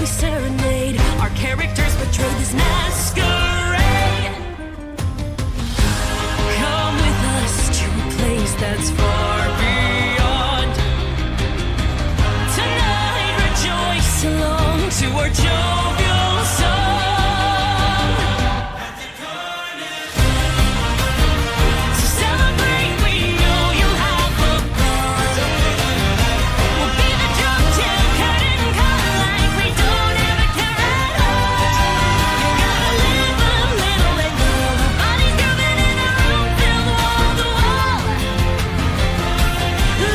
we serenade. Our characters betray this masquerade. Come with us to a place that's far beyond. Tonight rejoice along to our jovial song. So celebrate, we know you'll have a ball. We'll be the drum till curtain call like we don't ever care at all. You gotta live a little and go. Bodies grooving in a room filled wall to wall.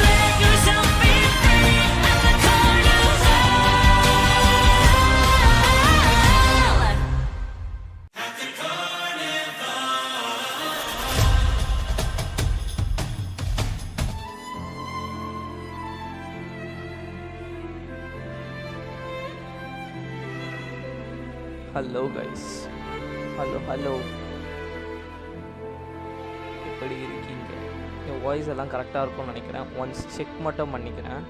Let yourself be free at the carnival. Hello guys, hello எப்படி இருக்கீங்க? என் voice எல்லாம் கரெக்டாக இருக்கும்னு நினைக்கிறேன். Once check மட்டும் பண்ணிக்கிறேன்.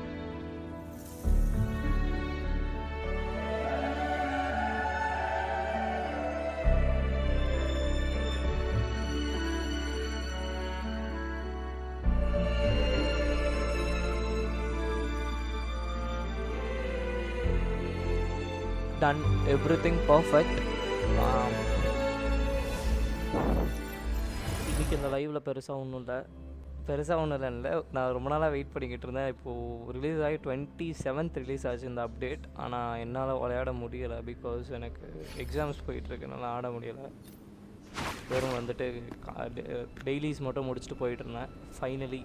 Done everything perfect. இன்றைக்கி இந்த லைவில் பெருசாக ஒன்றும் இல்லை. நான் ரொம்ப நாளாக வெயிட் பண்ணிக்கிட்டு இருந்தேன். இப்போது ரிலீஸ் ஆகி 27th ரிலீஸ் ஆச்சு இந்த அப்டேட். ஆனால் என்னால் விளையாட முடியலை. பிகாஸ் எனக்கு எக்ஸாம்ஸ் போயிட்டுருக்குனால ஆட முடியலை. வெறும் வந்துட்டு டெய்லிஸ் மட்டும் முடிச்சுட்டு போயிட்டுருந்தேன். ஃபைனலி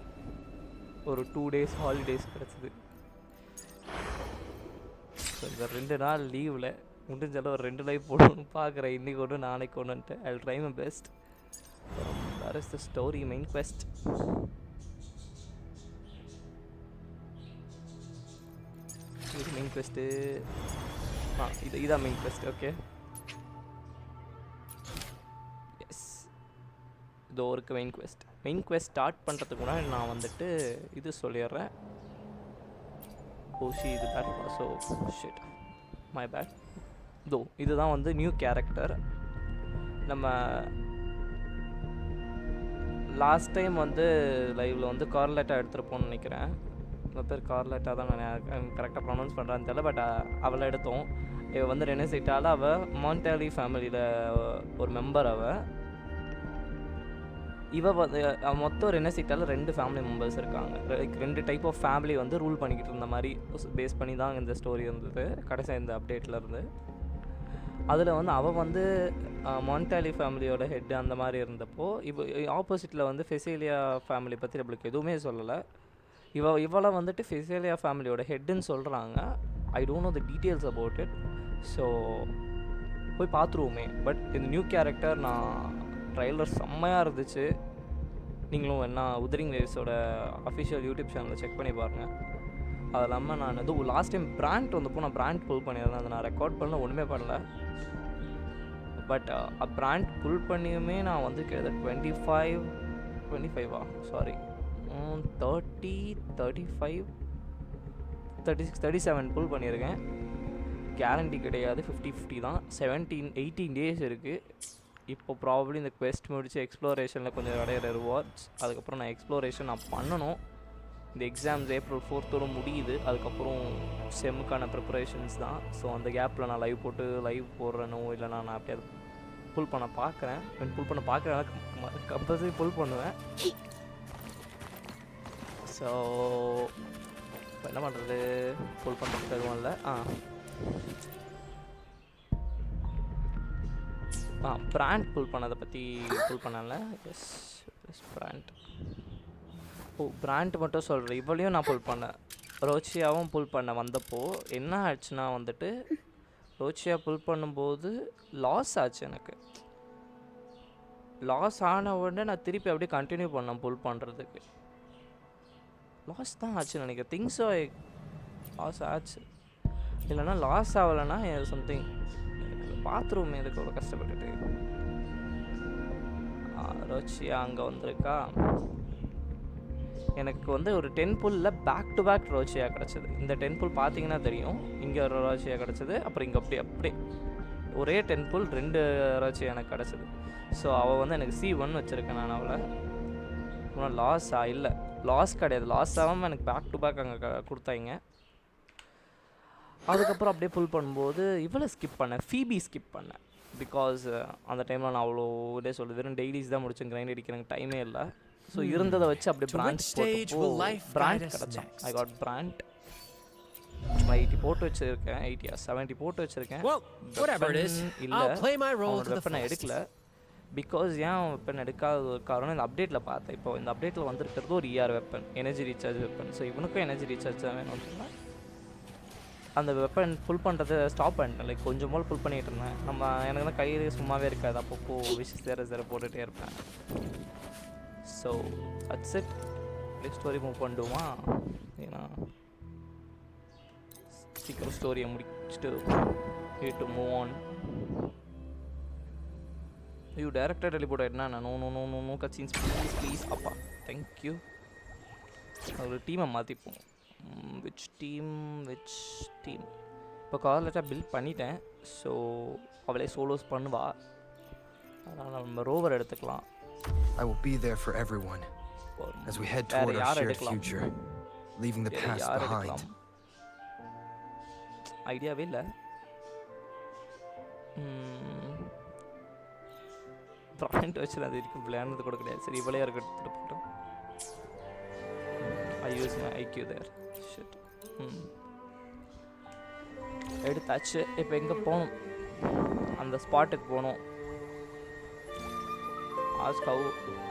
ஒரு 2 days ஹாலிடேஸ் கிடச்சிது. இந்த 2 நாள் லீவில் முடிஞ்சாலும் ஒரு 2 லைவ் போடணும்னு பார்க்குறேன். இன்றைக்கி ஒன்று நாளைக்கு ஒன்றுன்ட்டு I will try my best. Where is the story main quest? இது மெயின் குவெஸ்ட்டு. இதான் மெயின் குவெஸ்ட். ஓகே, எஸ், இதோ இருக்குது main quest. Main quest start பண்ணுறதுக்கு முன்னாடி நான் வந்துட்டு இது சொல்லிடுறேன். ஓஷி இது bad so shit my bad. தோ இதுதான் வந்து நியூ கேரக்டர். நம்ம லாஸ்ட் டைம் வந்து லைவில் வந்து கார்லெட்டா எடுத்துருப்போம்னு நினைக்கிறேன். நம்ம பேர் கார்லெட்டா தான் நான் கரெக்டாக ப்ரொனவுன்ஸ் பண்ணுறான்னு தெரியல. பட் அவளை எடுத்தோம். இவள் வந்து ரெனசிட்டால அவள் மாண்டாலி ஃபேமிலியில் ஒரு மெம்பர். இவள் வந்து மொத்தம் ரெனசிட்டால 2 ஃபேமிலி மெம்பர்ஸ் இருக்காங்க. 2 டைப் ஆஃப் ஃபேமிலி வந்து ரூல் பண்ணிக்கிட்டு இருந்த மாதிரி பேஸ் பண்ணி தான் இந்த ஸ்டோரி இருந்தது கடைசியாக இந்த அப்டேட்டில் இருந்து. அதில் வந்து அவள் வந்து மாண்டாலி ஃபேமிலியோட ஹெட் அந்த மாதிரி இருந்தப்போ, இப்போ ஆப்போசிட்டில் வந்து ஃபெசேலியா ஃபேமிலி பற்றி நம்மளுக்கு எதுவுமே சொல்லலை. இவளை வந்துட்டு ஃபெசேலியா ஃபேமிலியோட ஹெட்டுன்னு சொல்கிறாங்க. ஐ don't no the details about it. So போய் பார்த்துருவோமே. பட் இந்த நியூ கேரக்டர் நான் ட்ரைலர் செம்மையாக இருந்துச்சு. நீங்களும் என்ன உதரிங் வேவ்ஸோட அஃபிஷியல் யூடியூப் சேனலில் செக் பண்ணி பாருங்கள். அது இல்லாமல் நான் எதுவும் லாஸ்ட் டைம் பிராண்ட் வந்தப்போ நான் பிராண்ட் புல் பண்ணியிருந்தேன். அதை நான் ரெக்கார்ட் பண்ணல, ஒன்றுமே பண்ணல. பட் பிராண்ட் புல் பண்ணியுமே நான் வந்து கிட்டத்தட்ட 25 சாரி 30 35 36 37 புல் பண்ணியிருக்கேன். கேரண்டி கிடையாது, 50-50 தான். 18 days இருக்குது. இப்போ ப்ராபப்ளி இந்த குவெஸ்ட் முடிச்சு எக்ஸ்ப்ளோரேஷனில் கொஞ்சம் நிறைய ரிவார்ட்ஸ். அதுக்கப்புறம் நான் எக்ஸ்ப்ளோரேஷன் நான் பண்ணணும். இந்த எக்ஸாம்ஸ் April 4th முடியுது. அதுக்கப்புறம் செம்முக்கான ப்ரிப்பரேஷன்ஸ் தான். ஸோ அந்த கேப்பில் நான் லைவ் போடுறேனோ இல்லைனா நான் அப்படியே புல் பண்ண பார்க்குறேன். புல் பண்ண பார்க்குறேன், கம்பல்சரி புல் பண்ணுவேன். ஸோ இப்போ என்ன பண்ணுறது, புல் பண்ணுறதுக்கு எதுவும் இல்லை. பிராண்ட் புல் பண்ணதை பற்றி புல் பண்ணல. S brand. பிராண்ட் மட்டும் சொல்கிறேன். இவளையும் நான் புல் பண்ணேன், ரோச்சியாவும் புல் பண்ண வந்தப்போ என்ன ஆச்சுன்னா வந்துட்டு ரோச்சியா புல் பண்ணும்போது லாஸ் ஆச்சு. எனக்கு லாஸ் ஆன உடனே நான் திருப்பி அப்படியே கண்டினியூ பண்ணேன் புல் பண்ணுறதுக்கு. லாஸ் தான் ஆச்சுன்னு நினைக்கிறேன். திங்ஸோ லாஸ் ஆச்சு, இல்லைன்னா லாஸ் ஆகலைன்னா சம்திங். பாத்ரூம் எதுக்கு அவ்வளோ கஷ்டப்பட்டுட்டு. ரோச்சியா அங்கே வந்திருக்கா. எனக்கு வந்து ஒரு 10 புல்லில் பேக் டு பேக் ரோச்சியாக கிடச்சிது. இந்த 10 புல் பார்த்தீங்கன்னா தெரியும், இங்கே ஒரு ரோச்சியாக கிடச்சிது, அப்புறம் இங்கே அப்படியே ஒரே 10 புல் 2 ரோச்சி எனக்கு கிடச்சிது. ஸோ அவள் வந்து எனக்கு C1 வச்சுருக்கேன் நான் அவளை. அப்புறம் இல்லை லாஸ் கிடையாது, லாஸ் ஆகாமல் எனக்கு பேக் டு பேக் அங்கே கொடுத்தாங்க. அதுக்கப்புறம் அப்படியே புல் பண்ணும்போது இவ்வளோ ஸ்கிப் பண்ணேன், ஃபீபி ஸ்கிப் பண்ணேன். பிகாஸ் அந்த டைமில் நான் அவ்வளோ இதே சொல்லுது, வெறும் டெய்லிஸ் தான் முடிச்சேன், கிரைண்ட் அடிக்கிறேன் டைமே இல்லை. ஸோ இருந்ததை வச்சு அப்படியே பிராண்ட் கிடச்சான். ஐ காட் பிராண்ட் 80 போட்டு வச்சுருக்கேன், 70 போட்டு வச்சுருக்கேன். இல்லை வெப்பன் நான் எடுக்கல. பிகாஸ் ஏன் வெப்பன் எடுக்காத ஒரு காரணம் இந்த அப்டேட்டில் பார்த்தேன். இப்போ இந்த அப்டேட்டில் வந்துருக்கிறது ஒரு weapon, energy recharge weapon. So இவனுக்கும் எனர்ஜி ரீசார்ஜ் தான் வேணும்னா அந்த வெப்பன் ஃபுல் பண்ணுறதை ஸ்டாப் பண்ணிட்டேன். லைக் கொஞ்சம் போல் ஃபுல் பண்ணிகிட்டு இருந்தேன். எனக்கு தான் கையில் சும்மாவே இருக்காது, அப்பப்போ விஷ் சேர போட்டுகிட்டே இருப்பேன். So ads it. Next story move பண்ணுவோமா? ஏன்னா சீக்கிரம் ஸ்டோரியை முடிச்சுட்டு டு மூவ் ஆன். யூ டேரக்டாக டெலிபோர்ட் ஆகிட்டுனா நோ கட்சின்ஸ் ப்ளீஸ் அப்பா தேங்க்யூ. ஒரு டீமை மாற்றிப்போம். விச் டீம் இப்போ காலேஜாக பில்ட் பண்ணிட்டேன். ஸோ அவளே சோலோஸ் பண்ணுவா, அதனால் நம்ம ரோவர் எடுத்துக்கலாம். I will be there for everyone as we head toward our shared future, leaving the past behind. ஐடியாவே இல்லை. ப்ராண்ட் வச்சு அது இருக்கு விளையாடுறது கூட கிடையாது. சரி இவளையா இருக்க எடுத்துகிட்டு போட்டோம். I use my IQ there. Shit. எடுத்தாச்சு. இப்போ எங்கே போகணும்? அந்த ஸ்பாட்டுக்கு போகணும். Ask how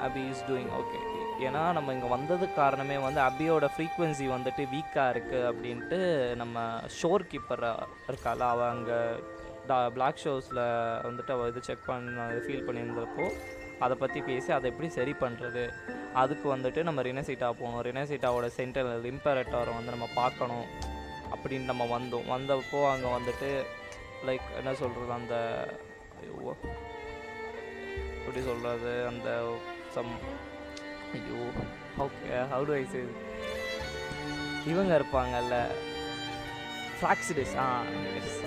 Abhi is doing. Okay, ஏன்னா நம்ம இங்கே வந்ததுக்கு காரணமே வந்து அபியோட ஃப்ரீக்வன்சி வந்துட்டு வீக்காக இருக்குது அப்படின்ட்டு நம்ம ஷோர் கீப்பர் இருக்கால, அவள் அங்கே பிளாக் ஷோஸில் வந்துட்டு அவள் இது செக் பண்ண ஃபீல் பண்ணியிருந்தப்போ அதை பற்றி பேசி அதை எப்படி சரி பண்ணுறது, அதுக்கு வந்துட்டு நம்ம ரினசிட்டா போகணும். ரினசிட்டாவோட சென்ட்ரல் இம்பரேட்டரை வந்து நம்ம பார்க்கணும் அப்படின்னு நம்ம வந்தப்போ அங்கே வந்துட்டு லைக் என்ன சொல்கிறது, அந்த எப்படி சொல்கிறது, அந்த ஓகே ஹவு டு ஐ சே, இவங்க இருப்பாங்கல்ல ஃப்ராக்சிடிஸ்.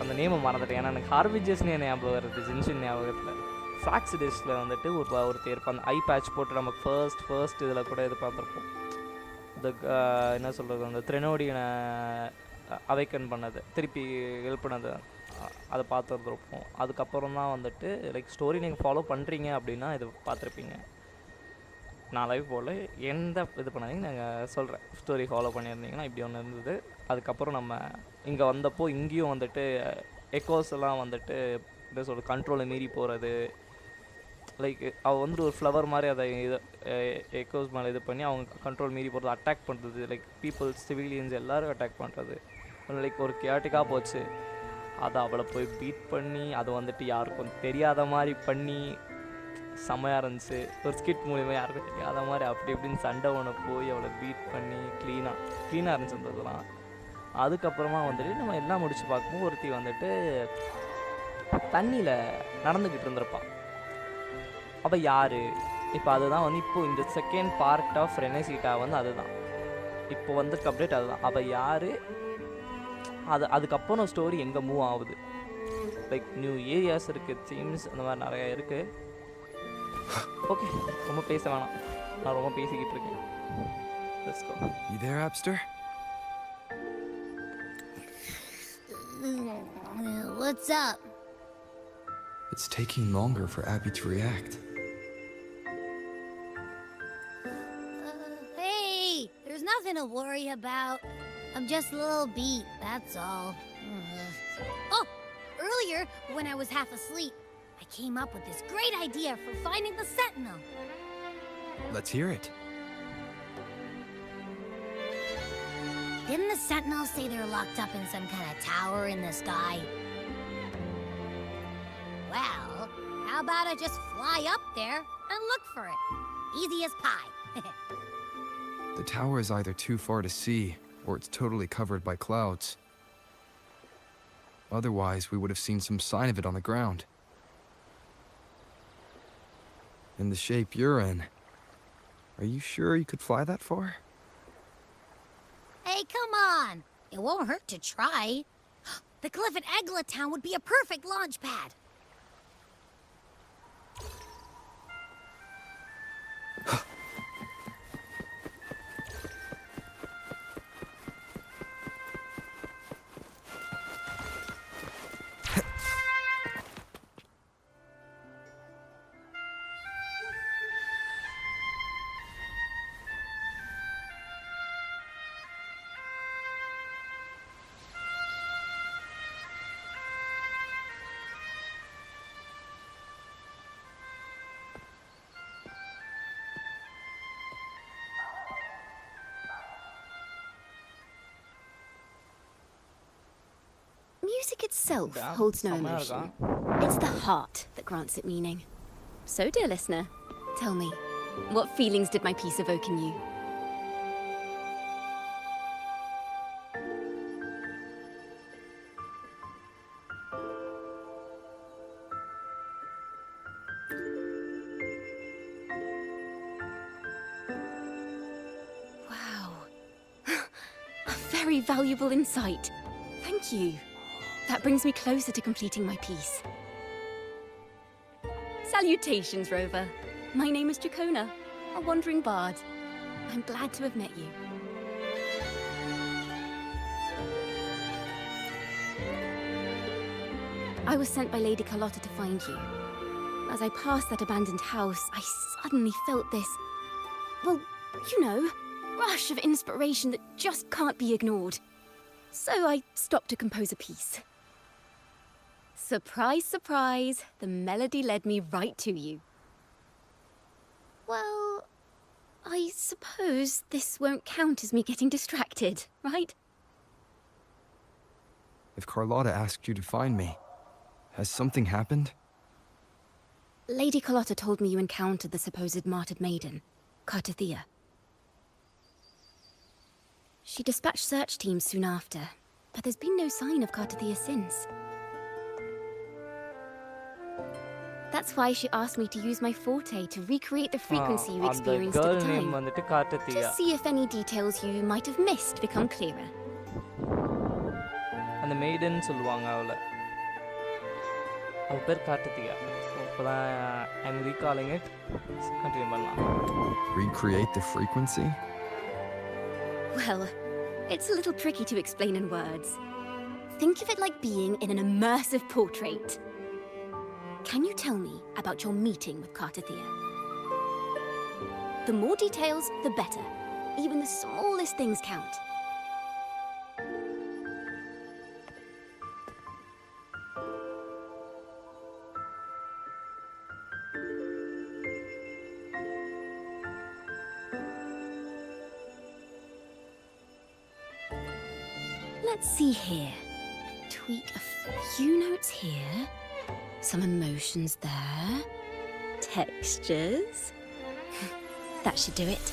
அந்த நேமை மறந்துட்டேன், ஏன்னா எனக்கு ஹார்விஜஸ்னே ஞாபகம் வருது, ஜின்ஷின் ஞாபகத்தில். ஃப்ராக்சிடிஸில் வந்துட்டு ஒருத்தர் இருப்பான், அந்த ஐ பேட்ச் போட்டு நம்ம ஃபர்ஸ்ட் இதில் கூட இது பார்த்துருப்போம். இந்த என்ன சொல்கிறது, அந்த த்ரெனோடியனை அவைக்கன் பண்ணது, திருப்பி ஹெல்ப் பண்ணது, அதை பார்த்துருப்போம். அதுக்கப்புறம் தான் வந்துட்டு லைக் ஸ்டோரி நீங்கள் ஃபாலோ பண்ணுறீங்க அப்படின்னா இது பார்த்துருப்பீங்க. நான் லைவ் போல் எந்த இது பண்ணாதீங்க, நாங்கள் சொல்கிறேன். ஸ்டோரி ஃபாலோ பண்ணியிருந்தீங்கன்னா இப்படி ஒன்று இருந்தது. அதுக்கப்புறம் நம்ம இங்கே வந்தப்போ இங்கேயும் வந்துட்டு எக்கோஸ் எல்லாம் வந்துட்டு என்ன சொல்கிறது, கண்ட்ரோலை மீறி போகிறது. லைக் அவள் வந்துட்டு ஒரு ஃப்ளவர் மாதிரி அதை இது எக்கோஸ் மேலே இது பண்ணி அவங்க கண்ட்ரோல் மீறி போகிறது, அட்டாக் பண்ணுறது, லைக் பீப்புள்ஸ் சிவிலியன்ஸ் எல்லோரும் அட்டாக் பண்ணுறது. லைக் ஒரு கியாட்டிக்காக போச்சு. அதை அவளை போய் பீட் பண்ணி அதை வந்துட்டு யாருக்கும் தெரியாத மாதிரி பண்ணி செம்மையாக இருந்துச்சு. ஒரு ஸ்கிட் மூலிமா யாருக்கும் தெரியாத மாதிரி அப்படி இப்படின்னு சண்டை ஒன்று போய் அவளை பீட் பண்ணி க்ளீனாக இருந்துச்சுன்றதுலாம். அதுக்கப்புறமா வந்துட்டு நம்ம எல்லாம் முடிச்சு பார்க்கும்போது ஒருத்தி வந்துட்டு தண்ணியில் நடந்துக்கிட்டு இருந்திருப்பான். அவள் யார்? இப்போ அதுதான் வந்து இப்போது இந்த செகண்ட் பார்ட் ஆஃப் ரெனசிட்டா வந்து அதுதான் இப்போ வந்து அப்டேட். அதுதான் அவள் யார், அதுக்கப்புறம் ஸ்டோரி எங்கே மூவ் ஆகுது. லைக் நியூ ஏரியாஸ் இருக்குது, தீம்ஸ் அந்த மாதிரி நிறையா இருக்குது. ஓகே, ரொம்ப பேச வேணாம், நான் ரொம்ப பேசிக்கிட்டு இருக்கேன். Let's go. You there, Abster? What's up? It's taking longer for Abby to react. Hey, there's nothing to worry about. I'm just a little beat, that's all. Oh, earlier, when I was half asleep, I came up with this great idea for finding the Sentinel. Let's hear it. Didn't the Sentinels say they're locked up in some kind of tower in the sky? Well, how about I just fly up there and look for it? Easy as pie. The tower is either too far to see, or it's totally covered by clouds. Otherwise, we would have seen some sign of it on the ground. In the shape you're in, are you sure you could fly that far? Hey, come on. It won't hurt to try. The cliff at Eglet Town would be a perfect launch pad. Music itself Yeah, holds no somewhere emotion. It's the heart that grants it meaning. So, dear listener, tell me, what feelings did my piece evoke in you? Wow. A very valuable insight. Thank you. That brings me closer to completing my piece. Salutations, Rover. My name is Jacona, a wandering bard. I'm glad to have met you. I was sent by Lady Carlotta to find you. As I passed that abandoned house, I suddenly felt this, well, you know, rush of inspiration that just can't be ignored. So I stopped to compose a piece. Surprise, surprise, the melody led me right to you. Well, I suppose this won't count as me getting distracted, right? If Carlotta asked you to find me, has something happened? Lady Carlotta told me you encountered the supposed martyred maiden, Cartathea. She dispatched search teams soon after, but there's been no sign of Cartathea since. That's why she asked me to use my forte to recreate the frequency you அந்த experienced at girl the name time. வந்துட்டு கார்த்தியா. To see if any details you might have missed become clearer. அந்த maiden சொல்லுவாங்க அவளை. அவ பேர் கார்த்தியா. இப்போதான் I'm recalling it. Continue பண்ணலாம். Recreate the frequency? Well, it's a little tricky to explain in words. Think of it like being in an immersive portrait. Can you tell me about your meeting with Cartathea? The more details, the better. Even the smallest things count. Let's see here. Tweak a few notes here. Some emotions there. Textures. That should do it.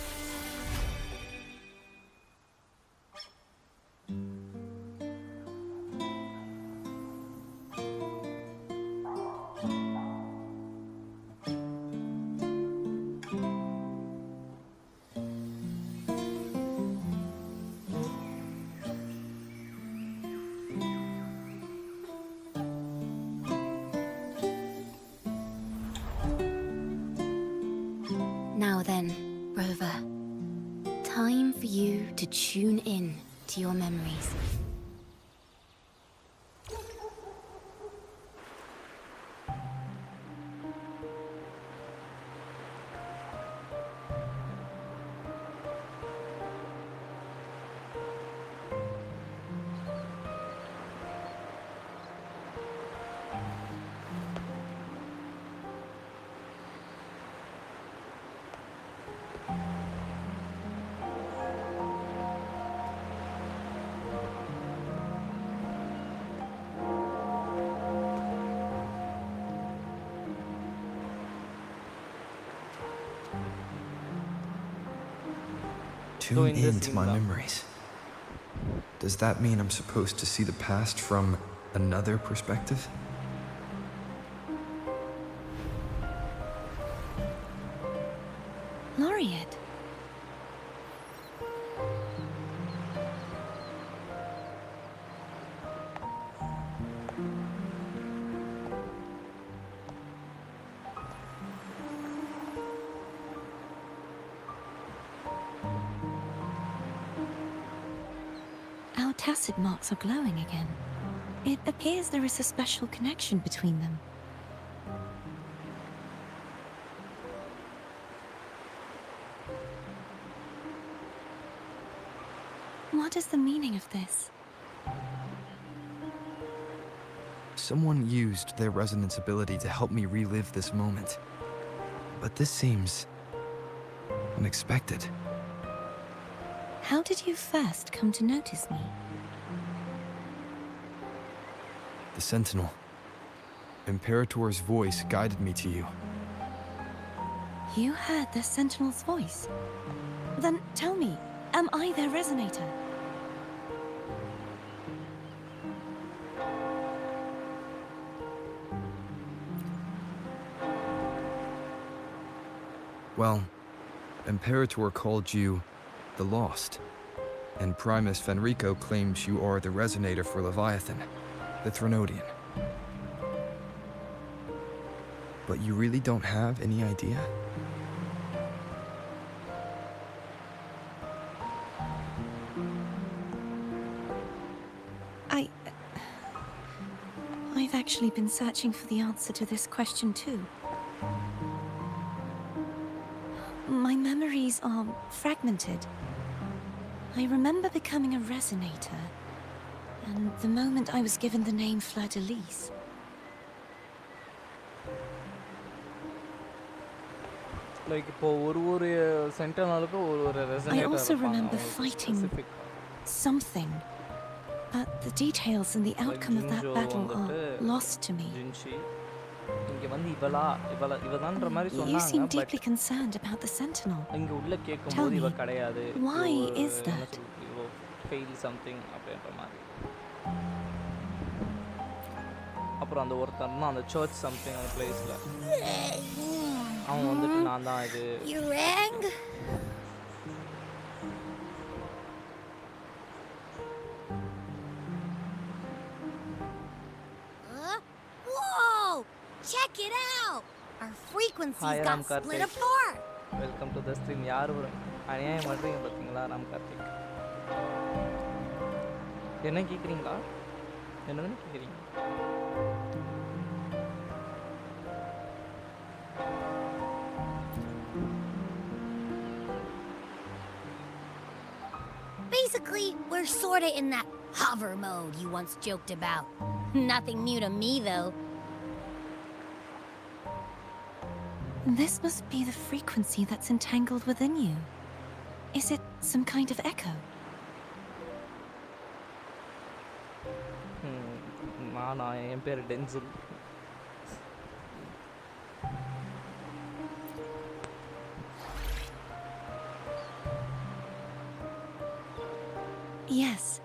Now then, Rover. Time for you to tune in to your memories. Tune in this into my scene, memories. Does that mean I'm supposed to see the past from another perspective? Laureate. tacit marks are glowing again. It appears there is a special connection between them. What is the meaning of this? Someone used their resonance ability to help me relive this moment. But this seems unexpected. How did you first come to notice me? The Sentinel. Imperator's voice guided me to you. You heard the Sentinel's voice? Then tell me, am I their resonator? Well, Imperator called you the Lost, and Primus Fenrico claims you are the resonator for Leviathan, the Threnodian. But you really don't have any idea? I've actually been searching for the answer to this question too. My memories are fragmented. I remember becoming a resonator, and the moment I was given the name Fleur-de-Lis. Like இப்போ ஒரு சென்டனாலுக்கு ஒரு I resonator also remember fighting something, but the details and the outcome of that battle are lost to me. ஜின்ஷி இங்க வந்து இவதான்ற மாதிரி You சொன்னாங்க seem but deeply concerned about the Sentinel. இங்க உள்ள Tell கேட்கும்போது இவ me, கிடையாது why is that? Fail something அப்படின்ற மாதிரி அப்புறம் அந்த ஒருத்தன் அந்த சர்ச் சம்திங் அந்த பிளேஸ்ல அவன் வந்துட்டு நான் தான் இது You rang? Whoa! Check it out! Our frequencies Hi, Ram got split Karthik. apart! Welcome to the stream. யார் ஒரு அநியாயம் பண்ணுறீங்க பார்த்தீங்களா ராம் கார்த்திக்? என்ன கேட்குறீங்களா? என்னதுன்னு கேட்குறீங்க? Basically, we're sorta in that hover mode you once joked about. Nothing new to me, though. This must be the frequency that's entangled within you. Is it some kind of echo? நான் என் பேர் tensile. Yes.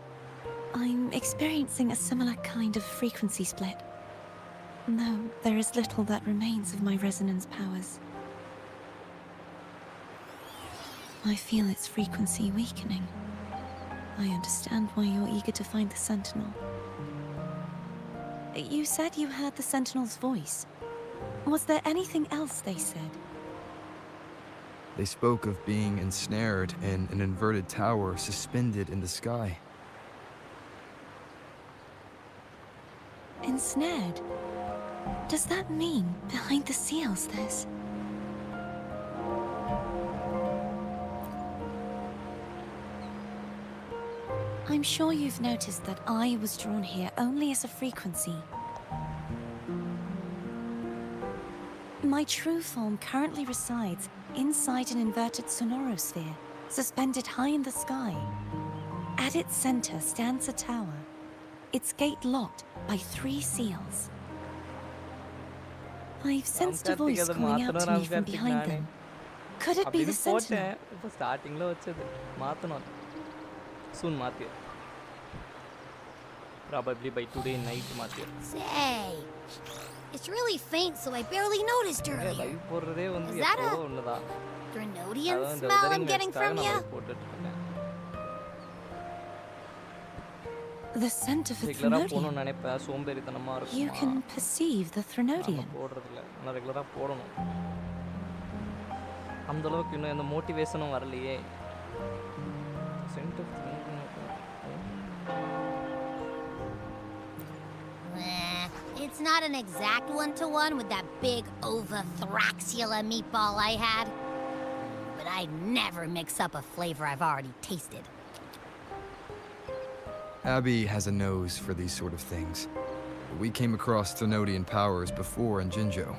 I'm experiencing a similar kind of frequency split. Though there is little that remains of my resonance powers. I feel its frequency weakening. I understand why you're eager to find the Sentinel. You said you heard the Sentinel's voice. Was there anything else they said? They spoke of being ensnared in an inverted tower suspended in the sky. Ensnared? Does that mean behind the seals there's... I'm sure you've noticed that I was drawn here only as a frequency. My true form currently resides inside an inverted sonorosphere, suspended high in the sky. At its center stands a tower, its gate locked by 3 seals. I've sensed a voice calling out to me from behind them. Could it be the Sentinel? இப்போ ஸ்டார்டிங்கில் வச்சது மாற்றணும் சூன் மாற்றிய probably by today night மாற்றிய Say, it's really faint, so I barely noticed earlier. Live போடுறதே வந்து Is that எப்போ a- ஒன்று தான் Grenadian smell I'm getting from you? போட்டுட்ருக்கேன் The scent of a ரெகுலராக Threnodian. போகணும்னு நினைப்பேன் சோம்பேறித்தனமாக You இருக்கும் can perceive the Threnodian. போடுறதில்ல ஆனால் ரெகுலராக போடணும் அந்தளவுக்கு இன்னும் எந்த மோட்டிவேஷனும் வரலையே sent off it's not an exact one-to-one with that big Overthraxula meatball I had. But I'd never mix up a flavor I've already tasted. Abby has a nose for these sort of things. We came across Thenodian powers before in Jinzhou,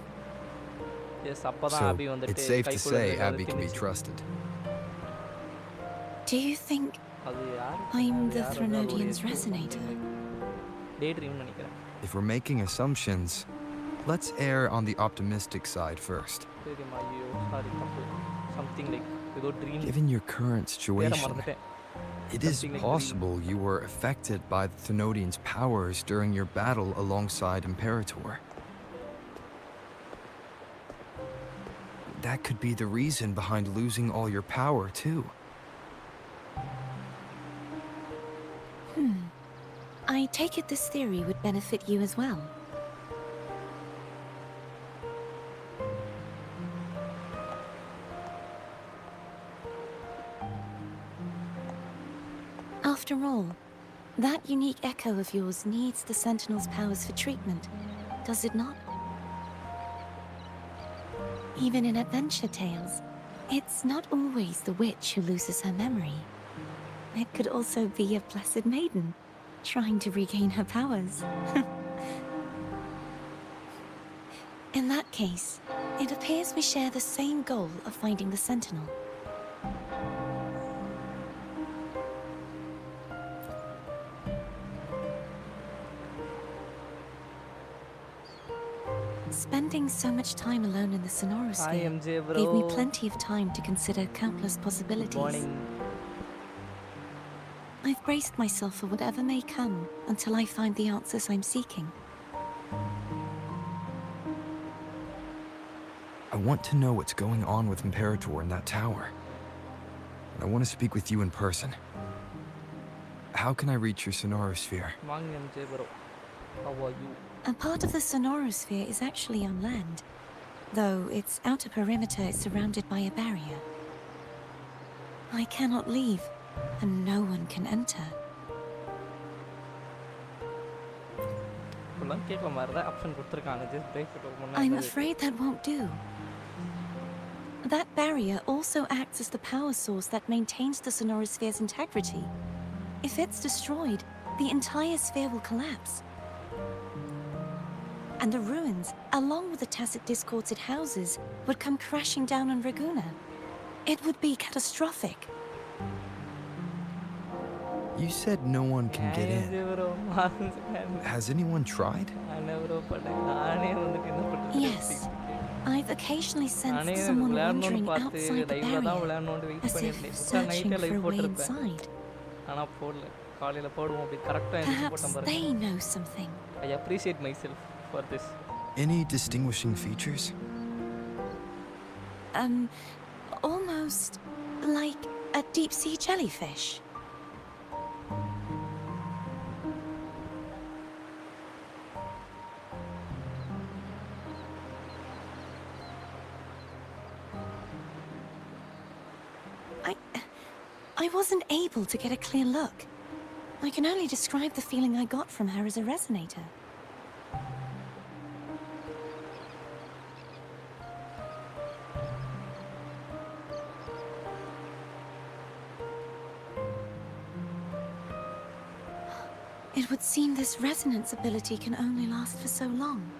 yes அப்போ தான் so ஆபி வந்துட்டு it's safe to கைக்குள்ள say இருக்கிறது Abby can be திணிச்சு. trusted. Do you think அது யாரு I'm அது the யாரு Threnodian's resonator? டே dream நினைக்கிறேன். If we're making assumptions, let's err on the optimistic side first. சரிம்மா ஐயோ சாரி தப்பு சம்திங் லைக் ஏதோ ட்ரீம் Given your current பேரை situation, மறந்துட்டேன். it is Something like possible you were affected by the Thenodian's powers during your battle alongside Imperator. That could be the reason behind losing all your power, too. I take it this theory would benefit you as well. After all, that unique echo of yours needs the Sentinel's powers for treatment, does it not? Even in adventure tales, it's not always the witch who loses her memory. It could also be a blessed maiden trying to regain her powers. In that case, it appears we share the same goal of finding the Sentinel. Spending so much time alone in the Hi Sonorosphere MJ gave me bro. plenty of time to consider countless possibilities. Morning. I've braced myself for whatever may come until I find the answers I'm seeking. I want to know what's going on with Imperator in that tower. And I want to speak with you in person. How can I reach your Sonorosphere? வாங்க MJ bro. How are you? A part of the Sonorosphere is actually on land, though its outer perimeter is surrounded by a barrier. I cannot leave, and no one can enter. இப்பெல்லாம் கேட்க மாதிரி தான் option கொடுத்துருக்காங்க just break I'm பண்ணாங்க. afraid that won't do. That barrier also acts as the power source that maintains the Sonorosphere's integrity. If it's destroyed, the entire sphere will collapse. And the ruins, along with the tacit discords it houses, would come crashing down on Raguna. It would be catastrophic. You said no one can get MJ in. bro. Has anyone tried? நானே bro பண்ணேன். நானே வந்துட்டு என்ன பண்றது? Yes. I've occasionally sensed நானே someone விளையாடணும்னு wandering பார்த்து outside the லைவ்ல தான் barrier, விளையாடணும்னு வெயிட் as if பண்ணிருந்தேன். searching நைட்டே for லைவ் a way போட்டிருப்பேன். inside. ஆனா போடல. காலையில போடுவோம் அப்படி கரெக்டா எழுதி Perhaps போட்டேன் பாருங்க. they know something. I appreciate myself for this. Any distinguishing features? Almost like a deep sea jellyfish. I wasn't able to get a clear look. I can only describe the feeling I got from her as a resonator. It would seem this resonance ability can only last for so long.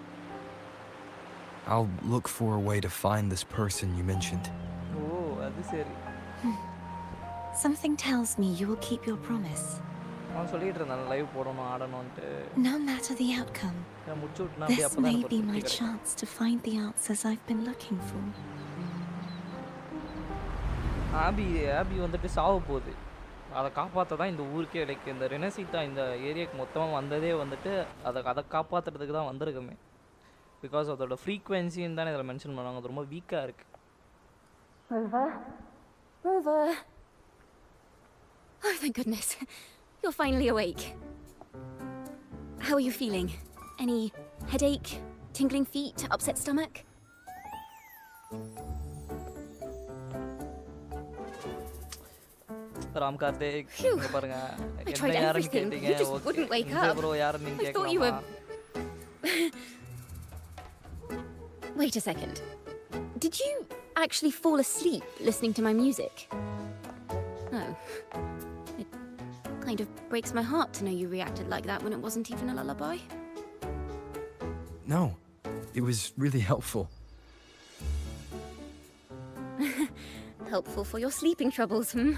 I'll look for a way to find this person you mentioned. ஓ அது சரி. Something tells me you will keep your promise. அவன் சொல்லிட்டு இருந்தான் live போடணும் ஆடணும்ட்டு. No matter the outcome, நான் முடிச்சு விட்டுனா அப்படியே this அப்பதான் may எனக்கு be ஒரு my திருப்தி கிடைக்கும். chance to find the answers I've been looking for. ஆபி வந்துட்டு சாவ போகுது. அதை காப்பாற்ற தான் இந்த ஊருக்கே லைக் இந்த ரெனசிட்டா இந்த ஏரியாவுக்கு மொத்தமாக வந்ததே வந்துட்டு அதை காப்பாற்றுறதுக்கு தான் வந்திருக்குமே. பிகாஸ் அதோட ஃப்ரீக்வன்சின்னு தானே இதில் மென்ஷன் பண்ணுவாங்க. அது ரொம்ப வீக்காக இருக்குது. Rover. Oh, thank goodness. You're finally awake. How are you feeling? Any headache, tingling feet, upset stomach? Ram Karthik Phew. இங்க பாருங்க. I என்ன tried யாருன்னு everything. கேட்டீங்க. You just okay. wouldn't wake இந்த up. ப்ரோ யாருன்னு I thought you கேட்கலாமா? were Wait a second. Did you actually fall asleep listening to my music? Oh. It kind of breaks my heart to know you reacted like that when it wasn't even a lullaby. No, it was really helpful. Helpful for your sleeping troubles, hmm?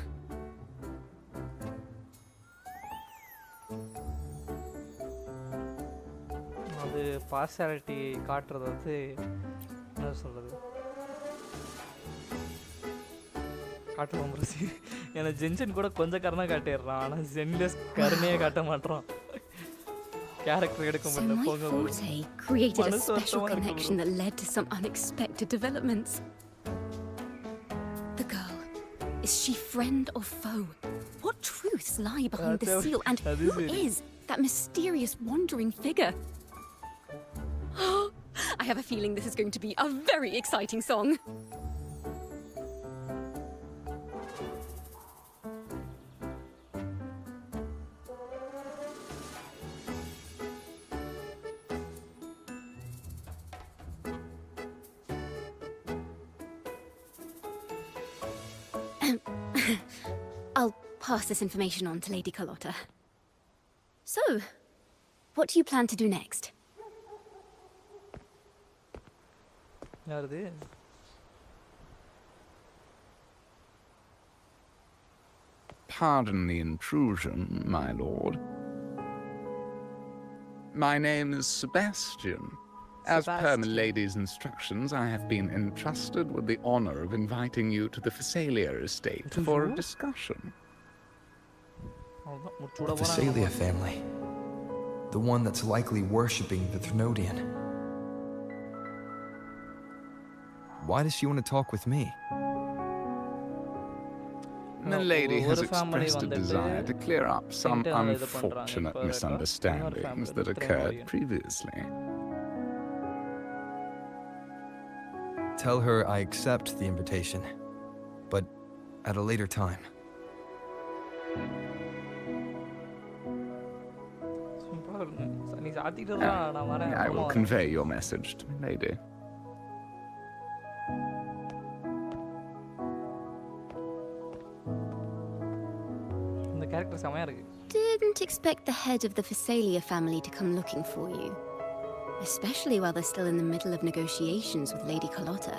அது partiality காட்டுறது வந்து என்ன சொல்கிறது காட்டுவோம் பிரசி ஏன்னா Jensen கூட கொஞ்சம் கருணை காட்டிடுறான் ஆனால் ஜென்லெஸ் கருணையே காட்ட மாட்டான் கேரக்டர் எடுக்க So முடியல my போங்க forte created a Manus special வருத்தமா இருக்கு connection that led to some unexpected developments. The girl, is she friend or foe? What truths lie behind the That's seal? And that who is it. is that mysterious wandering figure? I have a feeling this is going to be a very exciting song. I'll pass this information on to Lady Carlotta. So, what do you plan to do next? யாருது Pardon the intrusion, my lord. My name is Sebastian. As per Sebastian. milady's instructions, I have been entrusted with the honor of inviting you to the Phasalia estate for a discussion. அவ்வளோதான் முச்சூட The Phasalia family. The one that's likely worshipping the Thrnodian. Why does she want to talk with me? Milady has ஒரு family expressed a வந்துட்டு desire to clear up some internal இது பண்றாங்க. unfortunate இப்ப இருக்க இன்னொரு misunderstandings family that வந்து occurred Thrnodian. previously. Tell her I accept the invitation, but at a later time. சும்மா நீ சாத்திட்டு நான் வரேன் I will அப்புறமா வரேன். convey your message to Milady. இந்த கேரக்டர் செமையா இருக்கு Didn't expect the head of the Phasalia family to come looking for you. Especially while they're still in the middle of negotiations with Lady Carlotta.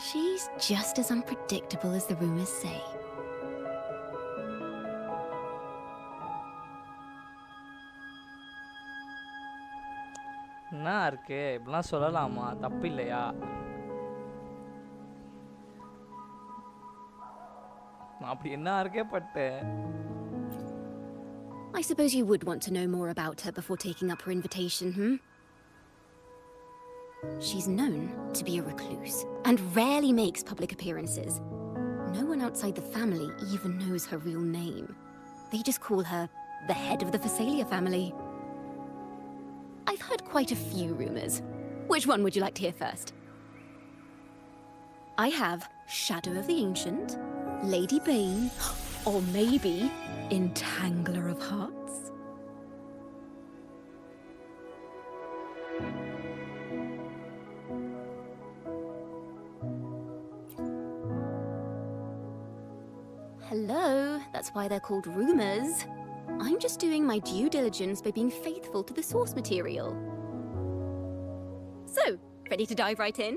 She's just as unpredictable as the rumors say. என்ன இருக்கு இப்படிலாம் சொல்லலாமா தப்பு இல்லையா நான் அப்படி என்ன இருக்கே பட்டேன் I suppose you would want to know more about her before taking up her invitation, hmm? She's known to be a recluse and rarely makes public appearances. No one outside the family even knows her real name. They just call her the head of the Phasalia family. I've heard quite a few rumors. Which one would you like to hear first? I have Shadow of the Ancient, Lady Bane, or maybe Entangler of Hearts. Hello, that's why they're called rumors. I'm just doing my due diligence by being faithful to the source material. So, ready to dive right in?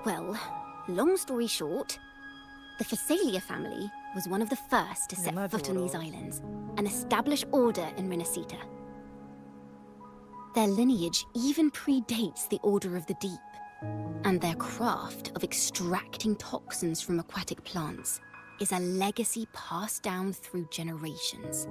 Well, long story short, the Phasalia family was one of the first to set foot on these islands and establish order in Rinascita. Their lineage even predates the Order of the Deep, and their craft of extracting toxins from aquatic plants is a legacy passed down through generations.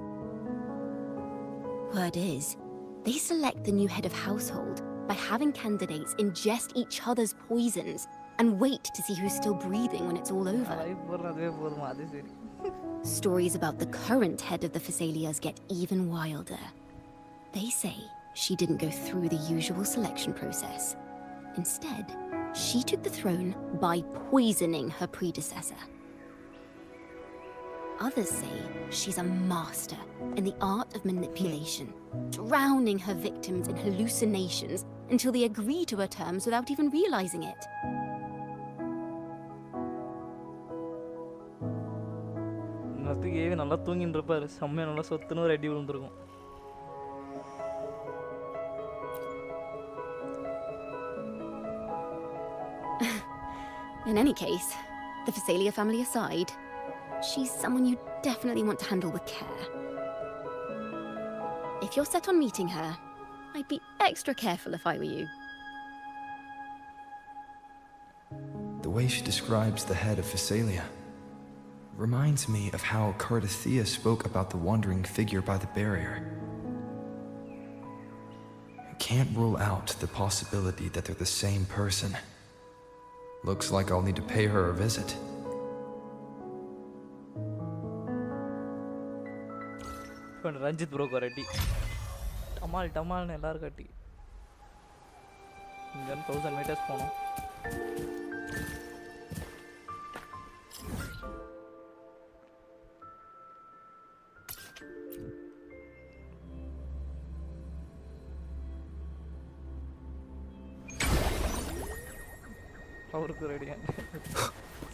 Word is, they select the new head of household by having candidates ingest each other's poisons and wait to see who's still breathing when it's all over. Live போடுறதே போதுமா அது சரி Stories about the current head of the Phasalias get even wilder. They say she didn't go through the usual selection process. Instead, she took the throne by poisoning her predecessor. Others say she's a master in the art of manipulation, drowning her victims in hallucinations until they agree to her terms without even realizing it. இன்னத்துக்கு AV நல்லா தூங்கிட்டு இருப்பாரு. செம்மையாக நல்லா சொத்துன்னு ஒரு அடி விழுந்துருக்கும். In any case, the Phasalia family aside, she's someone you definitely want to handle with care. If you're set on meeting her, I'd be extra careful if I were you. The way she describes the head of Phasalia reminds me of how Cardathea spoke about the wandering figure by the barrier. I can't rule out the possibility that they're the same person. Looks like I'll need to pay her a visit. இப்போ ரஞ்சித் ப்ரோக்கு ஒரு அடி. டமால் டமால்னு எல்லாருக்கும் அடி. இங்கேருந்து 1000 metres போகணும். அவருக்கு ஒரு அடியா.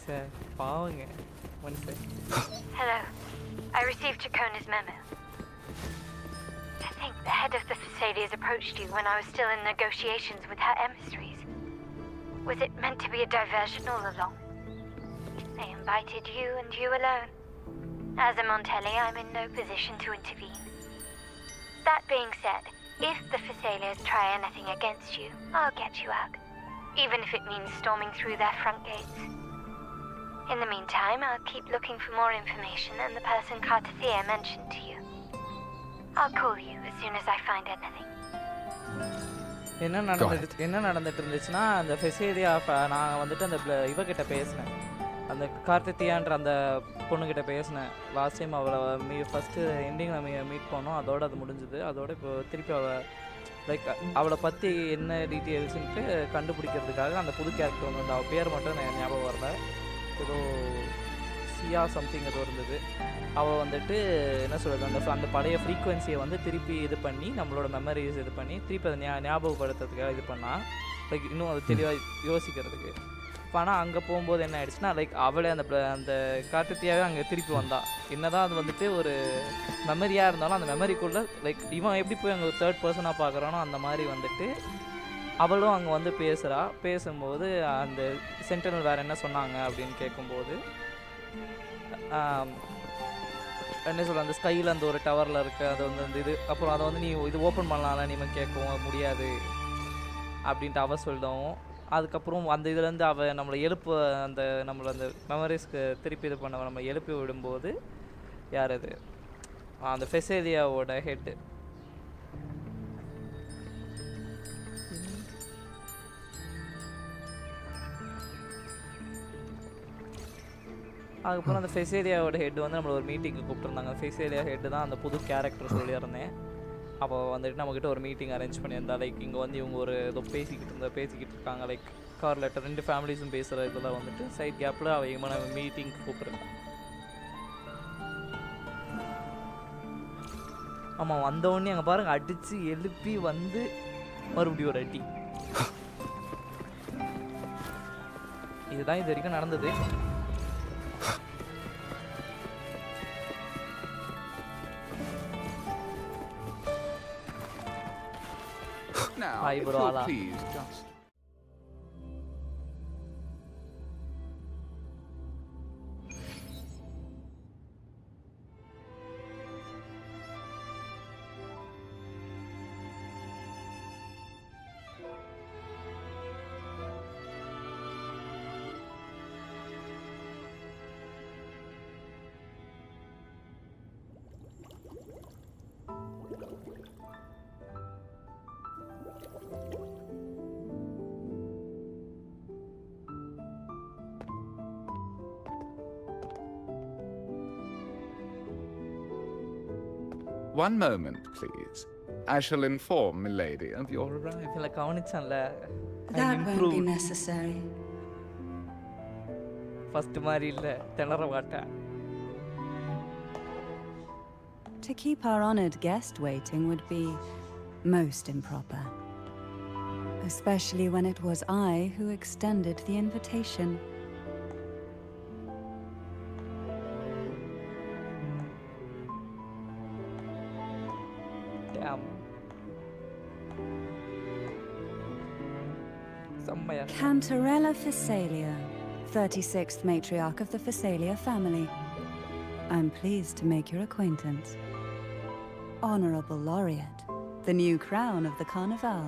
சார் பாவங்க மனுஷன். Hello. I received Chacona's memo. I think the head of the Phasalias approached you when I was still in negotiations with her emissaries. Was it meant to be a diversion all along? They invited you and you alone. As a Montelli, I'm in no position to intervene. That being said, if the Phasalias try anything against you, I'll get you out. Even if it means storming through their front gates. In the meantime, I'll keep looking for more information and the person Cardathea mentioned to you. I'll call you as soon as I find anything. என்ன நடந்துட்டு இருந்துச்சுன்னா, அந்த ஃபெசேலியா நான் வந்துட்டு அந்த இவகிட்ட பேசினேன். அந்த கார்த்தியான்ற அந்த பொண்ணுக்கிட்ட பேசினேன். லாஸ்ட் டைம் அவளை ஃபஸ்ட்டு எண்டிங்கில் மீட் பண்ணோம். அதோடு அது முடிஞ்சுது. அதோட இப்போ திருப்பி லைக் அவளை பற்றி என்ன டீட்டெயில்ஸுன்ட்டு கண்டுபிடிக்கிறதுக்காக அந்த புது கேரக்டர் வந்து அவள் பேர் மட்டும் ஞாபகம் வரல. ஏதோ சியா சம்திங் ஏதோ இருந்தது. அவள் வந்துட்டு என்ன சொல்கிறது, அந்த பழைய ஃப்ரீக்குவென்சியை வந்து திருப்பி இது பண்ணி நம்மளோட மெமரிஸ் இது பண்ணி திருப்பி அதை ஞாபகப்படுத்துறதுக்காக இது பண்ணால் லைக் இன்னும் அது தெளிவாக யோசிக்கிறதுக்கு. இப்போ ஆனால் அங்கே போகும்போது என்ன ஆயிடுச்சுன்னா, லைக் அவளே அந்த காட்டுத்தியாகவே அங்கே திருப்பி வந்தாள். என்ன தான் அது வந்துட்டு ஒரு மெமரியாக இருந்தாலும் அந்த மெமரிக்குள்ளே லைக் இவன் எப்படி போய் அங்கே தேர்ட் பர்சனாக பார்க்குறானோ அந்த மாதிரி வந்துட்டு அவளும் அங்கே வந்து பேசும்போது அந்த சென்டினல் வேறு என்ன சொன்னாங்க அப்படின்னு கேட்கும்போது என்ன சொல்ல, அந்த ஸ்கையில் அந்த ஒரு டவரில் இருக்குது அது வந்து அந்த இது அப்புறம் அதை வந்து நீ இது ஓப்பன் பண்ணலாம்ல நீ கேட்கவும் முடியாது அப்படின்ட்டு அவள் சொல்லவும், அதுக்கப்புறம் அந்த இதுலேருந்து அவள் நம்மளை நம்மளை அந்த மெமரிஸ்க்கு திருப்பி இது பண்ண நம்ம எழுப்பி விடும்போது யார் அது, அந்த ஃபெசேலியாவோட ஹெட்டு. அதுக்கப்புறம் அந்த ஃபெசேலியாவோட ஹெட் வந்து நம்மளை ஒரு மீட்டிங்கு கூப்பிட்டுருந்தாங்க. ஃபெசேலியா ஹெட்டு தான் அந்த புது கேரக்டர் சொல்லியிருந்தேன். அப்போ வந்துட்டு நம்மக்கிட்ட ஒரு மீட்டிங் அரேஞ்ச் பண்ணியிருந்தா. லைக் இங்கே வந்து இவங்க ஒரு ஏதோ பேசிக்கிட்டு இருக்காங்க. லைக் கார் லெட்டர் 2 ஃபேமிலிஸும் பேசுகிற இதில் வந்துட்டு சைட் கேப்பில் அவங்க நம்ம மீட்டிங் கூப்பிட்ருக்கேன். ஆமாம், வந்தவொடனே அங்கே பாருங்கள் அடித்து எழுப்பி வந்து மறுபடியும் ஒரு அடி. இதுதான் இது வரைக்கும் நடந்தது. Now, Hi, if bro, you'll Ala. please just... One moment, please. I shall inform milady of your arrival. இதில் கவனிச்சான்ல That won't be necessary. First மாதிரி இல்லை திணற மாட்டேன். To keep our honored guest waiting would be most improper. Especially when it was I who extended the invitation. Damn. செம்மையா. Cantarella Phasalia, 36th matriarch of the Phasalia family. I'm pleased to make your acquaintance. Honorable Laureate, the new crown of the Carnival.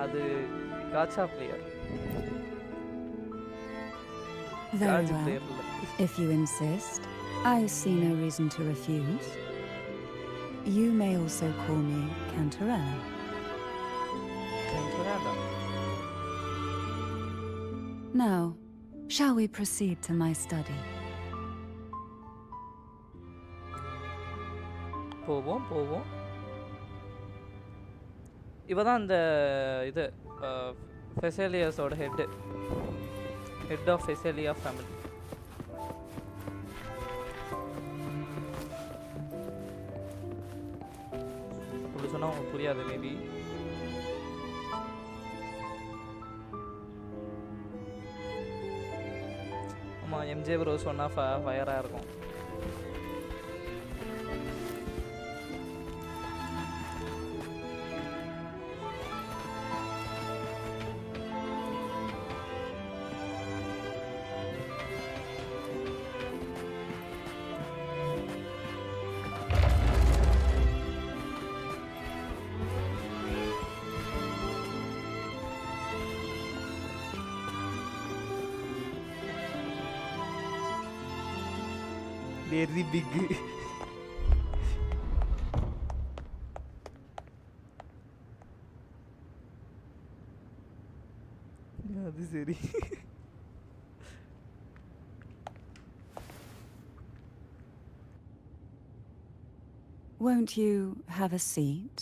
அது காச்சா player. Very காச்சு well. Player இல்லை. If you insist, I see no reason to refuse. You may also call me Cantarella. Now, shall we proceed to my study? போவோம் போவோம். இவ தான் அந்த இது ஃபெசேலியஸோட head of ஃபெசேலியா family. அப்படி சொன்னால் உங்களுக்கு புரியாது மேபி. ஆமாம், எம்ஜே ப்ரோ சொன்னால் ஃபயராக இருக்கும். Very big. அது சரி. Won't you have a seat?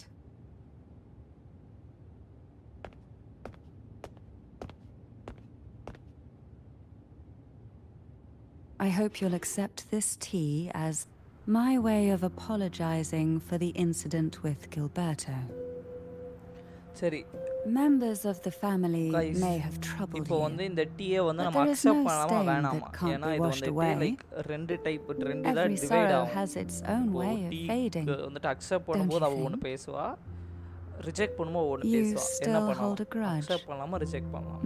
I hope you'll accept this tea as my way of apologizing for the incident with Gilberto. சரி, Members of the family guys, may have troubled இப்போ வந்து you. இந்த டீயை வந்து But நம்ம there is accept no பண்ணாம stain வேணாமா. that can't ஏன்னா be இது washed வந்துட்டு away. லைக் ரெண்டு தான் Every டிவைட் sorrow ஆகும். has its own இப்போ way of fading. டீக்கு வந்துட்டு அக்செப்ட் Don't பண்ணும்போது you அவ ஒன்று think? பேசுவா, ரிஜெக்ட் பண்ணும்போது ஒன்று You பேசுவா. என்ன still hold a பண்ணலாம்? grudge? அக்செப்ட் பண்ணலாமா ரிஜெக்ட் பண்ணலாம்?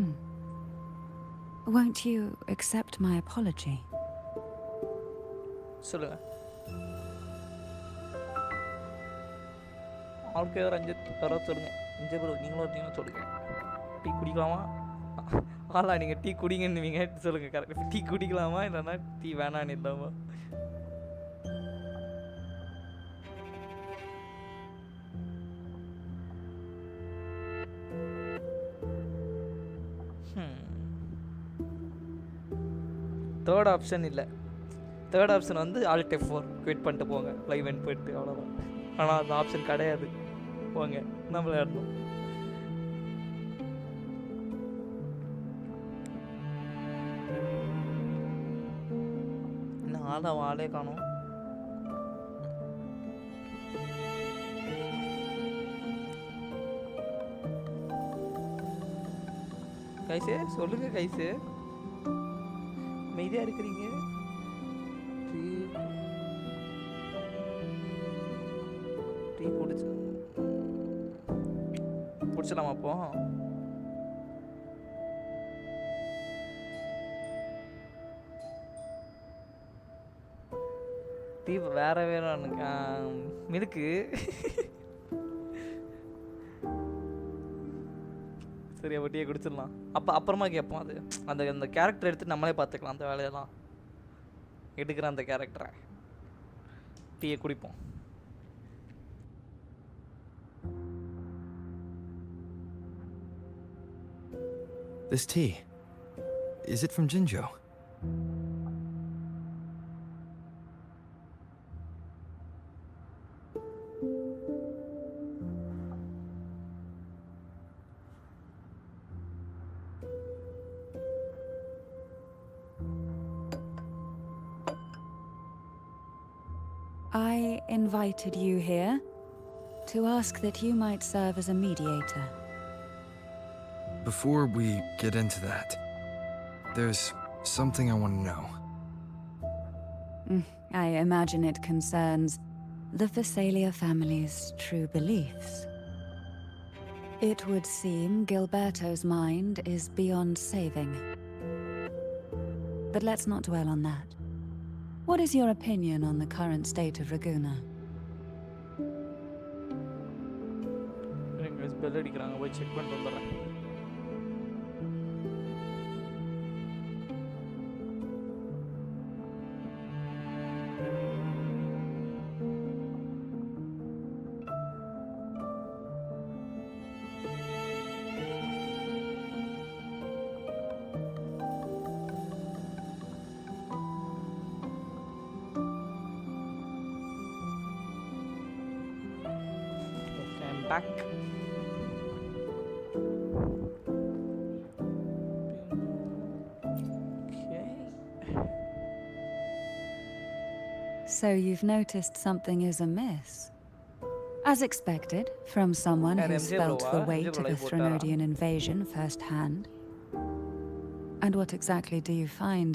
Won't you accept my apology? சொல்லுங்க. ஆளுக்கு யார் அஞ்சு வர சொல்லுங்க. அஞ்சு பேர் நீங்களும் இருந்தீங்கன்னா சொல்லுங்க. டீ குடிக்கலாமா? ஆளா நீங்கள் டீ குடிங்கன்னுவீங்க, சொல்லுங்க. கரெக்ட். டீ குடிக்கலாமா இல்லைன்னா டீ வேணான்னு இல்லாமா? தேர்ட் ஆப்ஷன் இல்லை. தேர்ட் ஆப்ஷன் வந்து ஆல்ட் F4 குவிட் பண்ணிட்டு போங்க, லைவ் எண்ட் போயிட்டு, அவ்வளோதான். ஆனால் அந்த ஆப்ஷன் கிடையாது. போங்க, நம்மள இடணும். இன்னும் ஆளே காணும். கைசே சொல்லுங்க கைசே, மெய்தியா இருக்கிறீங்க. டீ குடிச்சலாமா அப்போ? டீ வேற மில்க்கு. சரி, அப்போ டீயை குடிச்சிடலாம். அப்புறமா கேட்போம். அது அந்த கேரக்டர் எடுத்து நம்மளே பார்த்துக்கலாம். அந்த வேலையெல்லாம் எடுக்கிற அந்த கேரக்டரை டீயை குடிப்போம். This tea. Is it from Jinjo? I invited you here to ask that you might serve as a mediator. Before we get into that, there's something I want to know. I imagine it concerns the Phasalia family's true beliefs. It would seem Gilberto's mind is beyond saving. But let's not dwell on that. What is your opinion on the current state of Raguna? Bell அடிக்கிறாங்க, போய் check பண்ணிட்டு வந்துடுறேன். Okay, I'm back. So you've noticed something is amiss. As expected, from someone who's felt the weight of the Threnodian invasion firsthand. And what exactly do you find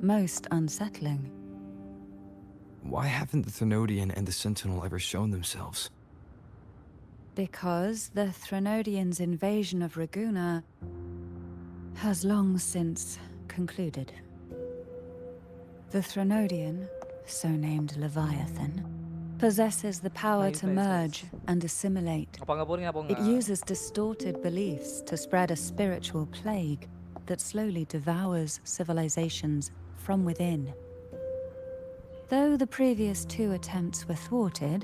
most unsettling? Why haven't the Threnodian and the Sentinel ever shown themselves? Because the Threnodians' invasion of Raguna has long since concluded. The Threnodian, so named Leviathan, possesses the power to merge and assimilate. அப்ப அங்க போறீங்க, போங்க. It uses distorted beliefs to spread a spiritual plague that slowly devours civilizations from within. Though the previous two attempts were thwarted,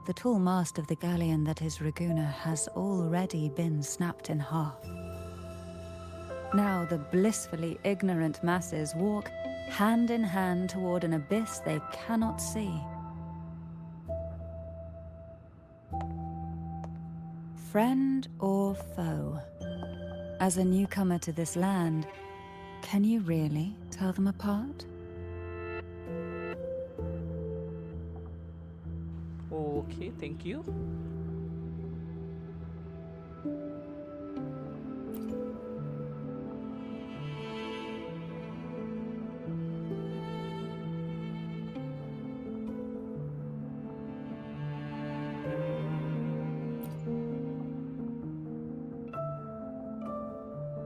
the tall mast of the galleon that is Raguna has already been snapped in half. Now the blissfully ignorant masses walk hand in hand toward an abyss they cannot see. Friend or foe? As a newcomer to this land, can you really tell them apart? Okay, thank you.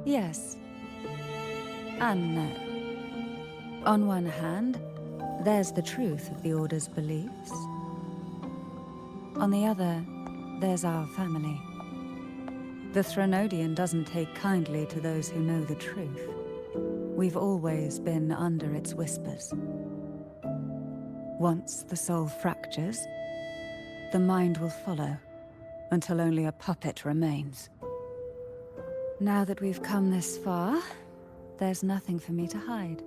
Yes. And no. On one hand, there's the truth of the Order's beliefs. On the other, there's our family. The Threnodian doesn't take kindly to those who know the truth. We've always been under its whispers. Once the soul fractures, the mind will follow, until only a puppet remains. Now that we've come this far, there's nothing for me to hide.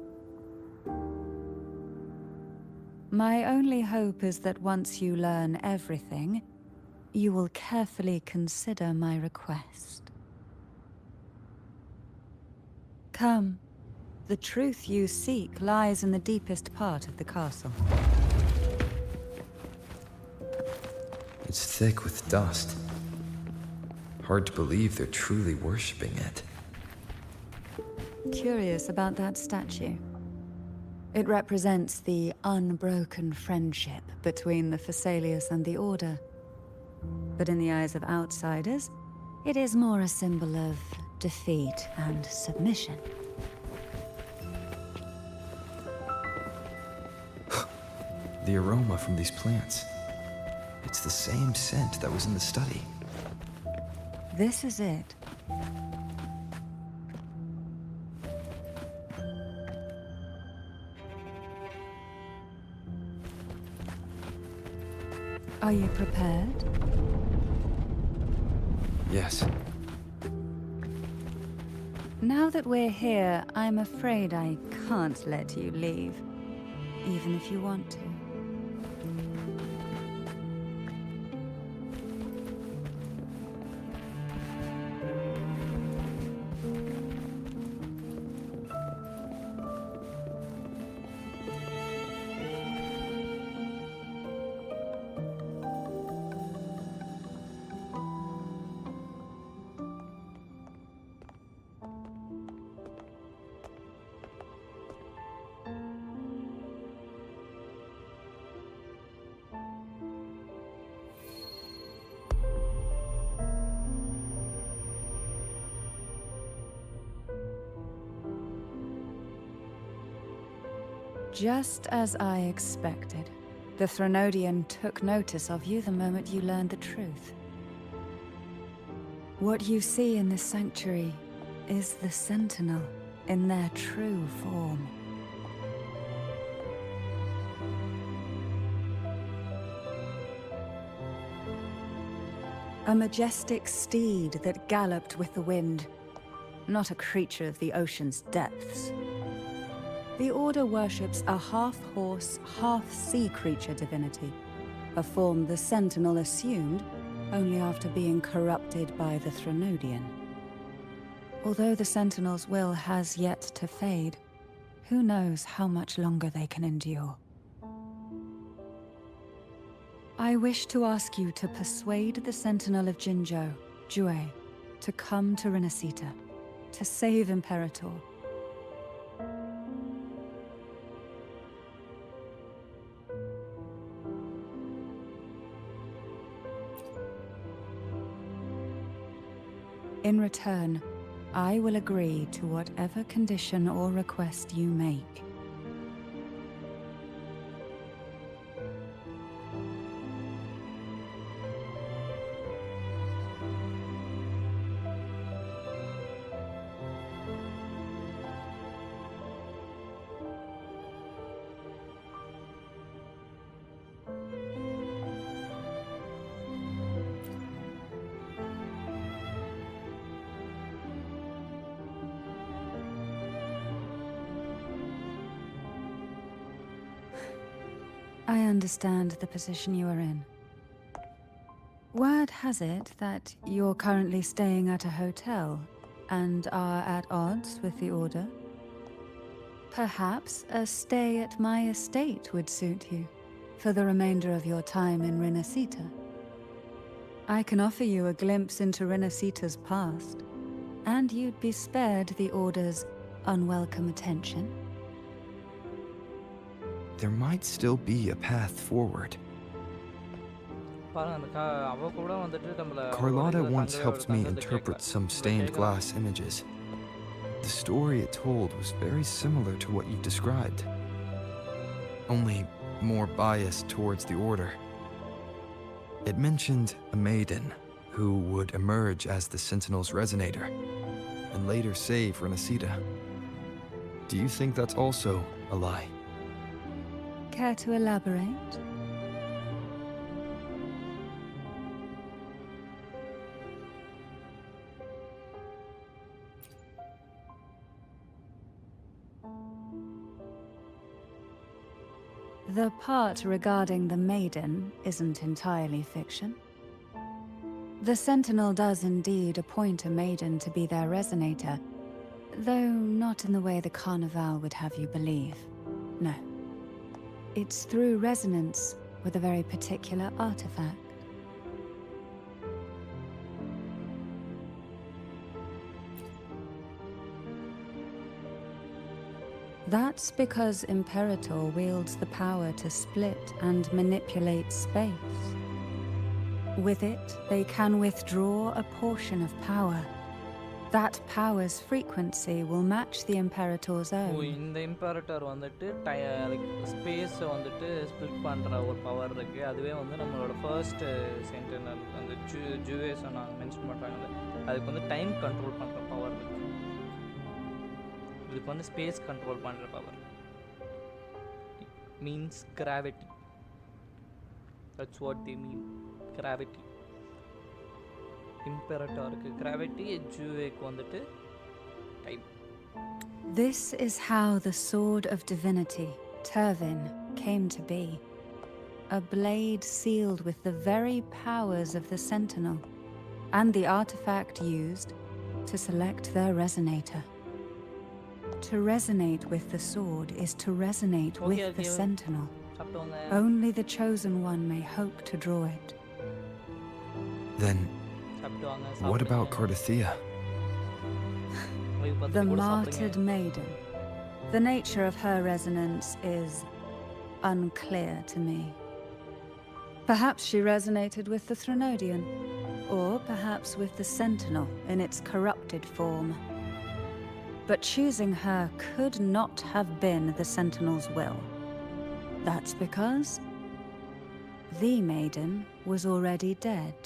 My only hope is that once you learn everything, you will carefully consider my request. Come. The truth you seek lies in the deepest part of the castle. It's thick with dust. Hard to believe they're truly worshipping it. Curious about that statue. It represents the unbroken friendship between the Phasaelius and the Order. But in the eyes of outsiders, it is more a symbol of defeat and submission. The aroma from these plants. It's the same scent that was in the study. This is it. Are you prepared? Yes. Now that we're here, I'm afraid I can't let you leave, even if you want to. Just as I expected, the Threnodian took notice of you the moment you learned the truth. What you see in this sanctuary is the Sentinel in their true form. A majestic steed that galloped with the wind, not a creature of the ocean's depths. The Order worships a half-horse, half-sea creature divinity, a form the Sentinel assumed only after being corrupted by the Threnodian. Although the Sentinel's will has yet to fade, who knows how much longer they can endure. I wish to ask you to persuade the Sentinel of Jinzhou, Jue, to come to Rinascita, to save Imperator. In return, I will agree to whatever condition or request you make. I understand the position you are in. Word has it that you're currently staying at a hotel and are at odds with the Order. Perhaps a stay at my estate would suit you for the remainder of your time in Rinascita. I can offer you a glimpse into Rinascita's past, and you'd be spared the Order's unwelcome attention. There might still be a path forward. பாருங்க அந்த அவ கூட வந்துட்டு நம்மள Carlotta once helped me interpret some stained glass images. The story it told was very similar to what you described, only more biased towards the Order. It mentioned a maiden who would emerge as the Sentinel's resonator and later save Rinascita. Do you think that's also a lie? Care to elaborate? The part regarding the maiden isn't entirely fiction. The Sentinel does indeed appoint a maiden to be their resonator, though not in the way the Carnival would have you believe. No. It's through resonance with a very particular artifact. That's because Imperator wields the power to split and manipulate space. With it, they can withdraw a portion of power. That power's frequency will match the Imperator's own. இந்த இம்பேரட்டர் வந்துட்டு ஸ்பேஸை வந்துட்டு split பண்ணுற ஒரு power இருக்குது. அதுவே வந்து நம்மளோட ஃபர்ஸ்ட் சென்டெனல் அந்த ஜுவே சொன்னாங்க மென்ஷன் பண்ணுறாங்க. அதுக்கு வந்து டைம் கண்ட்ரோல் பண்ணுற பவர் இருக்குது. இதுக்கு வந்து ஸ்பேஸ் கண்ட்ரோல் பண்ணுற power means gravity. That's what they mean, gravity. இம்பெரட்டருக்கு கிராவிட்டி, ஜூவேக்கு வந்துட்டு time. This is how the Sword of Divinity, Turvin, came to be. A blade sealed with the very powers of the Sentinel, and the artifact used to select their resonator. To resonate with the sword is to resonate with the okay. Sentinel. சாப்பிட்டு வாங்க. Only the chosen one may hope to draw it. Then, சாப்பிட்டு வாங்க. what சாப்பிடுங்க. about Cardathea? Wave The பார்த்துட்டு கூட martyred சாப்பிடுங்க. maiden. The nature of her resonance is unclear to me. Perhaps she resonated with the Threnodian, or perhaps with the Sentinel in its corrupted form. But choosing her could not have been the Sentinel's will. That's because the maiden was already dead.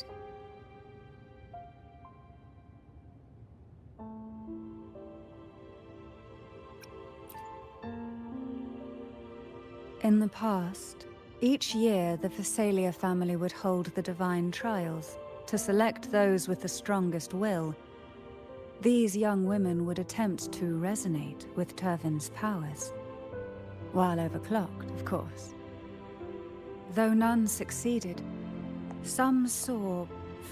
In the past, each year the Phasalia family would hold the divine trials to select those with the strongest will. These young women would attempt to resonate with Turvin's powers, while overclocked, of course. Though none succeeded, some saw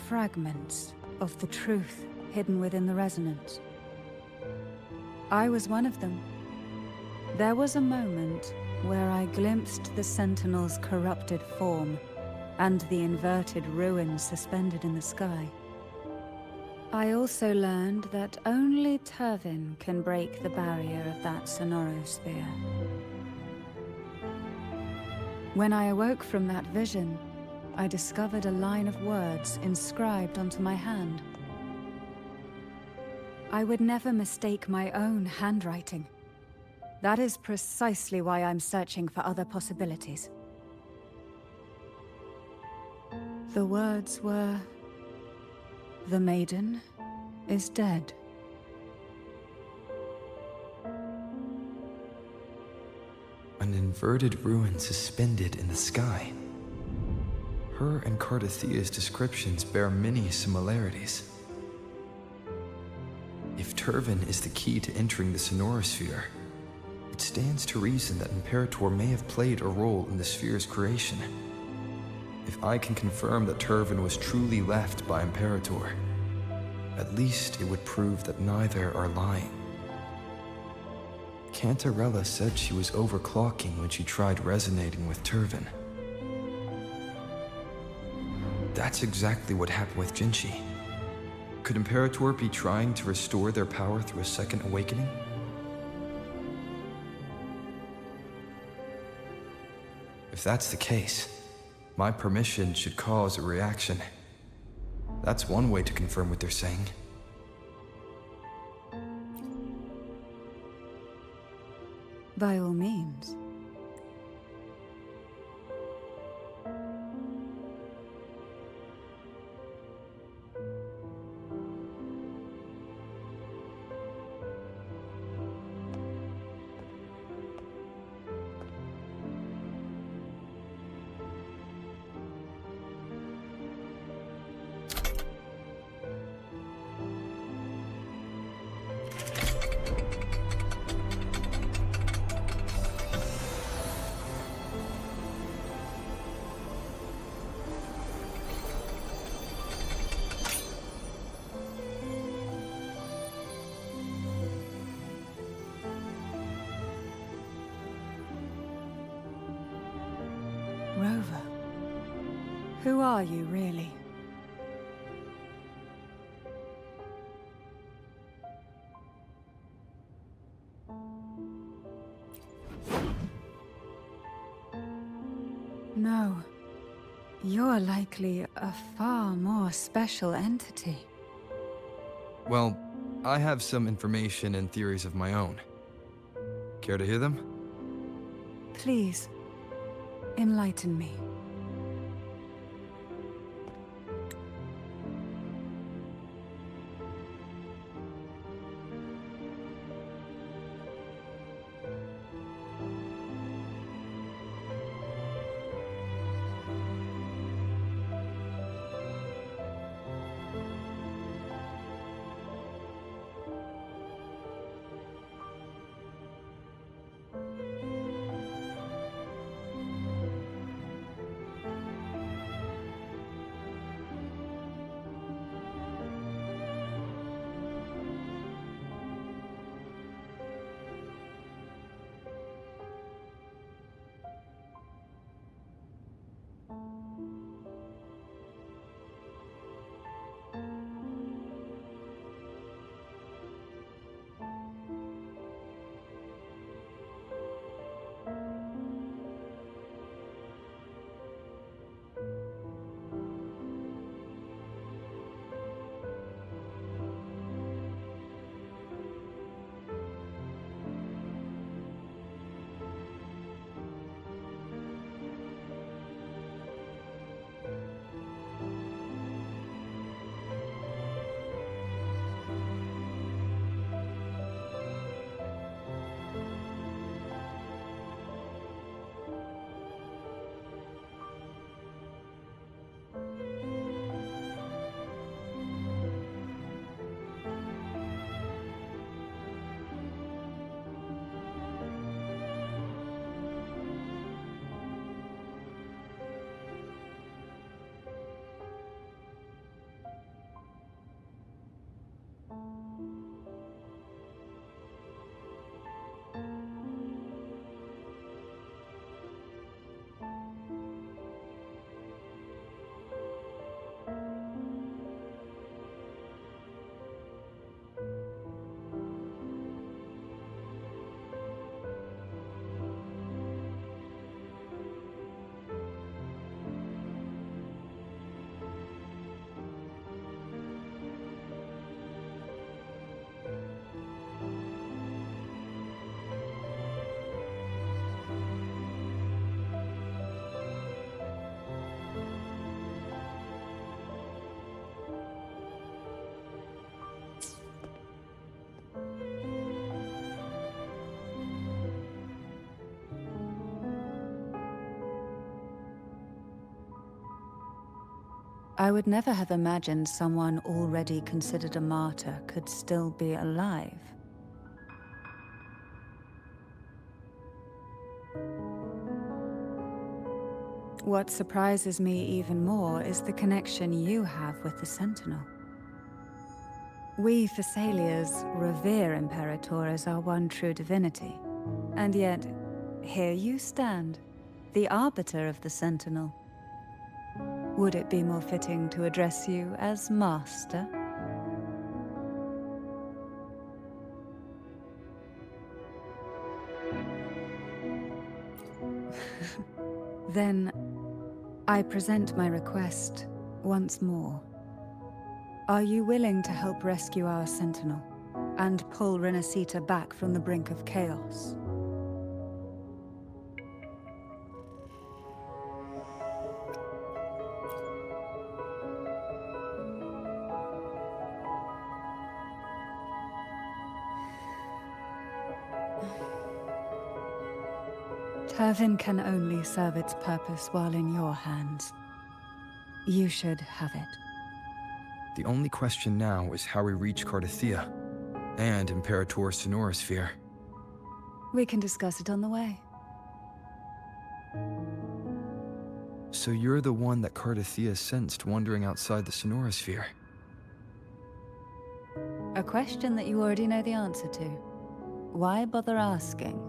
fragments of the truth hidden within the resonance. I was one of them. There was a moment where I glimpsed the Sentinel's corrupted form and the inverted ruins suspended in the sky. I also learned that only Turvin can break the barrier of that sonorosphere. When I awoke from that vision, I discovered a line of words inscribed onto my hand. I would never mistake my own handwriting. That is precisely why I'm searching for other possibilities. The words were, "The maiden is dead." An inverted ruin suspended in the sky. Her and Cardathea's descriptions bear many similarities. If Turvin is the key to entering the sonorosphere, it stands to reason that Imperator may have played a role in the sphere's creation. If I can confirm that Turvin was truly left by Imperator, at least it would prove that neither are lying. Cantarella said she was overclocking when she tried resonating with Turvin. That's exactly what happened with Jinchi. Could Imperator be trying to restore their power through a second awakening? If that's the case, my permission should cause a reaction. That's one way to confirm what they're saying. By all means. Rover, who are you really? No, you're likely a far more special entity. Well, I have some information and theories of my own. Care to hear them? Please, enlighten me. I would never have imagined someone already considered a martyr could still be alive. What surprises me even more is the connection you have with the Sentinel. We Thessalians revere Imperator as our one true divinity. And yet, here you stand, the arbiter of the Sentinel. Would it be more fitting to address you as Master? Then, I present my request once more. Are you willing to help rescue our Sentinel and pull Rinascita back from the brink of chaos? Turvin can only serve its purpose while in your hands. You should have it. The only question now is how we reach Cardathia and Imperator's Sonorosphere. We can discuss it on the way. So you're the one that Cardathia sensed wandering outside the Sonorosphere? A question that you already know the answer to. Why bother asking?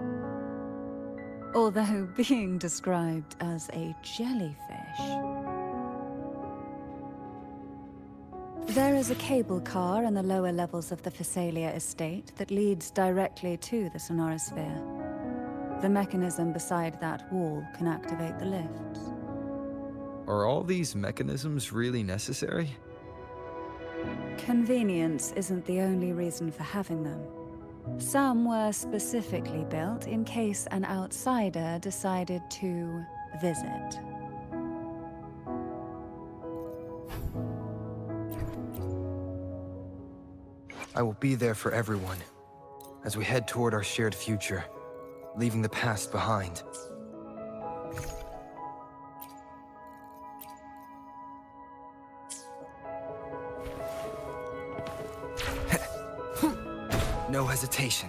Although being described as a jellyfish. There is a cable car in the lower levels of the Thessalia estate that leads directly to the Sonorosphere. The mechanism beside that wall can activate the lifts. Are all these mechanisms really necessary? Convenience isn't the only reason for having them. Some were specifically built in case an outsider decided to visit. I will be there for everyone as we head toward our shared future, leaving the past behind. No hesitation.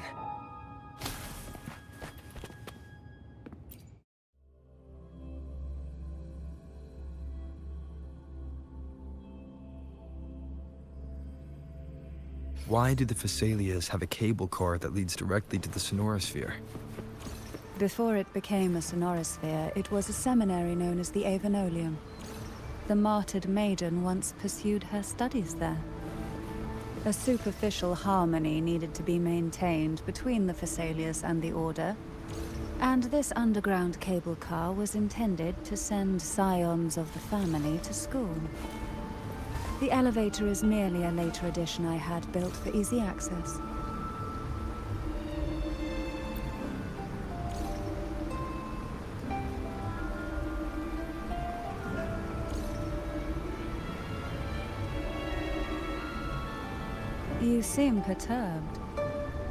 Why do the Thessalias have a cable car that leads directly to the Sonorosphere? Before it became a Sonorosphere, it was a seminary known as the Avenolium. The martyred maiden once pursued her studies there. A superficial harmony needed to be maintained between the Thessalias and the Order, and this underground cable car was intended to send scions of the family to school. The elevator is merely a later addition I had built for easy access. You seem perturbed.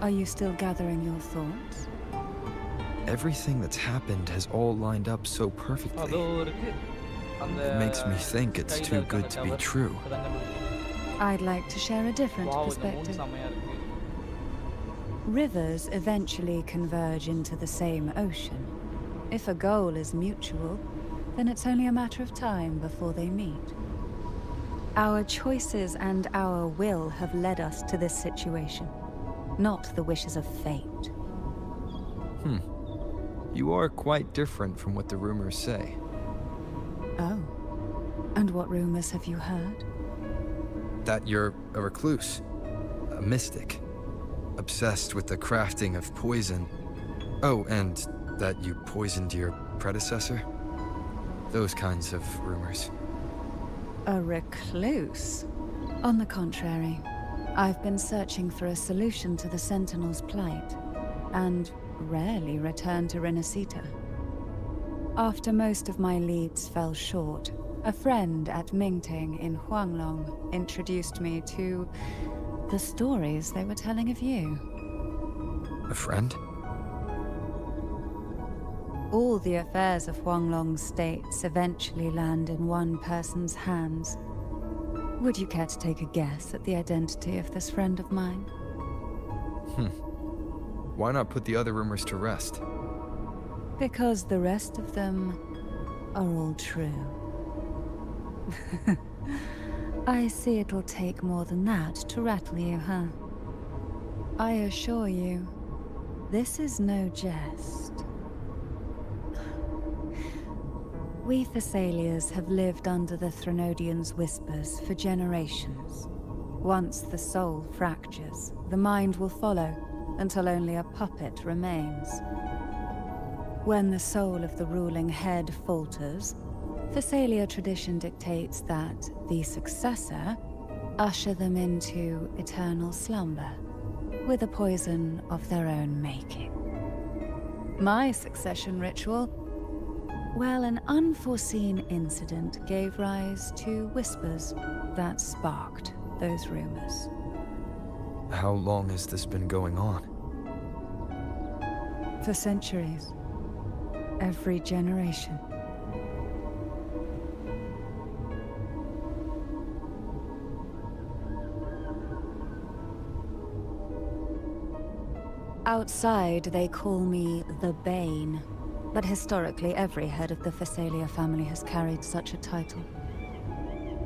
Are you still gathering your thoughts? Everything that's happened has all lined up so perfectly. It makes me think it's too good to be true. I'd like to share a different perspective. Rivers eventually converge into the same ocean. If a goal is mutual, then it's only a matter of time before they meet. Our choices and our will have led us to this situation, not the wishes of fate. You are quite different from what the rumors say. Oh. And what rumors have you heard? That you're a recluse, a mystic, obsessed with the crafting of poison. Oh, and that you poisoned your predecessor? Those kinds of rumors. A recluse? On the contrary, I've been searching for a solution to the Sentinel's plight, and rarely return to Rinascita. After most of my leads fell short, a friend at Mingting in Huanglong introduced me to the stories they were telling of you. A friend? All the affairs of Huanglong states eventually land in one person's hands, Would you care to take a guess at the identity of this friend of mine? Why not put the other rumors to rest? Because the rest of them are all true. I see it'll take more than that to rattle you, huh? I assure you, this is no jest. We Thessalians have lived under the Threnodians' whispers for generations. Once the soul fractures, the mind will follow, until only a puppet remains. When the soul of the ruling head falters, Thessalia tradition dictates that the successor usher them into eternal slumber, with a poison of their own making. My succession ritual, well, an unforeseen incident gave rise to whispers that sparked those rumors. How long has this been going on? For centuries. Every generation. Outside, they call me the Bane. But historically, every head of the Thessalia family has carried such a title.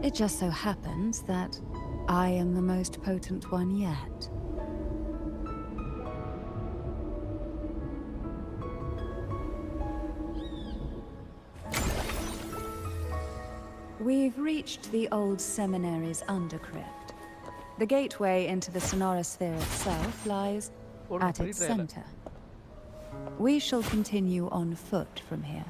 It just so happens that I am the most potent one yet. We've reached the old seminary's undercrypt. The gateway into the Sonorosphere itself lies at its center. We shall continue on foot from here.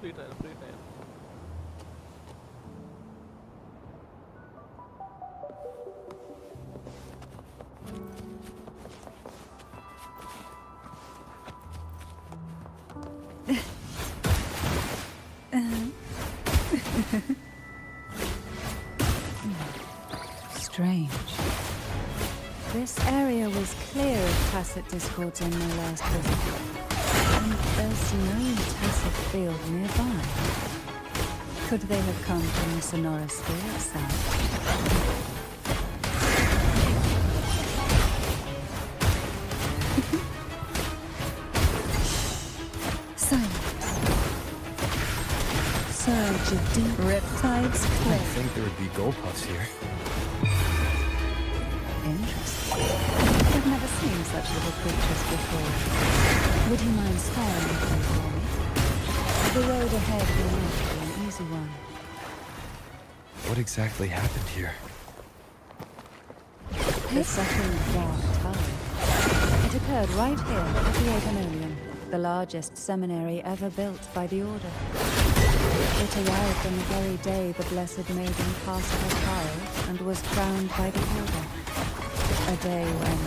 Free trial, free trial. Strange. This area was clear of tacit discords on my last visit. And there's no tacit field nearby. Could they have come from the Sonorosphere itself? Surge of deep riptides I cliff. think there would be gold puffs here. Interesting. I've never seen such little creatures before. Would you mind sparing them for me? The road ahead will not be an easy one. What exactly happened here? The second dark tide. It occurred right here at the Agonolium, the largest seminary ever built by the Order. It arrived on the very day the Blessed Maiden passed her trial and was crowned by the Order. A day when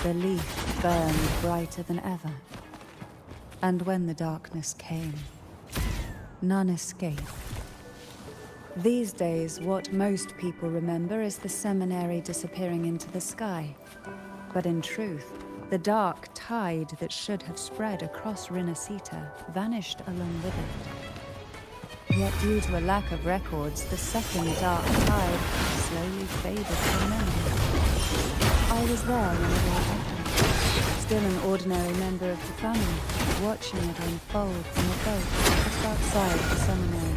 the leaf burned brighter than ever. And when the darkness came, none escaped. These days, what most people remember is the seminary disappearing into the sky. But in truth, the dark tide that should have spread across Rinascita vanished along with it. Yet due to a lack of records, the second dark tide slowly faded from memory. I was there when it all happened, still an ordinary member of the family, watching it unfold from a boat just outside the seminary.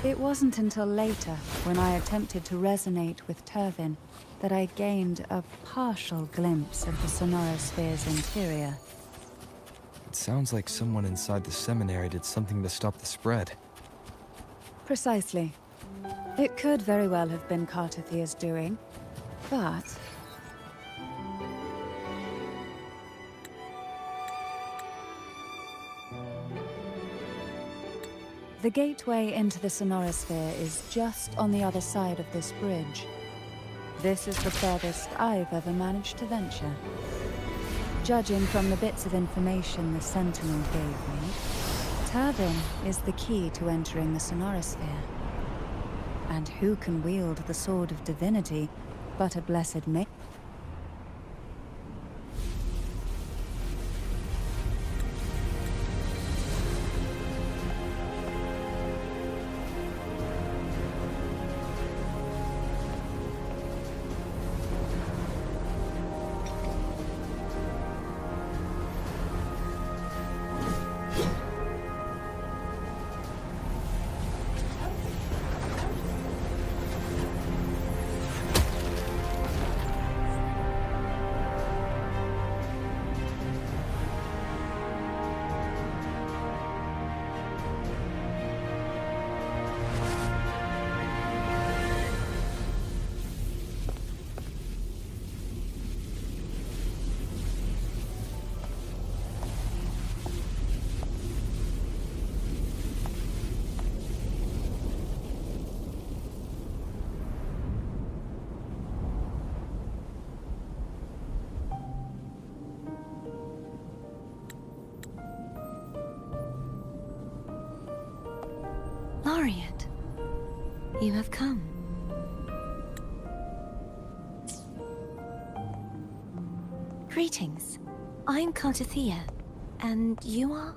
It wasn't until later, when I attempted to resonate with Turvin, that I gained a partial glimpse of the Sonorosphere's interior. It sounds like someone inside the seminary did something to stop the spread. Precisely. It could very well have been Cartathia's doing, but... The gateway into the Sonorosphere is just on the other side of this bridge. This is the furthest I've ever managed to venture. Judging from the bits of information the Sentinel gave me, Turvin is the key to entering the Sonorosphere. And who can wield the Sword of Divinity but a blessed maiden? Laureate, you have come. Greetings. I'm Cantathea, and you are?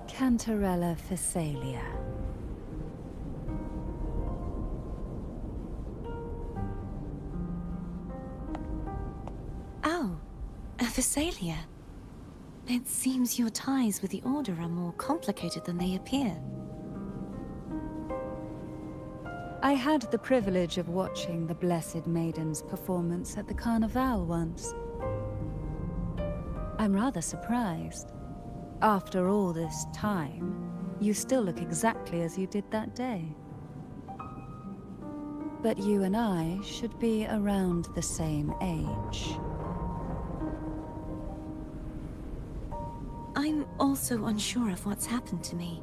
Cantarella Physalia. Oh, a Physalia. It seems your ties with the Order are more complicated than they appear. I had the privilege of watching the Blessed Maiden's performance at the Carnival once. I'm rather surprised. After all this time, you still look exactly as you did that day. But you and I should be around the same age. I'm also unsure of what's happened to me.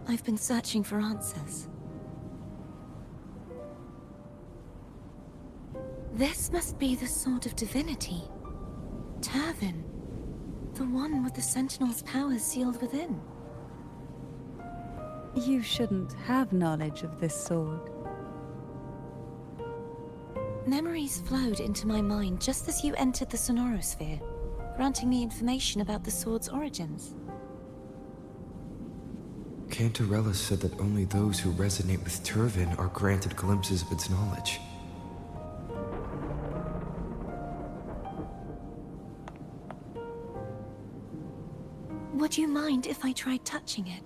I've been searching for answers. This must be the Sword of Divinity. Turvin. The one with the Sentinel's powers sealed within. You shouldn't have knowledge of this sword. Memories flowed into my mind just as you entered the Sonorosphere, granting me information about the sword's origins. Cantarella said that only those who resonate with Turvin are granted glimpses of its knowledge. Would you mind if I tried touching it?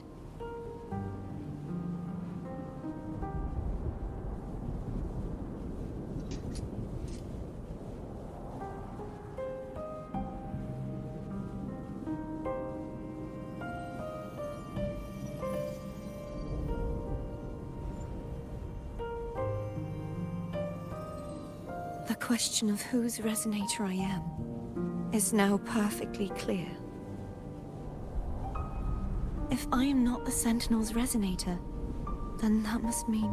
The question of whose resonator I am is now perfectly clear. If I am not the Sentinel's resonator, then that must mean...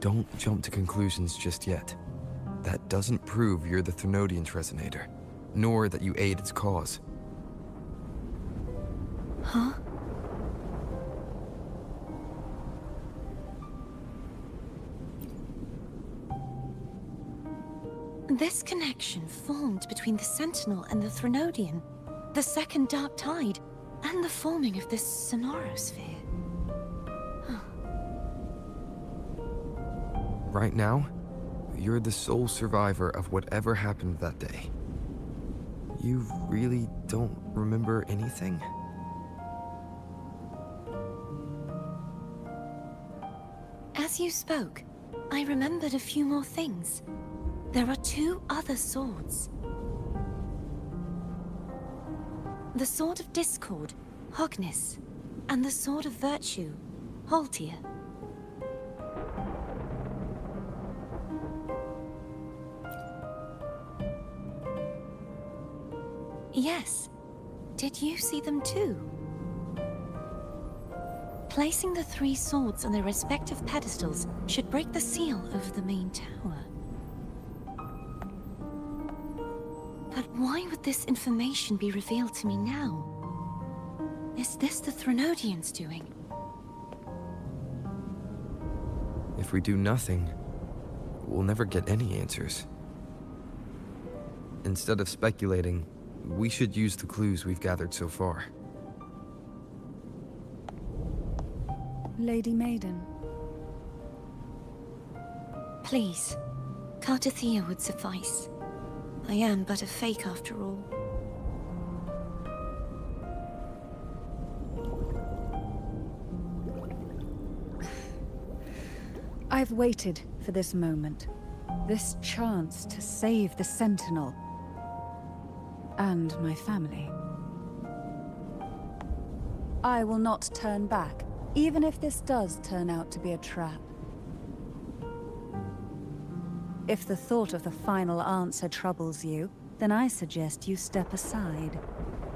Don't jump to conclusions just yet. That doesn't prove you're the Thermodian's resonator, nor that you aid its cause. Huh? This connection formed between the Sentinel and the Thermodian, the second Dark Tide, and the forming of this Sonorosphere. Right now, you're the sole survivor of whatever happened that day. You really don't remember anything? As you spoke, I remembered a few more things. There are two other swords. The Sword of Discord, Hognis, and the Sword of Virtue, Haltia. Yes. Did you see them too? Placing the 3 swords on their respective pedestals should break the seal over the main tower. But why would this information be revealed to me now? Is this the Threnodians' doing? If we do nothing, we'll never get any answers. Instead of speculating, we should use the clues we've gathered so far. Lady Maiden. Please, Cartathea would suffice. I am but a fake after all. I've waited for this moment. This chance to save the Sentinel. And my family. I will not turn back, even if this does turn out to be a trap. If the thought of the final answer troubles you, then I suggest you step aside.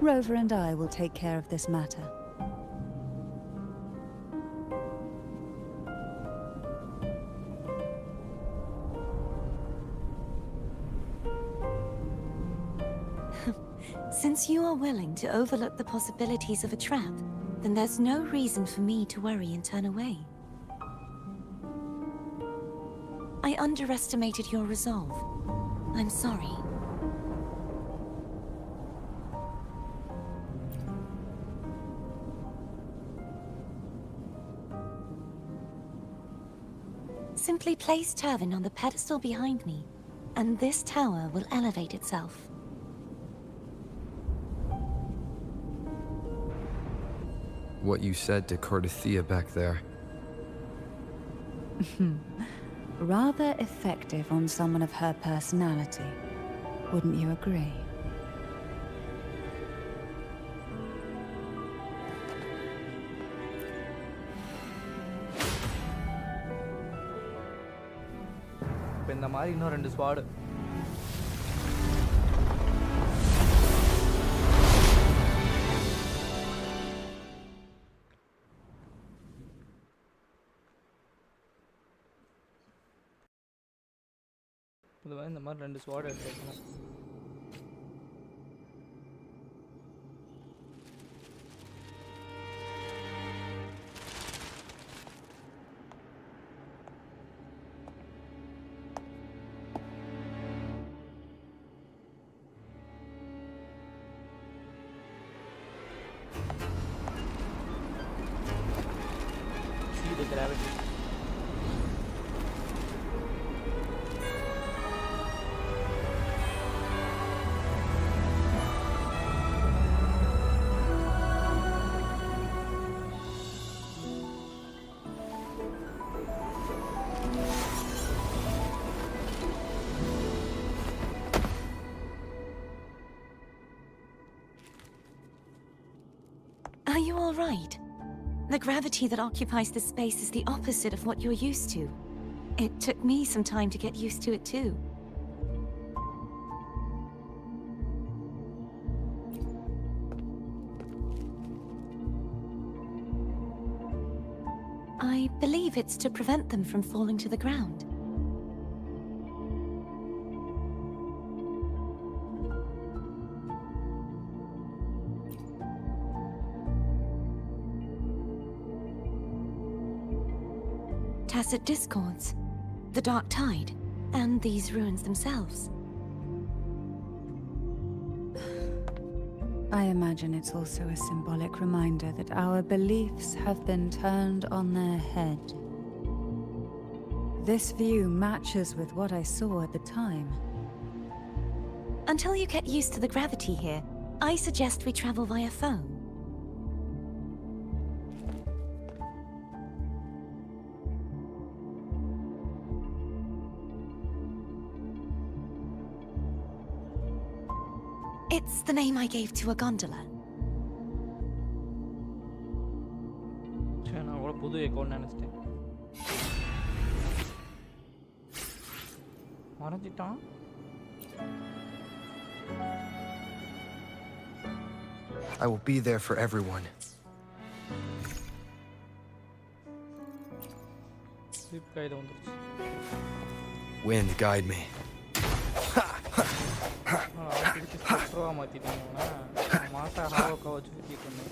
Rover and I will take care of this matter. Since you are willing to overlook the possibilities of a trap, then there's no reason for me to worry and turn away. I underestimated your resolve. I'm sorry. Simply place Turvin on the pedestal behind me, and this tower will elevate itself. What you said to Cartathea back there. Rather effective on someone of her personality. Wouldn't you agree? இப்போ இந்த மாதிரி இன்னும் 2 sword. பொதுவாக இந்த மாதிரி 2 ஸ்வாட் எடுத்து வைக்கணும். See the gravity. Are you all right? The gravity that occupies this space is the opposite of what you're used to. It took me some time to get used to it too. I believe it's to prevent them from falling to the ground. Tacit discords, the dark tide, and these ruins themselves. I imagine it's also a symbolic reminder that our beliefs have been turned on their head. This view matches with what I saw at the time. Until you get used to the gravity here, I suggest we travel via phone. It's the name I gave to a gondola. சரி, நான் கூட புது account நினச்சிட்டேன். மறைஞ்சிட்டான். I will be there for everyone. கையில் வந்துருச்சு. Wind, guide me. திருப்பி ஸ்பெக்ட்ரோவாக மாற்றிட்டாங்கன்னா மாசா ஹாவோக்கா வச்சு சுற்றிட்டு இருந்தேன்.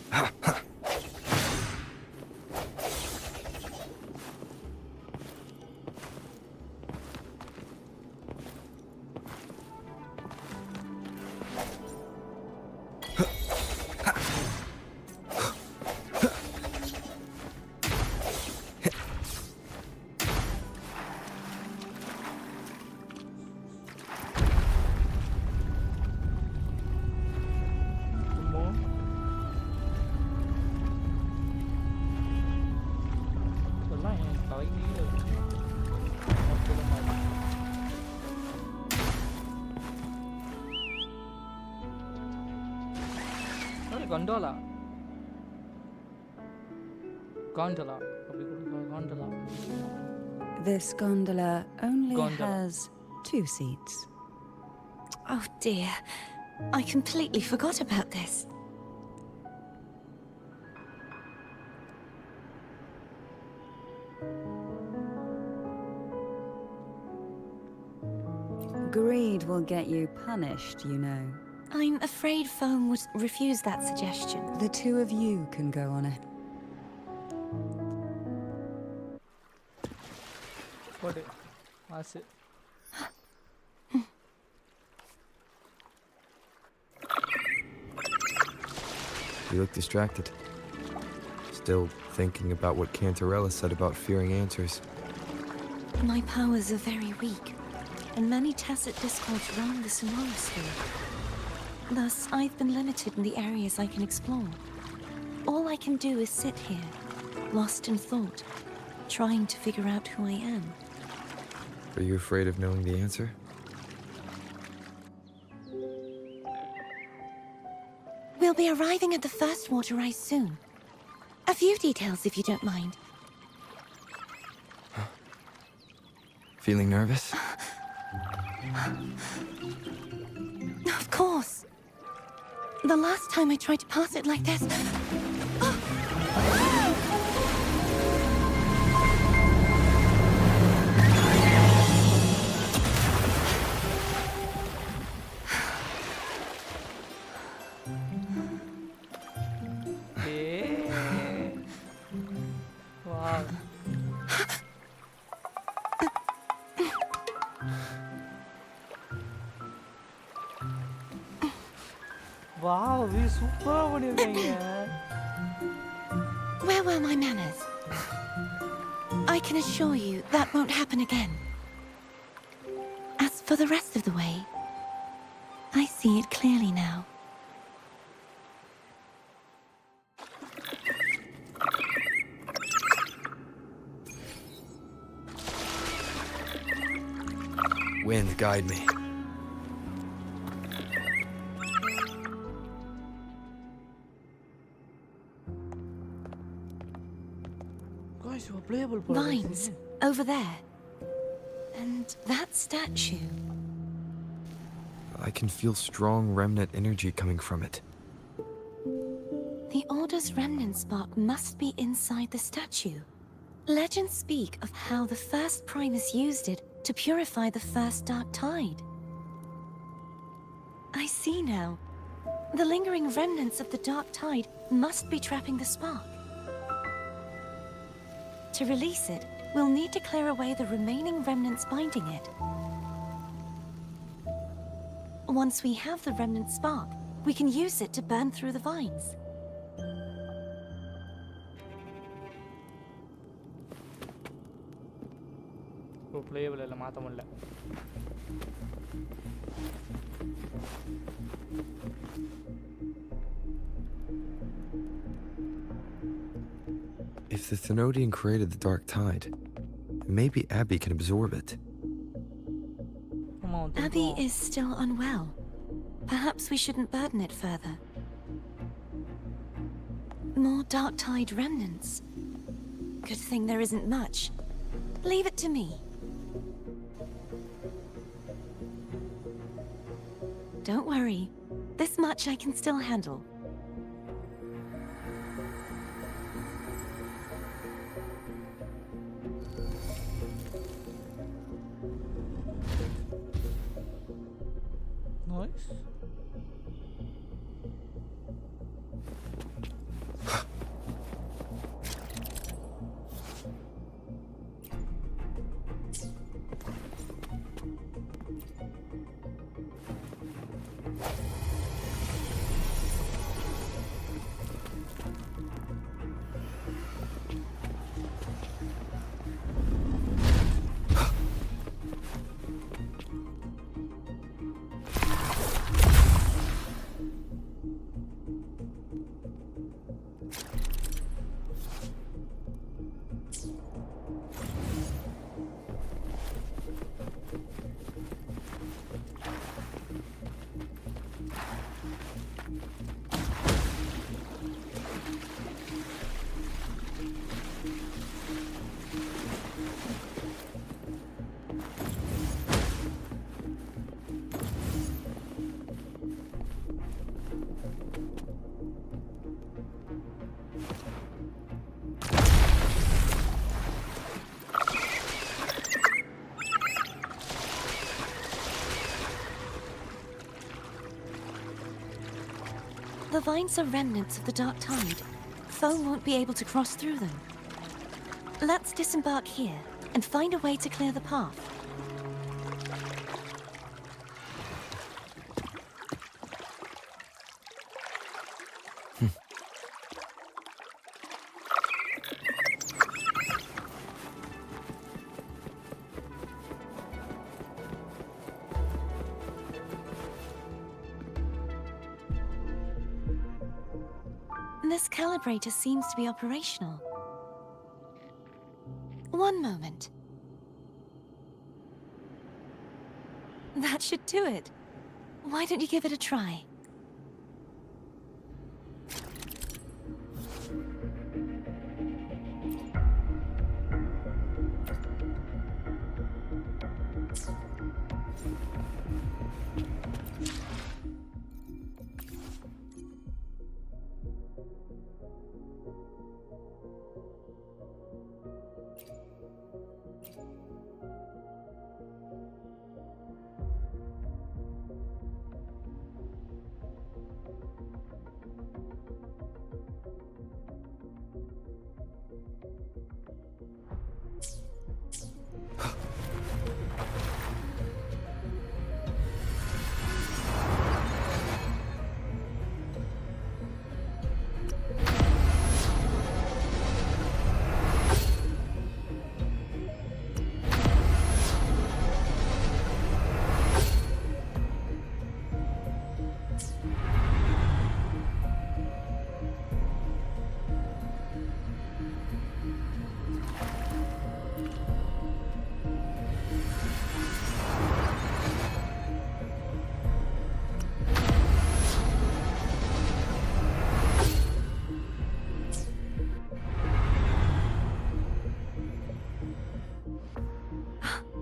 gondola. Gondola. Gondola. This gondola only Gondola. has 2 seats. Oh dear. I completely forgot about this. Greed will get you punished, you know. I'm afraid Foam would refuse that suggestion. The 2 of you can go on it. What it? That's it. You look distracted. Still thinking about what Cantarella said about fearing answers. My powers are very weak, and many tacit discords roam the Sonorosphere. Thus, I've been limited in the areas I can explore. All I can do is sit here, lost in thought, trying to figure out who I am. Are you afraid of knowing the answer? We'll be arriving at the first water rise soon. A few details, if you don't mind. Feeling nervous? Of course. The last time I tried to pass it like this... Wow. Wow, we super பண்ணிருக்கீங்க. Where were my manners? I can assure you that won't happen again. As for the rest of the way, I see it clearly now. Wind, guide me. Guys, you are playable. Vines, over there. And that statue. I can feel strong remnant energy coming from it. The Order's remnant spark must be inside the statue. Legends speak of how the first Primus used it to purify the first dark tide. I see now. The lingering remnants of the dark tide must be trapping the spark. To release it, we'll need to clear away the remaining remnants binding it. Once we have the remnant spark, we can use it to burn through the vines. இப்போ playable இல்ல மாத்த முடியல. If the Thenodian created the dark tide, maybe Abby can absorb it. Abby is still unwell. Perhaps we shouldn't burden it further. More dark tide remnants. Good thing there isn't much. Leave it to me. Don't worry. This much I can still handle. box. The vines are remnants of the dark tide. Foam won't be able to cross through them. Let's disembark here and find a way to clear the path. This calibrator seems to be operational. One moment. That should do it. Why don't you give it a try?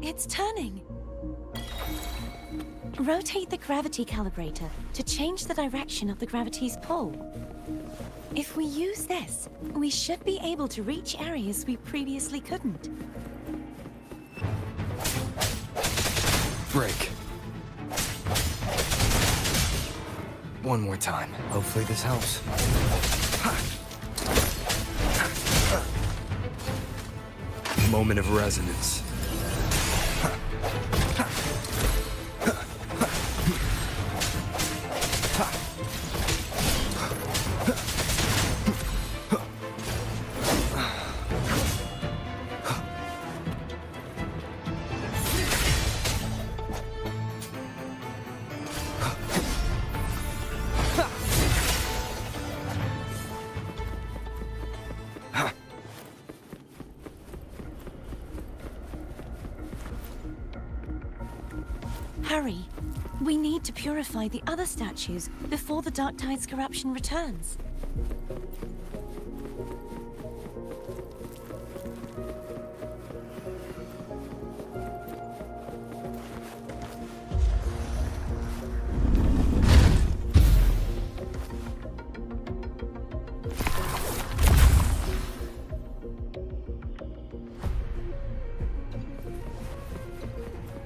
It's turning. Rotate the gravity calibrator to change the direction of the gravity's pull. If we use this, we should be able to reach areas we previously couldn't. Break. One more time. Hopefully this helps. Moment of resonance. Hurry! We need to purify the other statues before the Dark Tide's corruption returns.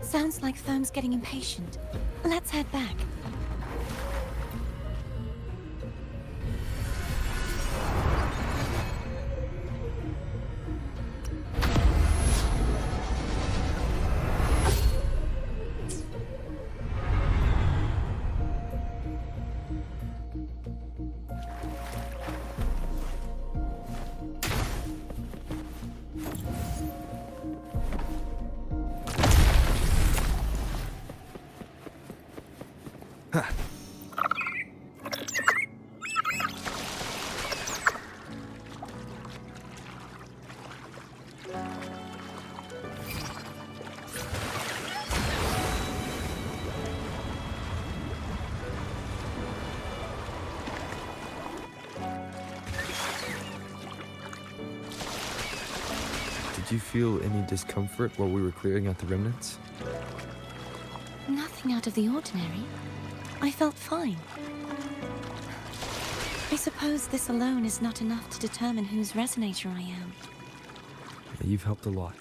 Sounds like Foam's getting impatient. Let's head back. Did you feel any discomfort while we were clearing out the remnants? Nothing out of the ordinary. I felt fine. I suppose this alone is not enough to determine whose resonator I am. You've helped a lot.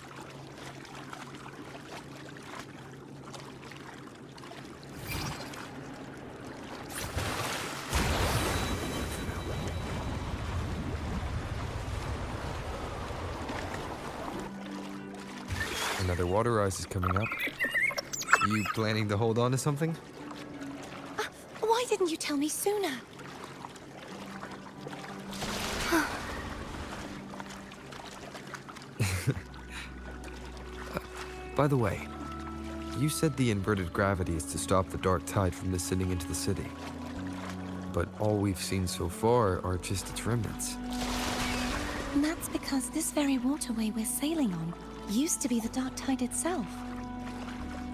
Another water rise is coming up. You planning to hold on to something? Why didn't you tell me sooner? By the way, you said the inverted gravity is to stop the dark tide from descending into the city. But all we've seen so far are just its remnants. And that's because this very waterway we're sailing on used to be the dark tide itself.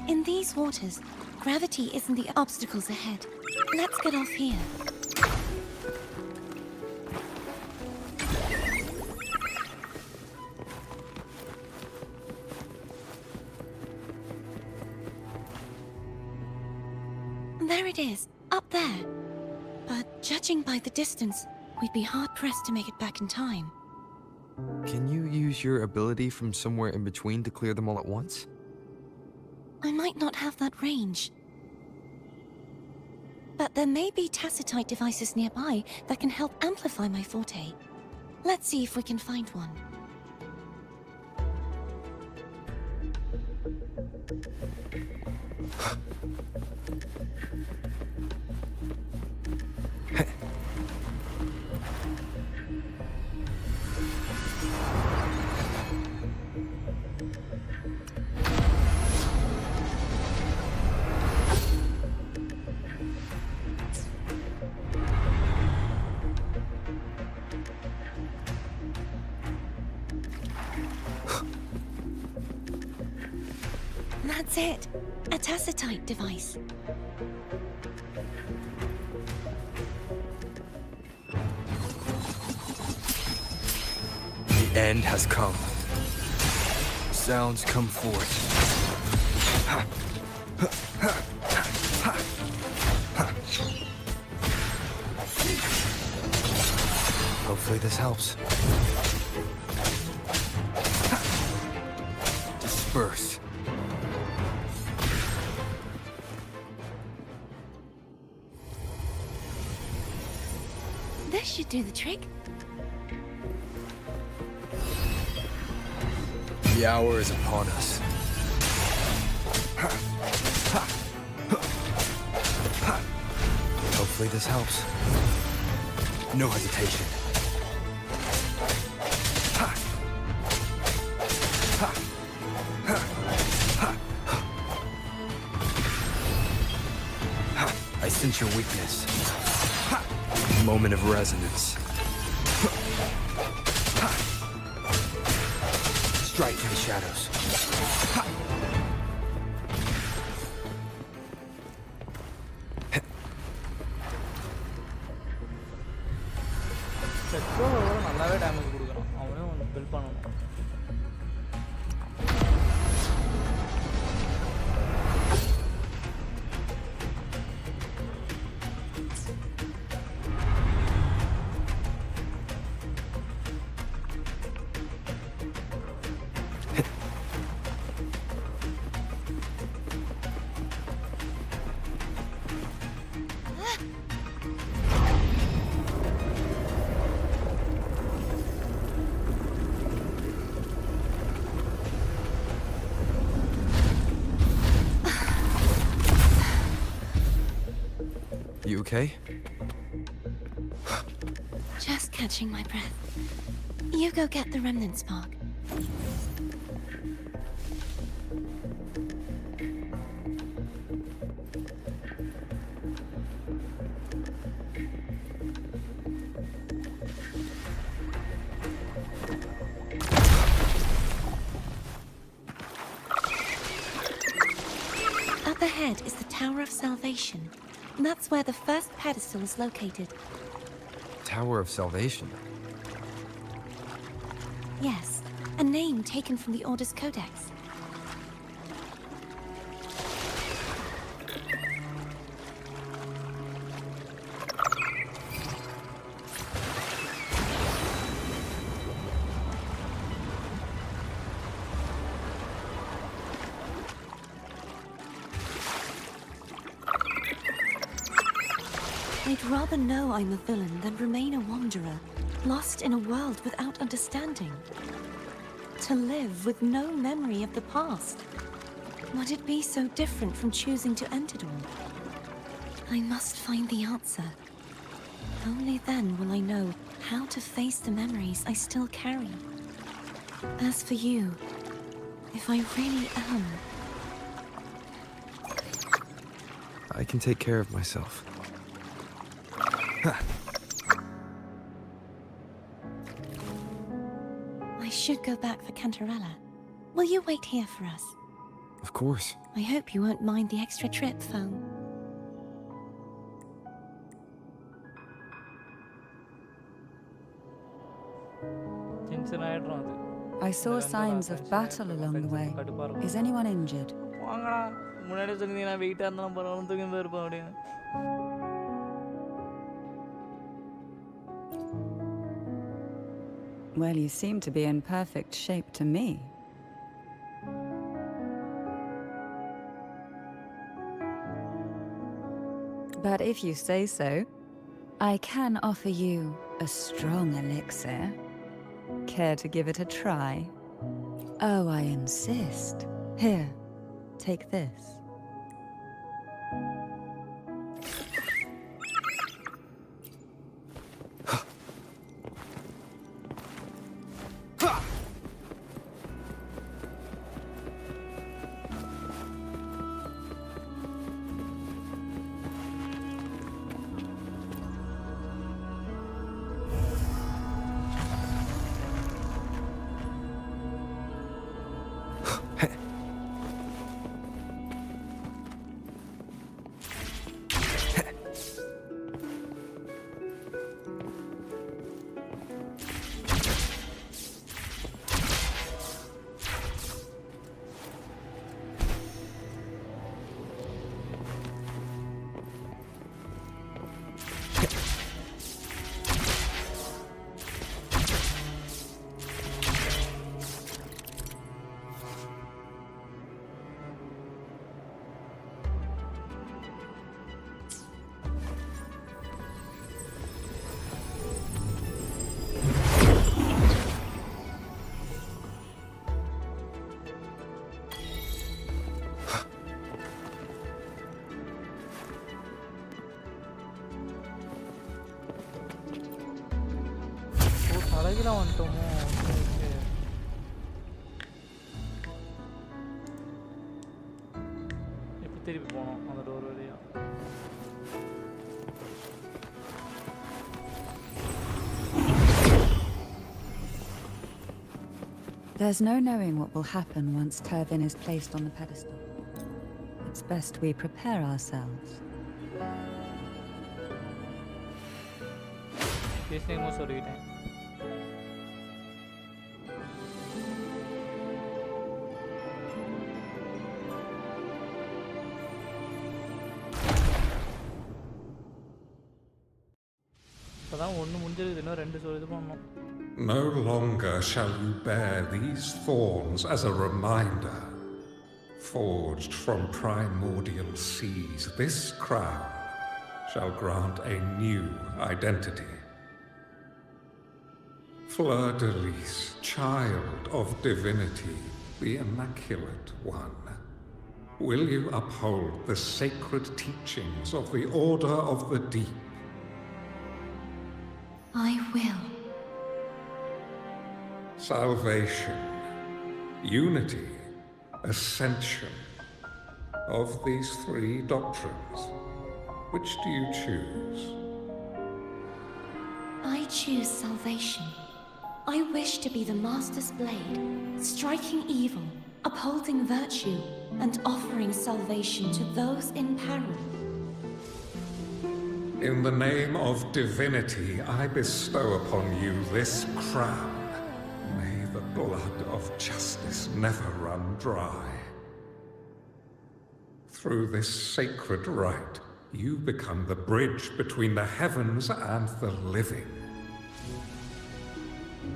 In these waters, gravity isn't the obstacles ahead. Let's get off here. There it is, up there. But judging by the distance, we'd be hard-pressed to make it back in time. Can you use your ability from somewhere in between to clear them all at once? I might not have that range. But there may be tacitite devices nearby that can help amplify my forte. Let's see if we can find one. That's it. A tacitite device. The end has come. Sounds come forth. Hopefully this helps. Disperse. This should do the trick. The hour is upon us. Hopefully this helps. No hesitation. I sense your weakness. Moment of resonance. Strike through the shadows. பெட்ரோலோட நல்லாவே damage கொடுக்குறான். அவனே ஒன்று bill பண்ணணும். You okay? Just catching my breath. You go get the remnant spark. Up ahead is the Tower of Salvation. And that's where the first pedestal is located. Tower of Salvation. Yes, a name taken from the Order's Codex. I'd rather know I'm a villain than remain a wanderer, lost in a world without understanding. To live with no memory of the past. Would it be so different from choosing to end it all? I must find the answer. Only then will I know how to face the memories I still carry. As for you, if I really am... I can take care of myself. I should go back for Cantarella. Will you wait here for us? Of course. I hope you won't mind the extra trip, Foam. Tension ஆயிடுறோம் அது. I saw signs of battle along the way. Is anyone injured? வாங்கடா முன்னாடி சொன்னீங்கன்னா வெயிட்டாக இருந்தாலும் பரவாயில்ல தூக்கி போயிருப்போம் அப்படின்னு. Well, you seem to be in perfect shape to me. But if you say so, I can offer you a strong elixir. Care to give it a try? Oh, I insist. Here, take this. தலைகீழ வந்துட்டோமோ. இப்போ திருப்பி போனோம் அந்த door வழியா. There's no knowing what will happen once Turvin is placed on the pedestal. It's best we prepare ourselves. பேசினேமோ சொல்லிட்டேன். இப்போதான் ஒன்று முடிஞ்சது, இன்னும் ரெண்டு இது பண்ணணும். No longer shall you bear these thorns as a reminder. Forged from primordial seas, this crown shall grant a new identity. Fleur-de-lis, child of divinity, the Immaculate One, will you uphold the sacred teachings of the Order of the Deep? I will. Salvation, unity, ascension. Of these three doctrines, which do you choose? I choose salvation. I wish to be the Master's blade, striking evil, upholding virtue, and offering salvation to those in peril. In the name of divinity, I bestow upon you this crown. May the blood of justice never run dry. Through this sacred rite, you become the bridge between the heavens and the living.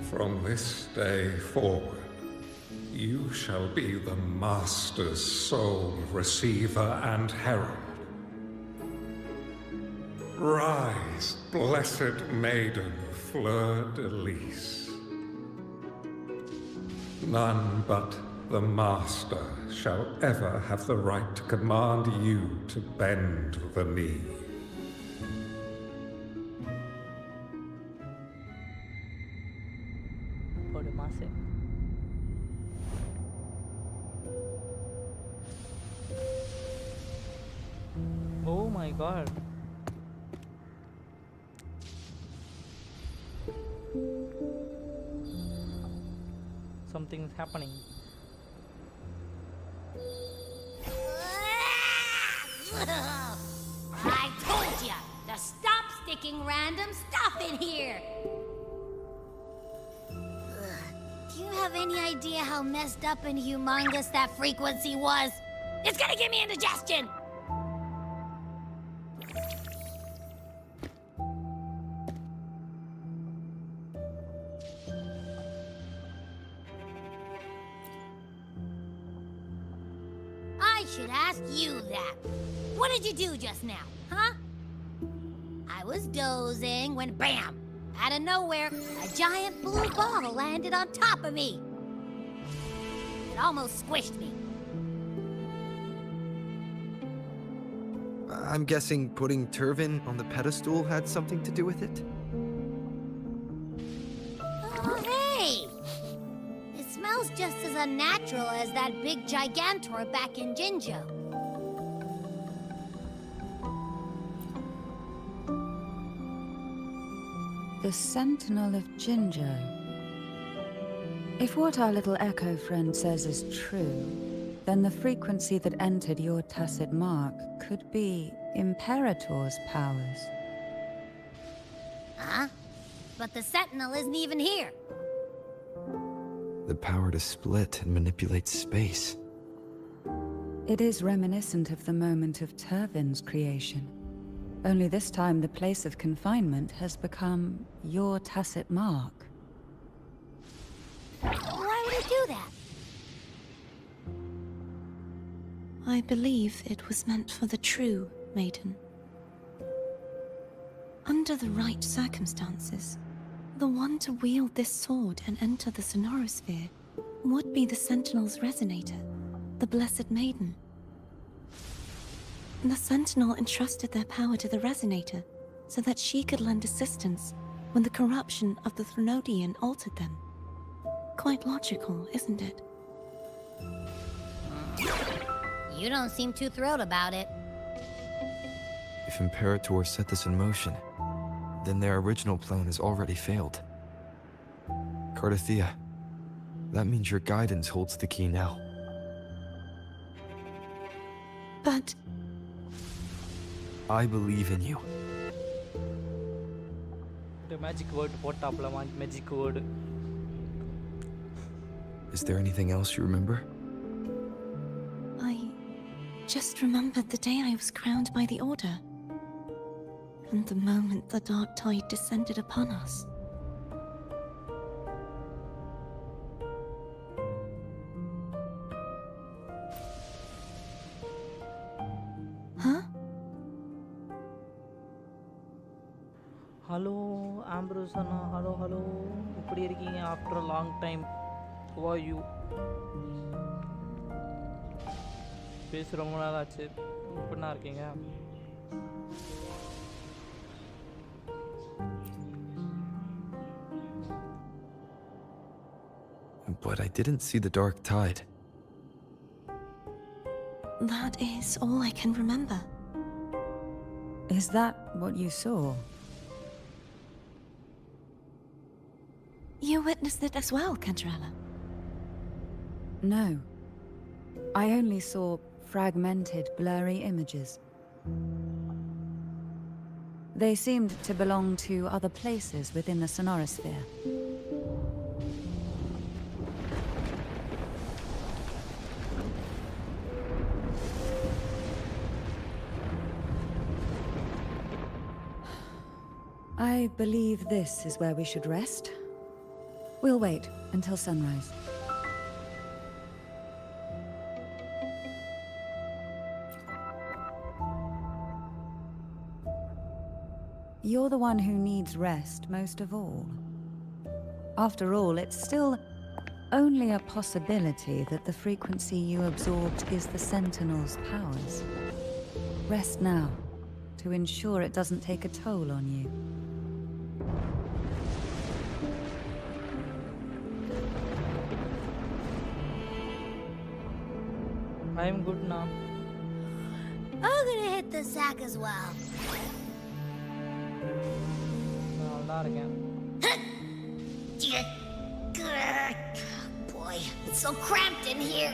From this day forward, you shall be the Master's sole receiver and herald. Rise, blessed maiden, fleur-de-lis. None but the Master shall ever have the right to command you to bend the knee. போடு மாசு. Oh my god. Something is happening. I told ya to stop sticking random stuff in here. Do you have any idea how messed up and humongous that frequency was? It's gonna give me indigestion! I should ask you that. What did you do just now, huh? I was dozing when bam! Out of nowhere, a giant blue ball landed on top of me. It almost squished me. I'm guessing putting Turvin on the pedestal had something to do with it? Oh, hey! It smells just as unnatural as that big gigantor back in Jinjo. The Sentinel of Jinjo. If what our little echo friend says is true, then the frequency that entered your tacit mark could be Imperator's powers. Huh? But the Sentinel isn't even here. The power to split and manipulate space. It is reminiscent of the moment of Turvin's creation. Only this time the place of confinement has become your tacit mark. Why would he do that? I believe it was meant for the true maiden. Under the right circumstances, the one to wield this sword and enter the Sonorosphere would be the Sentinel's resonator, the Blessed Maiden. The Sentinel entrusted their power to the Resonator so that she could lend assistance when the corruption of the Threnodian altered them. Quite logical, isn't it? You don't seem too thrilled about it. If Imperator set this in motion, then their original plan has already failed. Cardathea, that means your guidance holds the key now. But I believe in you. The magic word போட்டாப்ல magic word. Is there anything else you remember? I just remembered the day I was crowned by the Order. And the moment the dark tide descended upon us. Huh? Hello, Ambrose Anna. Hello. எப்படி இருக்கீங்க? After a long time. Who are you? பேச ரொம்ப நாள் ஆச்சு. எப்படிண்ணா இருக்கீங்க? But I didn't see the dark tide. That is all I can remember. Is that what you saw? You witnessed it as well, Cantarella. No. I only saw fragmented, blurry images. They seemed to belong to other places within the sonorosphere. I believe this is where we should rest. We'll wait until sunrise. You're the one who needs rest most of all. After all, it's still only a possibility that the frequency you absorbed is the Sentinel's powers. Rest now, to ensure it doesn't take a toll on you. I'm good now. I'm gonna hit the sack as well. நல்லா இருக்கேன். Boy, it's so cramped in here.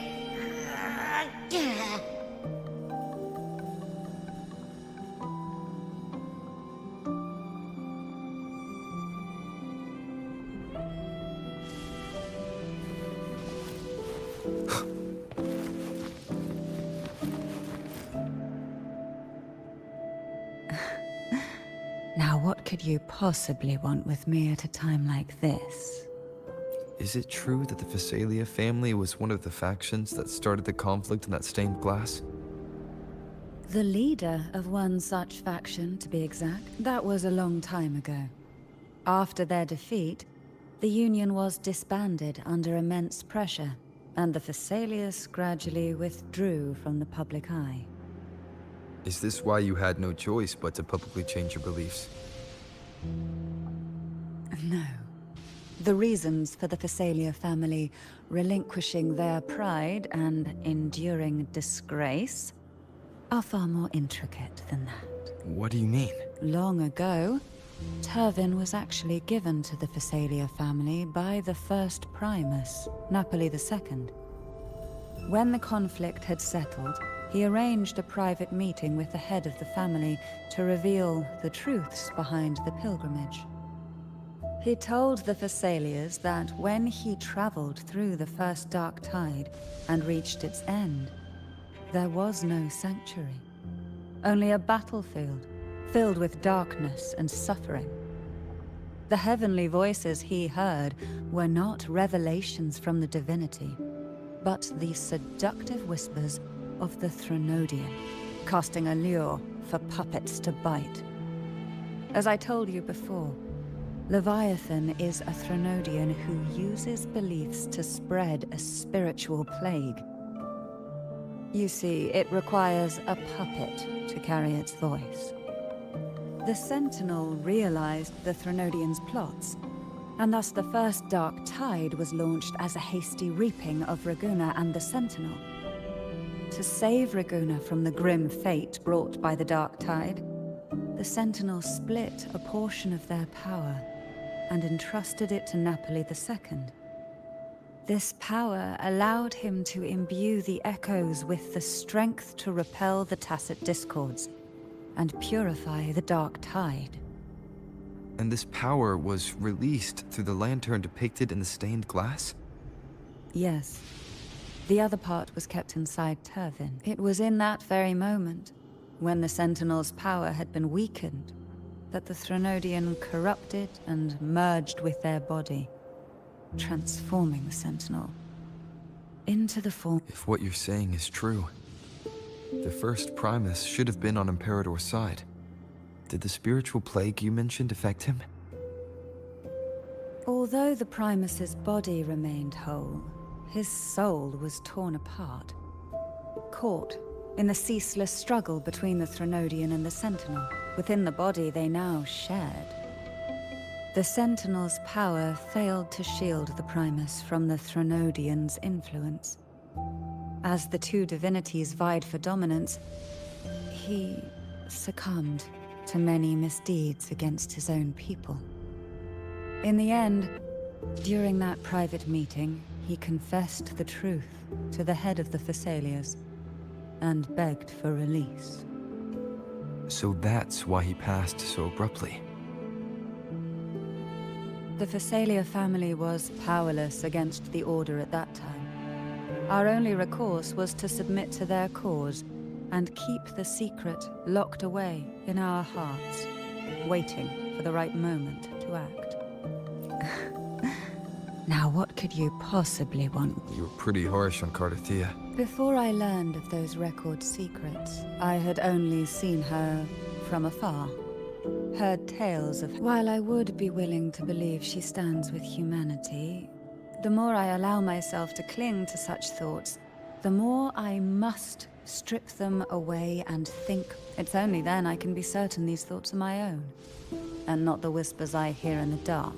Now, what could you possibly want with me at a time like this? Is it true that the Phasalia family was one of the factions that started the conflict in that stained glass? The leader of one such faction, to be exact. That was a long time ago. After their defeat, the Union was disbanded under immense pressure, and the Phasalias gradually withdrew from the public eye. Is this why you had no choice but to publicly change your beliefs? No. The reasons for the Phasalia family relinquishing their pride and enduring disgrace are far more intricate than that. What do you mean? Long ago, Turvin was actually given to the Phasalia family by the first Primus, Napoli II. When the conflict had settled, he arranged a private meeting with the head of the family to reveal the truths behind the pilgrimage. He told the Phasalias that when he traveled through the first dark tide and reached its end, there was no sanctuary, only a battlefield filled with darkness and suffering. The heavenly voices he heard were not revelations from the divinity, but the seductive whispers of the Threnodian, casting a lure for puppets to bite. As I told you before, Leviathan is a Threnodian who uses beliefs to spread a spiritual plague. You see, it requires a puppet to carry its voice. The Sentinel realized the Threnodian's plots, and thus the first dark tide was launched as a hasty reaping of Raguna and the Sentinel. To save Raguna from the grim fate brought by the dark tide, the Sentinel split a portion of their power and entrusted it to Napoli II. This power allowed him to imbue the echoes with the strength to repel the tacit discords and purify the dark tide. And this power was released through the lantern depicted in the stained glass? Yes. The other part was kept inside Turvin. It was in that very moment, when the Sentinel's power had been weakened, that the Threnodian corrupted and merged with their body, transforming the Sentinel into the form... If what you're saying is true, the first Primus should have been on Imperator's side. Did the spiritual plague you mentioned affect him? Although the Primus's body remained whole, his soul was torn apart, caught in the ceaseless struggle between the Threnodian and the Sentinel. Within the body they now shared. The Sentinel's power failed to shield the Primus from the Threnodian's influence. As the two divinities vied for dominance, he succumbed to many misdeeds against his own people. In the end, during that private meeting, he confessed the truth to the head of the Thessalias and begged for release. So that's why he passed so abruptly. The Thessalia family was powerless against the Order at that time. Our only recourse was to submit to their cause and keep the secret locked away in our hearts, waiting for the right moment to act. Now what could you possibly want? You were pretty harsh on Cardathia. Before I learned of those record secrets, I had only seen her from afar. Heard tales of... While I would be willing to believe she stands with humanity, the more I allow myself to cling to such thoughts, the more I must strip them away and think. It's only then I can be certain these thoughts are my own, and not the whispers I hear in the dark.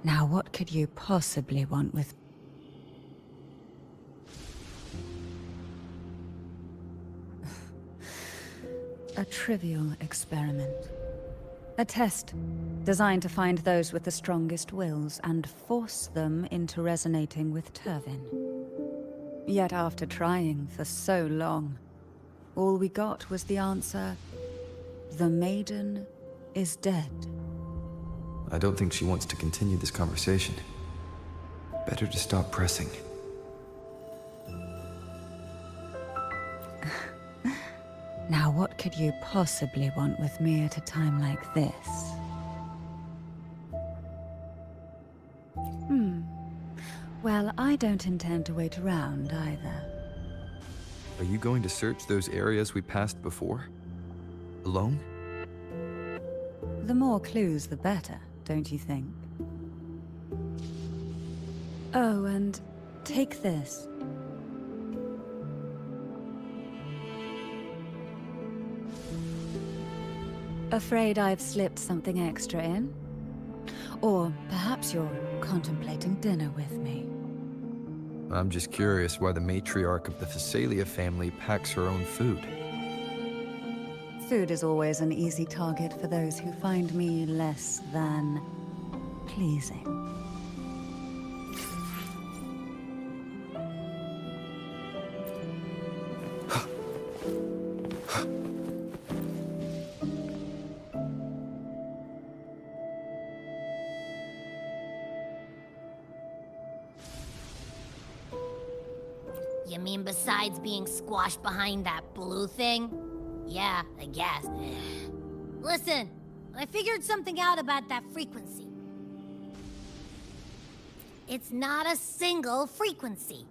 Now what could you possibly want with... A trivial experiment. A test designed to find those with the strongest wills and force them into resonating with Turvin. Yet after trying for so long, all we got was the answer, the maiden is dead. I don't think she wants to continue this conversation. Better to stop pressing. Now what could you possibly want with me at a time like this? Well, I don't intend to wait around either. Are you going to search those areas we passed before? Alone? The more clues, the better, don't you think? Oh, and take this. Afraid I've slipped something extra in? Or perhaps you're contemplating dinner with me. I'm just curious why the matriarch of the Thessalia family packs her own food. Food is always an easy target for those who find me less than pleasing. You mean besides being squashed behind that blue thing? Yeah, I guess. Listen, I figured something out about that frequency. It's not a single frequency.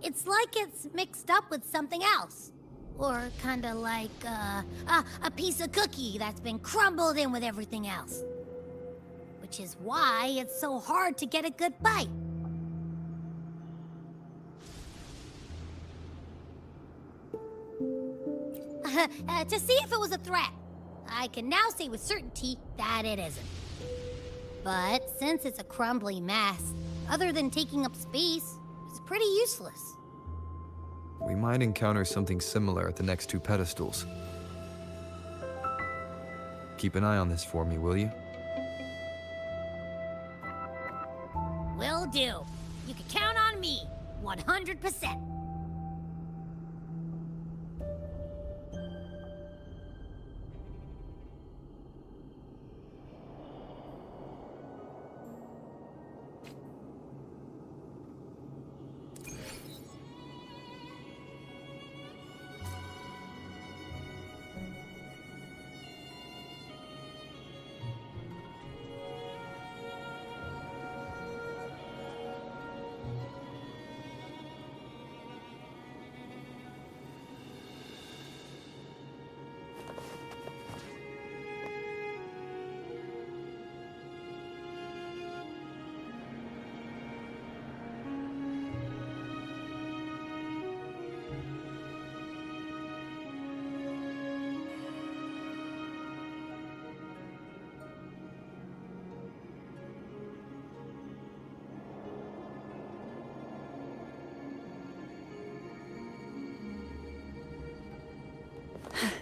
It's like it's mixed up with something else. Or kinda like, a piece of cookie that's been crumbled in with everything else. Which is why it's so hard to get a good bite. To see if it was a threat. I can now say with certainty that it isn't. But since it's a crumbly mess, other than taking up space, it's pretty useless. We might encounter something similar at the next two pedestals. Keep an eye on this for me, will you? Will do. You can count on me, 100%.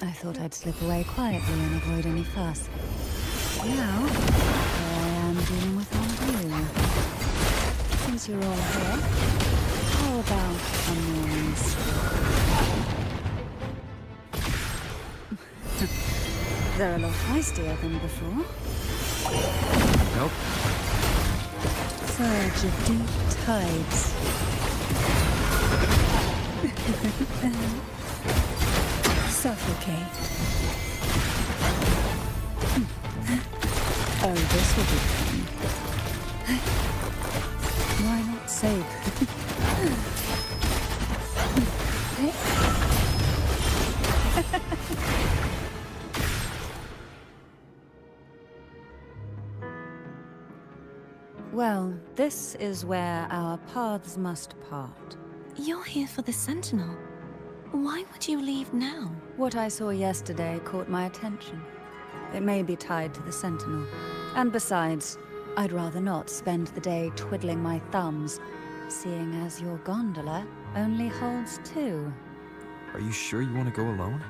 I thought I'd slip away quietly and avoid any fuss. Now, here I am dealing with all of you. Since you're all here, how about a noise? They're a lot feistier than before. Nope. Surge of deep tides. Suffocate. Oh, this will be fun. Why not save? Well, this is where our paths must part. You're here for the Sentinel. Why would you leave now? What I saw yesterday caught my attention. It may be tied to the Sentinel. And besides, I'd rather not spend the day twiddling my thumbs, seeing as your gondola only holds 2. Are you sure you want to go alone?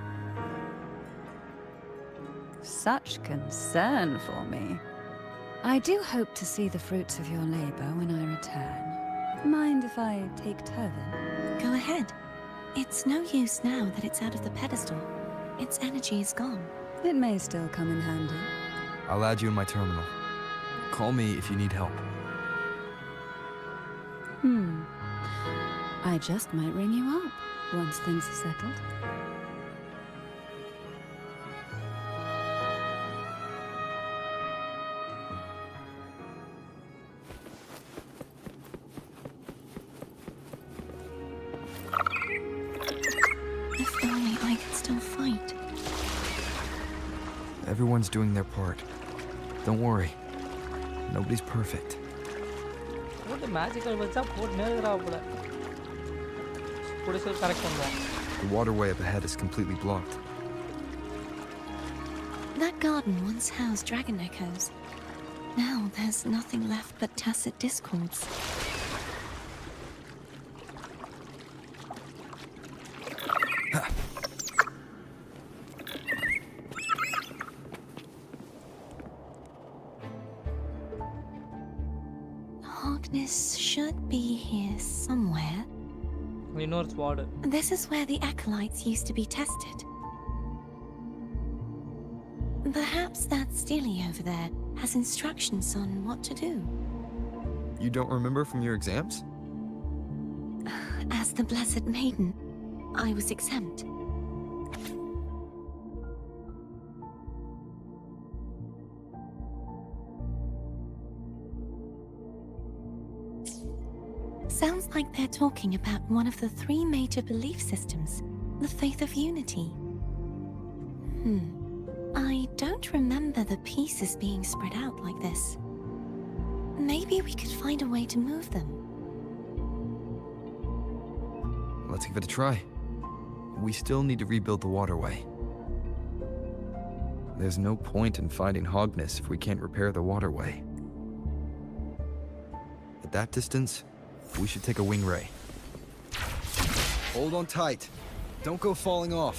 Such concern for me. I do hope to see the fruits of your labor when I return. Mind if I take Turvin? Go ahead. It's no use now that it's out of the pedestal. Its energy is gone. It may still come in handy. I'll add you in my terminal. Call me if you need help. I just might ring you up once things are settled. If only I could still fight. Everyone's doing their part. Don't worry. Nobody's perfect. போட்டு magical வச்சா போட்டு நேருகிறா போல பிடிச்சது correct பண்ணுவோம். The waterway up ahead is completely blocked. That garden once housed dragon echoes. Now there's nothing left but tacit discords. Harkness should be here somewhere. இன்னொரு sword. This is where the acolytes used to be tested. Perhaps that Steely over there has instructions on what to do. You don't remember from your exams? As the Blessed Maiden, I was exempt. Sounds like they're talking about one of the 3 major belief systems, the faith of unity. I don't remember the pieces being spread out like this. Maybe we could find a way to move them. Let's give it a try. We still need to rebuild the waterway. There's no point in finding Harkness if we can't repair the waterway. At that distance, we should take a wing ray. Hold on tight. Don't go falling off.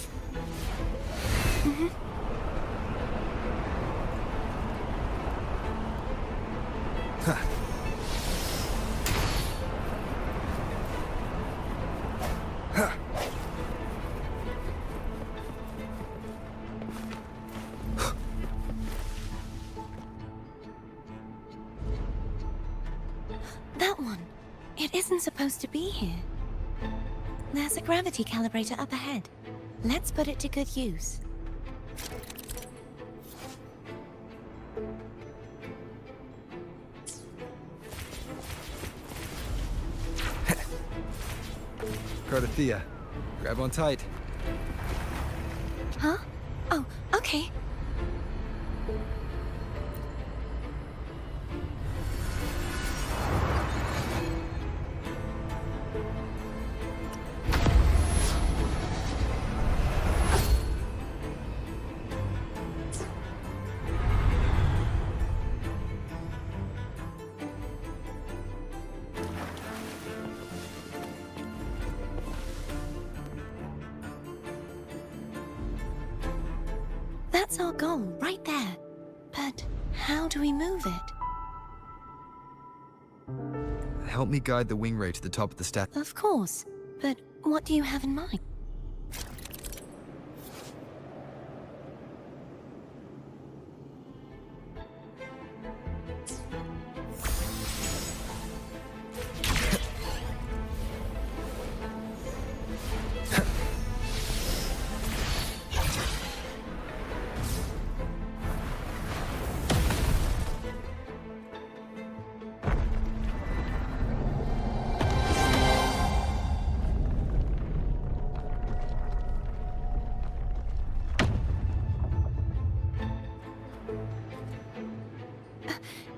That one. It isn't supposed to be here. There's a gravity calibrator up ahead. Let's put it to good use. Cardathea, grab on tight. Huh? Oh, okay. That's our goal, right there. But how do we move it? Help me guide the wing ray to the top of the stack. Of course. But what do you have in mind?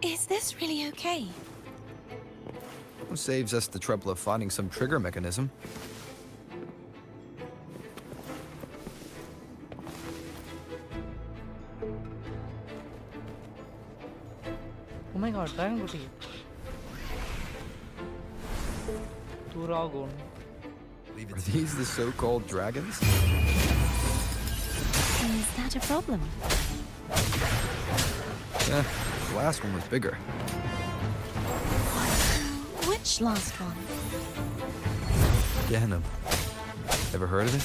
Is this really okay? Saves us the trouble of finding some trigger mechanism. Oh my god, Dragon Booty. Turagon. Are these the so-called dragons? Is that a problem? The last one was bigger. Which last one? Gehenna. Ever heard of it?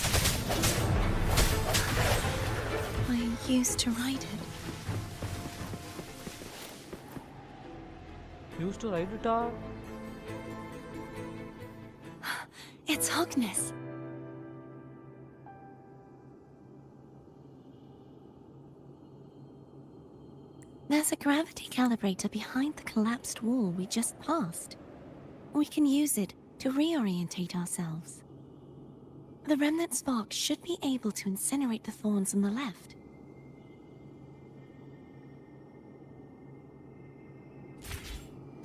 I used to ride it. Used to ride it. It's Hogness. There's a gravity calibrator behind the collapsed wall we just passed. We can use it to reorientate ourselves. The remnant spark should be able to incinerate the thorns on the left.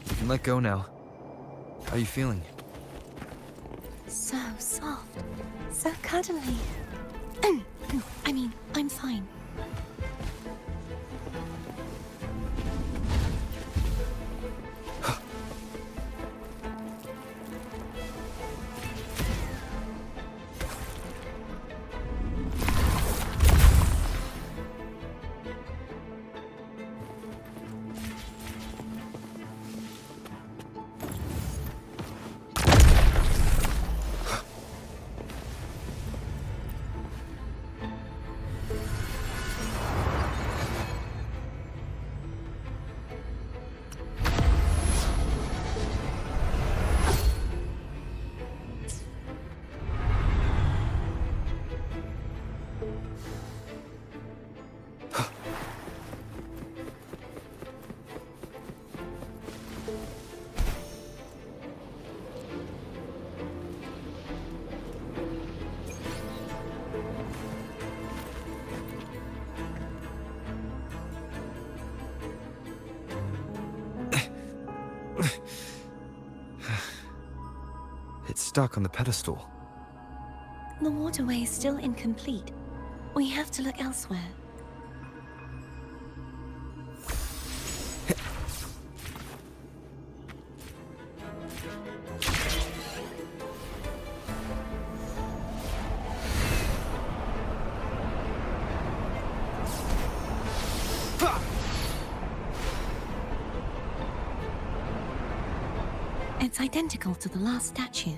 You can let go now. How are you feeling? So soft. So cuddly. I mean, I'm fine. It's stuck on the pedestal. The waterway is still incomplete. We have to look elsewhere. It's identical to the last statue.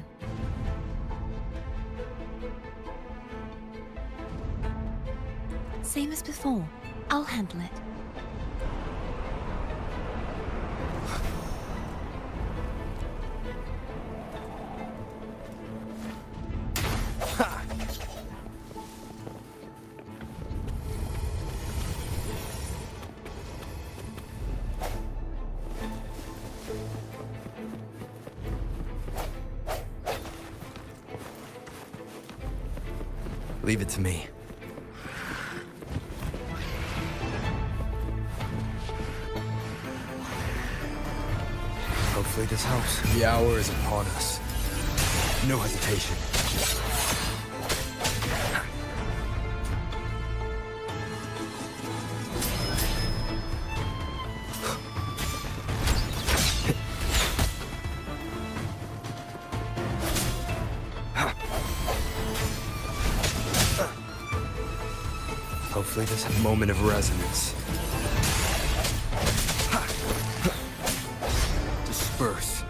Same as before. I'll handle it. Leave it to me. Hopefully this helps. The hour is upon us. No hesitation. Hopefully this moment of resonance. Disperse.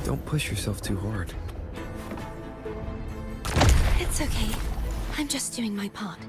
Don't push yourself too hard. It's okay. I'm just doing my part.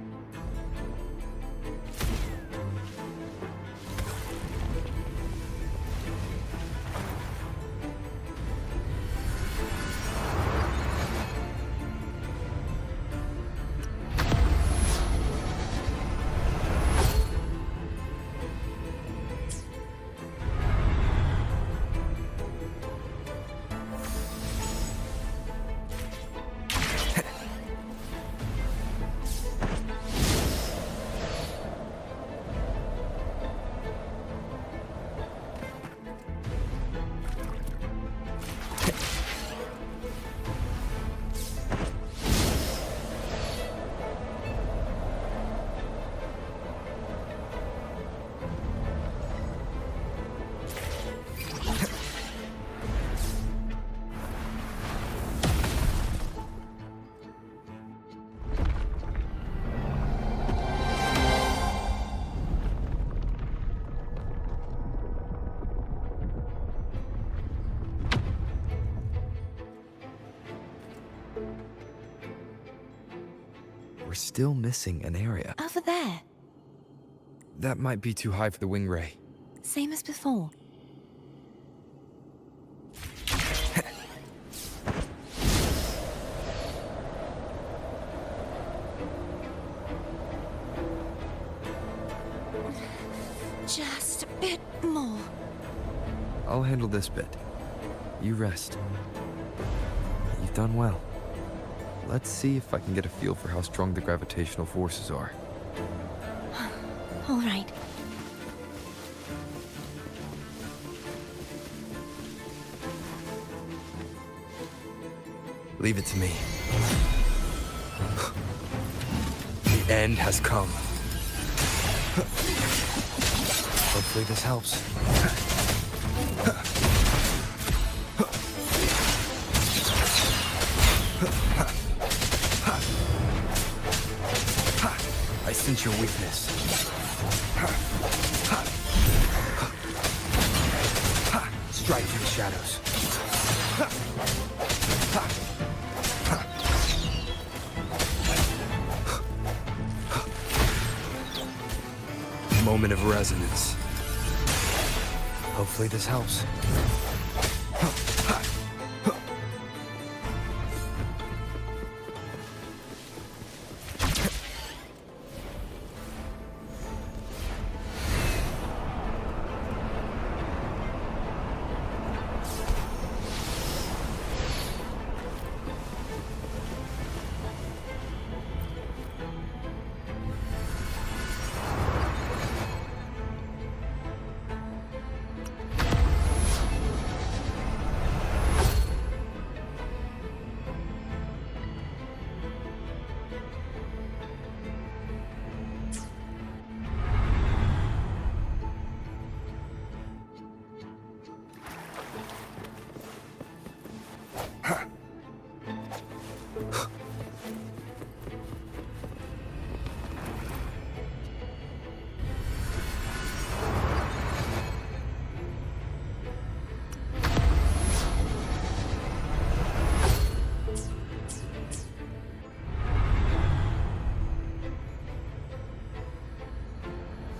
We're still missing an area. Over there. That might be too high for the wing ray. Same as before. Just a bit more. I'll handle this bit. You rest. You've done well. Let's see if I can get a feel for how strong the gravitational forces are. All right. Leave it to me. The end has come. Hopefully this helps. I sense your weakness. Strike through the shadows. Moment of resonance. Hopefully this helps.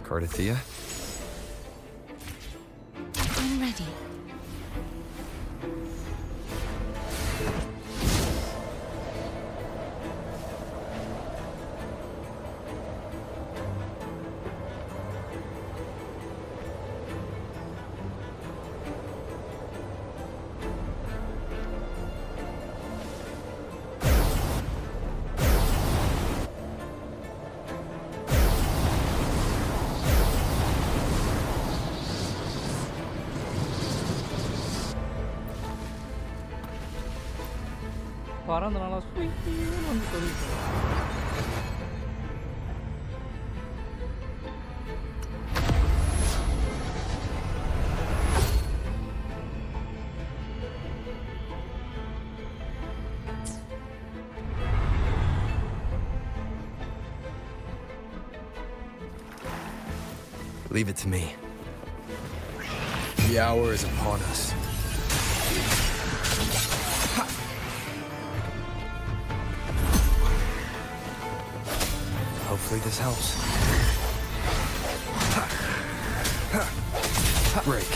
Cardathea? I'm ready. பறந்தனால ஸ்வீட்னு வந்து சொல்லிட்டு Leave it to me. The hour is upon us. Hopefully this helps. Break.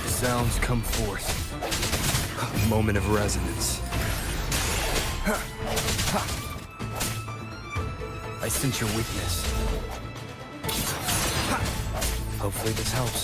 Sounds come forth. Moment of resonance. I sense your weakness. Hopefully this helps.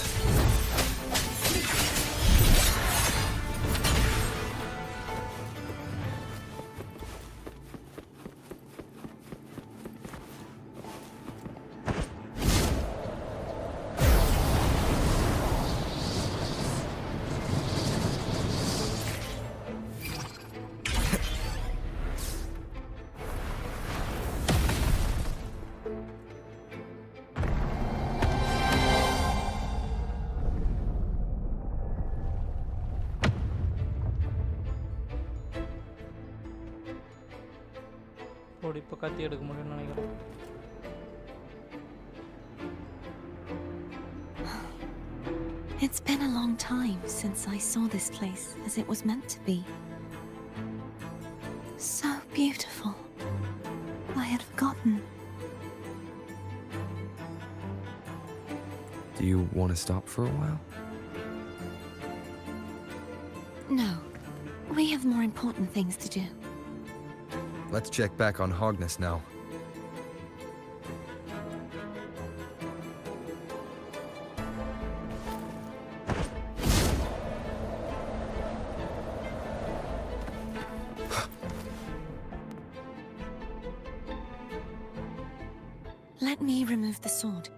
போடு இப்போ கத்தி எடுக்க முடியும்னு நினைக்கிறேன். It's been a long time since I saw this place as it was meant to be. So beautiful. I had forgotten. Do you want to stop for a while? No, we have more important things to do. Let's check back on Hogness now. Let me remove the sword.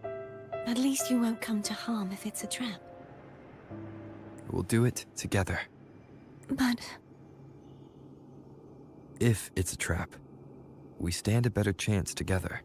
At least you won't come to harm if it's a trap. We'll do it together. But If it's a trap, we stand a better chance together.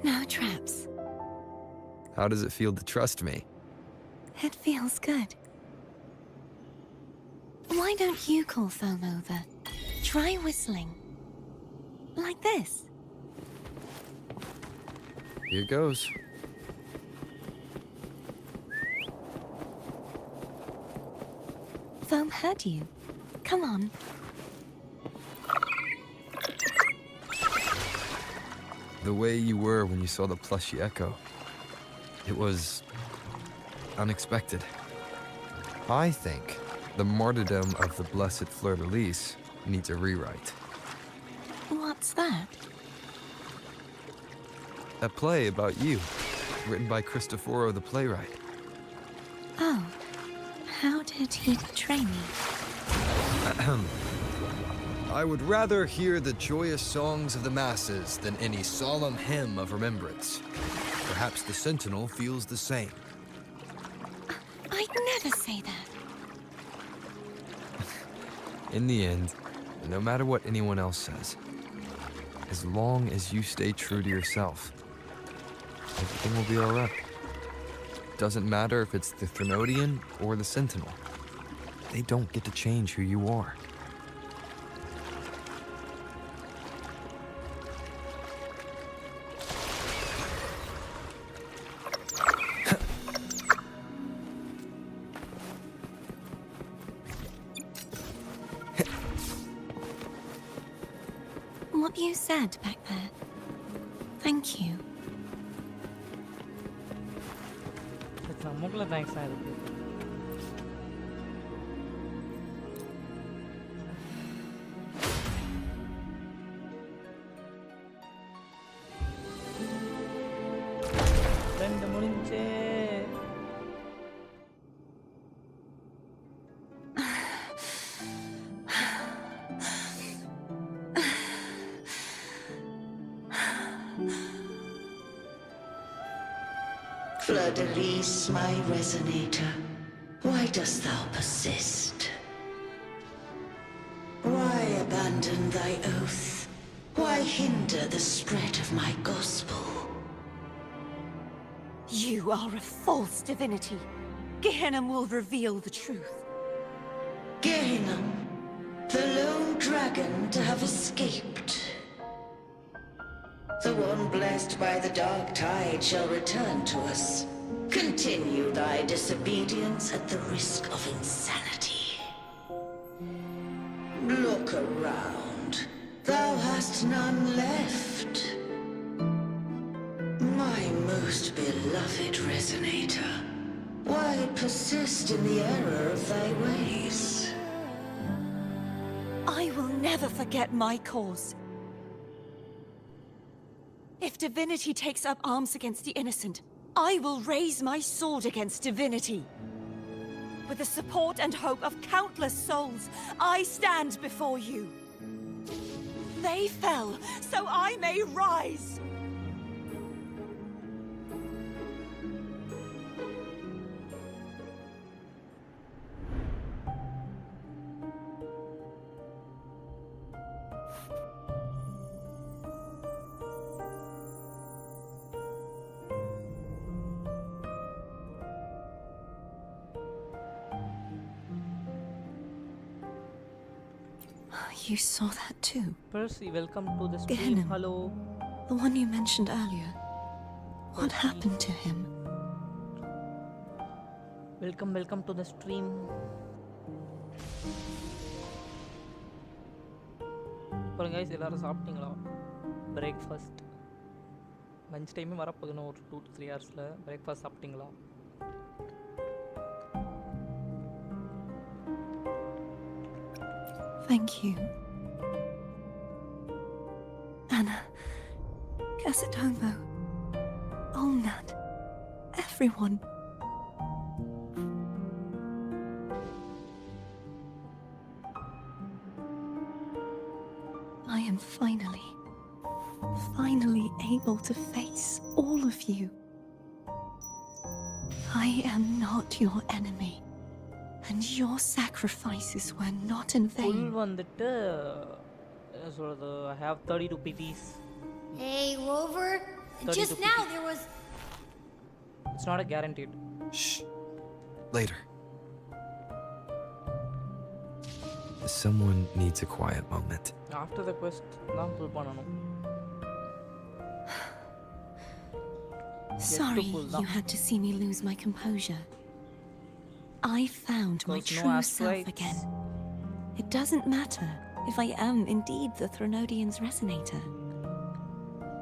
no traps. How does it feel to trust me? It feels good. Why don't you call Foam over? Try whistling. Like this. Here goes. Foam heard you. Come on. The way you were when you saw the plushy echo. It was unexpected. I think the martyrdom of the blessed fleur-de-lis needs a rewrite. What's that? A play about you, written by Cristoforo the playwright. Oh, how did he portray me? I would rather hear the joyous songs of the masses than any solemn hymn of remembrance. Perhaps the Sentinel feels the same. I'd never say that. In the end, no matter what anyone else says, as long as you stay true to yourself, everything will be alright. Doesn't matter if it's the Threnodian or the Sentinel. They don't get to change who you are. What you said back there. Thank you. நமக்குள்ள thanks தான் இருக்கு. ரெண்டு முடிஞ்சே Fleur-de-Lis, my resonator, why dost thou persist? Why abandon thy oath? Why hinder the spread of my gospel? You are a false divinity. Gehenna will reveal the truth. Gehenna, the lone dragon to have escaped. The one blessed by the dark tide shall return to us. Continue thy disobedience at the risk of insanity. Look around. Thou hast none left. My most beloved resonator, why persist in the error of thy ways? I will never forget my cause. If divinity takes up arms against the innocent, I will raise my sword against divinity. With the support and hope of countless souls, I stand before you. They fell, so I may rise! You saw that too? Percy, welcome to the stream. Gehenna. Hello. The one you mentioned earlier. What happened to him? Welcome to the stream. அப்புறம் guys எல்லாரும் சாப்பிட்டீங்களா? Breakfast lunch டைமே வரப்போகுதுன்னு ஒரு 2 to 3 ஹவர்ஸில் breakfast சாப்பிட்டீங்களா? Thank you. Anna, Casatomo, Olnat, everyone. I am finally able to face all of you. I am not your enemy. And your sacrifices were not in vain. Pull வந்துட்டு சொல்றது I have 32 PTs. Hey, Rover. Just now there was... It's not a guaranteed. Shh. Later. Someone needs a quiet moment. After the quest தான் pull பண்ணனும். Sorry you had to see me lose my composure. I found my true self again. It doesn't matter if I am indeed the Threnodian's resonator.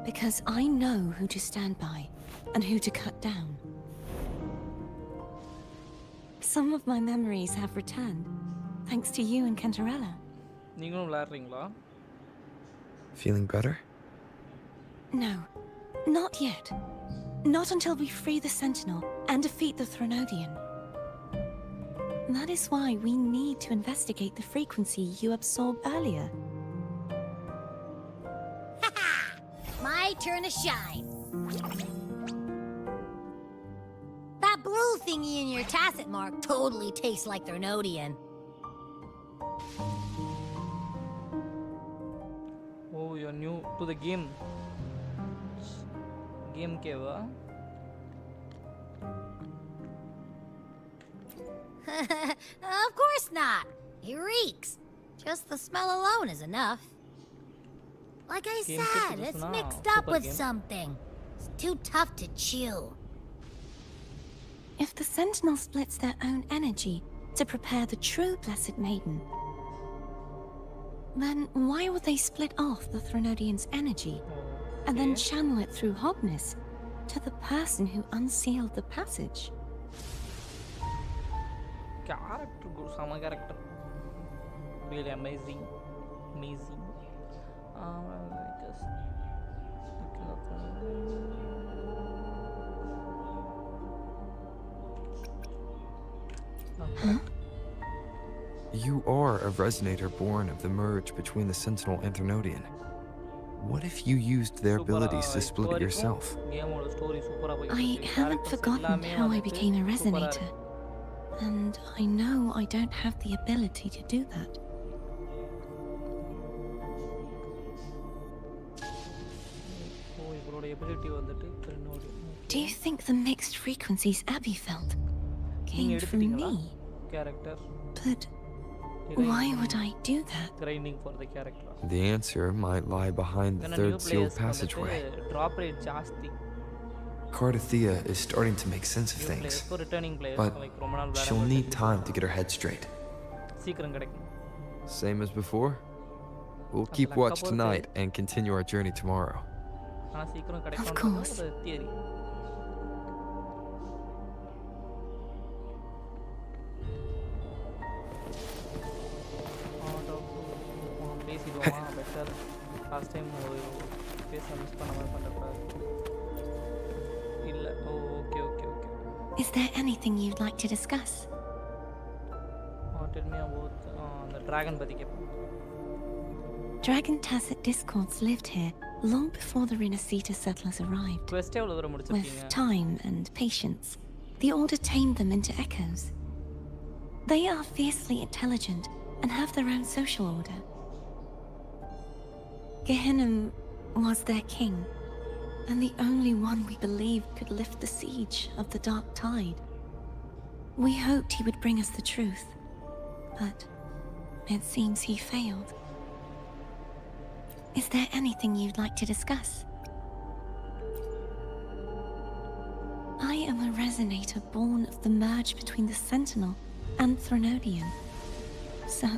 Because I know who to stand by and who to cut down. Some of my memories have returned, thanks to you and Cantarella. நீங்களும் விளையாடுறீங்களா? Feeling better? No, not yet. Not until we free the Sentinel and defeat the Threnodian. That is why we need to investigate the frequency you absorbed earlier. My turn to shine. That blue thingy in your tacit mark totally tastes like Threnodian. Oh, you're new to the game. Game keva? Of course not. It reeks. Just the smell alone is enough. Like I Game said, kit it's is mixed super up with game. something. It's too tough to chew. If the Sentinel splits their own energy to prepare the true Blessed Maiden, then why would they split off the Threnodian's energy and then channel it through Hobness to the person who unsealed the passage? Character good, sama character. Really amazing. Just You are a resonator born of the merge between the Sentinel and Threnodian. What if you used their abilities to split it yourself? கேமோட story சூப்பரா போயிட்டு I இருக்கு. haven't Characters forgotten எல்லாமே how I வந்துட்டு became a சூப்பரா resonator. இருக்கு. And I know I don't have the ability to do that. ஓ இவரோட ability வந்துட்டு என்னோட Do you think the mixed frequencies Abby felt நீங்க came from எடுத்துட்டீங்களா me? Character But why would I do that? Grinding for the character The answer might lie behind the ஏன்னா third new sealed players passageway. வந்துட்டு drop rate ஜாஸ்தி Cardathea is starting to make sense of new things, players for returning but players like ரொம்ப நாள் she'll need விளையாடாம time to get her head straight. சீக்கிரம் கிடைக்கும் Same as before? We'll keep like watch couple tonight and continue our journey tomorrow. ஆனா சீக்கிரம் course. கிடைக்கும்ன்றது theory பேசிடுவோமா better last time பேச miss பண்ண மாதிரி பண்ணக்கூடாது இல்லை oh okay okay okay Is there anything you'd like to discuss? Tell me about அந்த டிராகன் பற்றி கேட்பேன் Dragon Tacet discords lived here long before the Rinascita settlers arrived. Quest எவ்வளோ தூரம் With முடிச்சிருக்கீங்க time and patience, the Order tamed them into echoes. They are fiercely intelligent and have their own social order. Gehinnom was their king, and the only one we believed could lift the siege of the Dark Tide. We hoped he would bring us the truth, but it seems he failed. Is there anything you'd like to discuss? I am a resonator born of the merge between the Sentinel and Threnodian. So,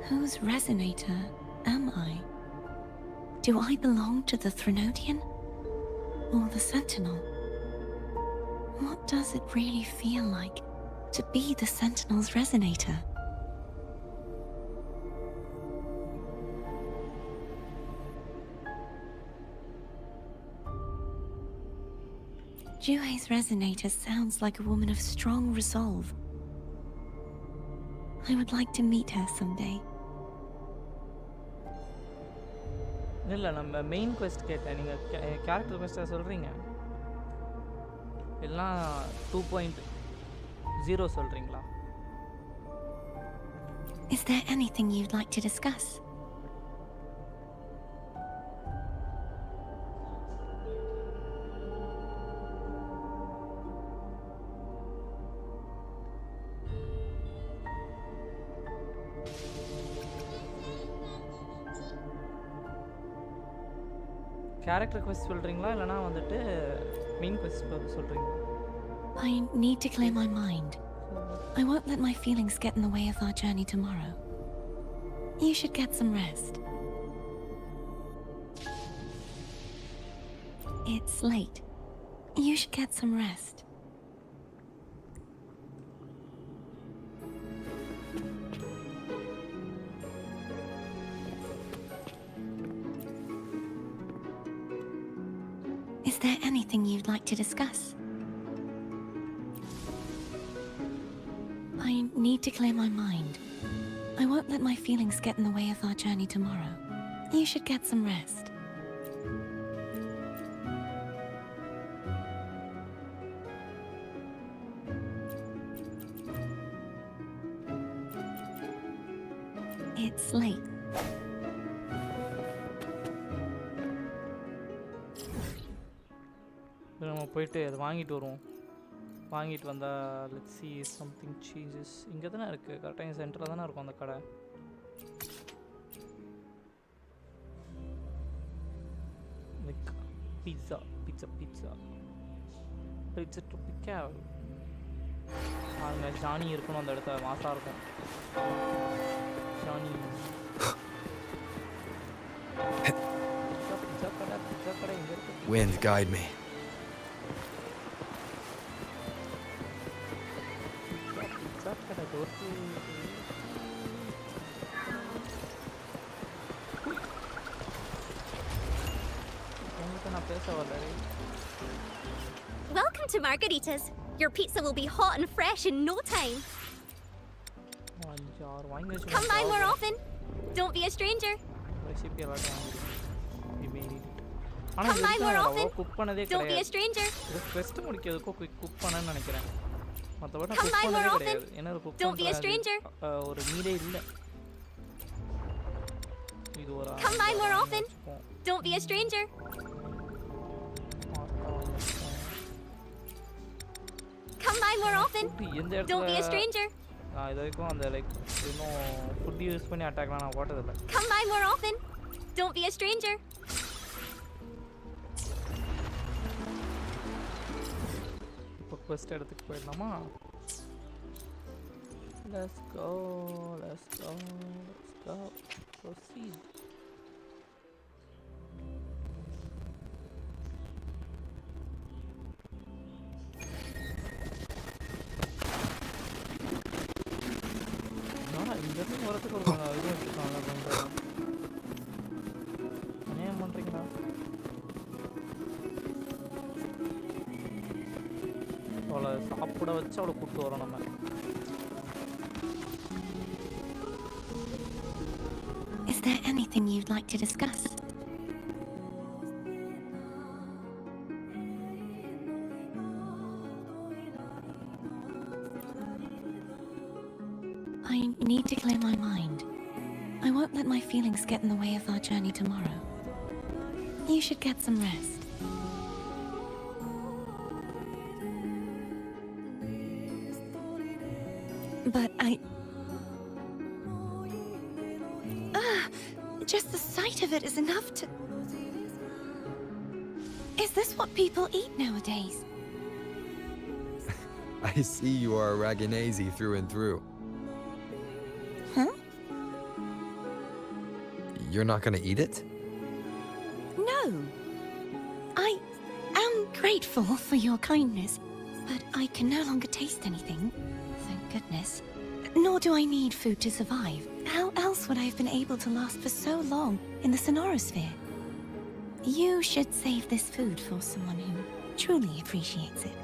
whose resonator am I? Do I belong to the Threnodian or the Sentinel? What does it really feel like to be the Sentinel's resonator? Juhe's resonator sounds like a woman of strong resolve. I would like to meet her someday. இல்லை நம்ம main quest கேட்டேன் நீங்கள் character குவெஸ்ட்டாக சொல்கிறீங்க எல்லாம் 2.0 சொல்கிறீங்களா Is there anything you'd like to discuss? Character quest சொல்கிறீங்களா இல்லைனா வந்துட்டு மெயின் குவெஸ்ட் சொல்கிறீங்களா I need to clear my mind. I won't let my feelings get in the way of our journey tomorrow. You should get some rest. It's late. You should get some rest. Is there anything you'd like to discuss? I need to clear my mind. I won't let my feelings get in the way of our journey tomorrow. You should get some rest. It's late. நம்ம போயிட்டு அதை வாங்கிட்டு வருவோம் வாங்கிட்டு வந்தால் let's see something changes இங்கே தானே இருக்குது கரெக்டாக இங்கே சென்டரில் தானே இருக்கும் அந்த கடை like pizza pizza pizza pizza ட்ரோபிக்கா பாருங்க ஜானி இருக்கணும் அந்த இடத்துல மாசாக இருக்கும் ஜானி பீட்சா கடை இங்கே இருக்கு Wind, guide me. Welcome to Margarita's. Your pizza will be hot and fresh in no time. Come by more often. Don't be a stranger. we made it. ஆனா Come by more often. Cook பண்ணதே Don't be a கிடையாது. stranger. quest முடிக்கிறதுக்கோ cook பண்ணேன்னு நினைக்கிறேன். மத்தபடி Come cook by more பண்ணதே often. கிடையாது. ஏன்னா cook Don't be a stranger. ஒரு நீடே இல்ல. இது ஒரு Come by more often. Don't be a stranger. Come by more often. Don't be a stranger. இது வரைக்கும் அந்த லைக் இன்னும் ஃபுட் யூஸ் பண்ணி அட்டாக்லாம் நான் போட்டதில்லை. Come by more often. Don't be a stranger. இப்போ quest எடுத்துட்டு போயிடலாமா? Let's go. Proceed. இங்கேருந்து வரத்துக்கு ஒரு இது வச்சுருக்காங்க. ஏன் பண்ணுறீங்களா? அவளை சாப்பிட வச்சு அவளை கூப்பிட்டு வரோம் நம்ம. Is there anything you'd like to discuss? I need to clear my mind. I won't let my feelings get in the way of our journey tomorrow. You should get some rest. But just the sight of it is enough to... Is this what people eat nowadays? I see you are a Raganese through and through. Huh? You're not gonna eat it? No. I am grateful for your kindness, but I can no longer taste anything. Thank goodness. Nor do I need food to survive. How else would I have been able to last for so long in the Sonorosphere? You should save this food for someone who truly appreciates it.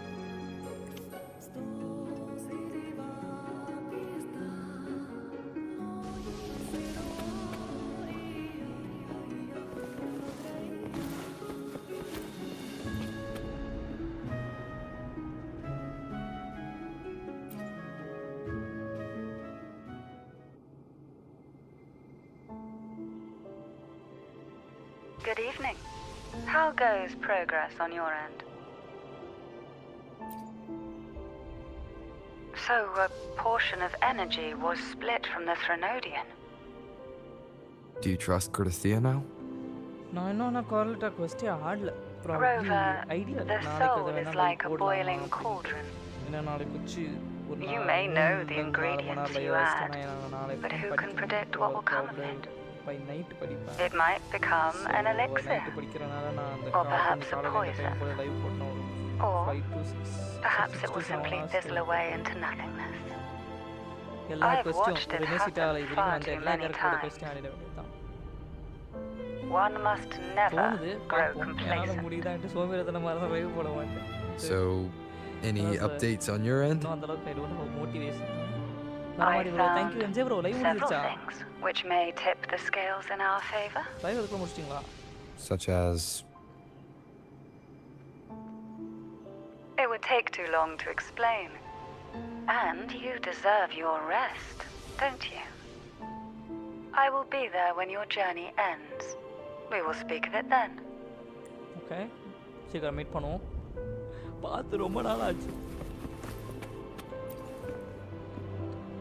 Good evening. How goes progress on your end? So, a portion of energy was split from the Threnodian. Do you trust Kurthia now? நான் இன்னும் கார்லட்டா குவெஸ்டே ஆடல. Rover, the soul is like a boiling cauldron. என்ன நாளைக்கு குச்சி You may know the ingredients you add, but who can predict what will come of it? It might become an elixir, or perhaps a poison, or perhaps it will simply fizzle away into nothingness. I've watched it happen far too many times. One must never grow complacent. So, any updates on your end? I found several things which may tip the scales in our favor. Such as... It would take too long to explain. And you deserve your rest, don't you? I will be there when your journey ends. We will speak of it then. Okay. சீக்கிரம் meet பண்ணுவோம். பார்த்து ரொம்ப நாள் ஆச்சு.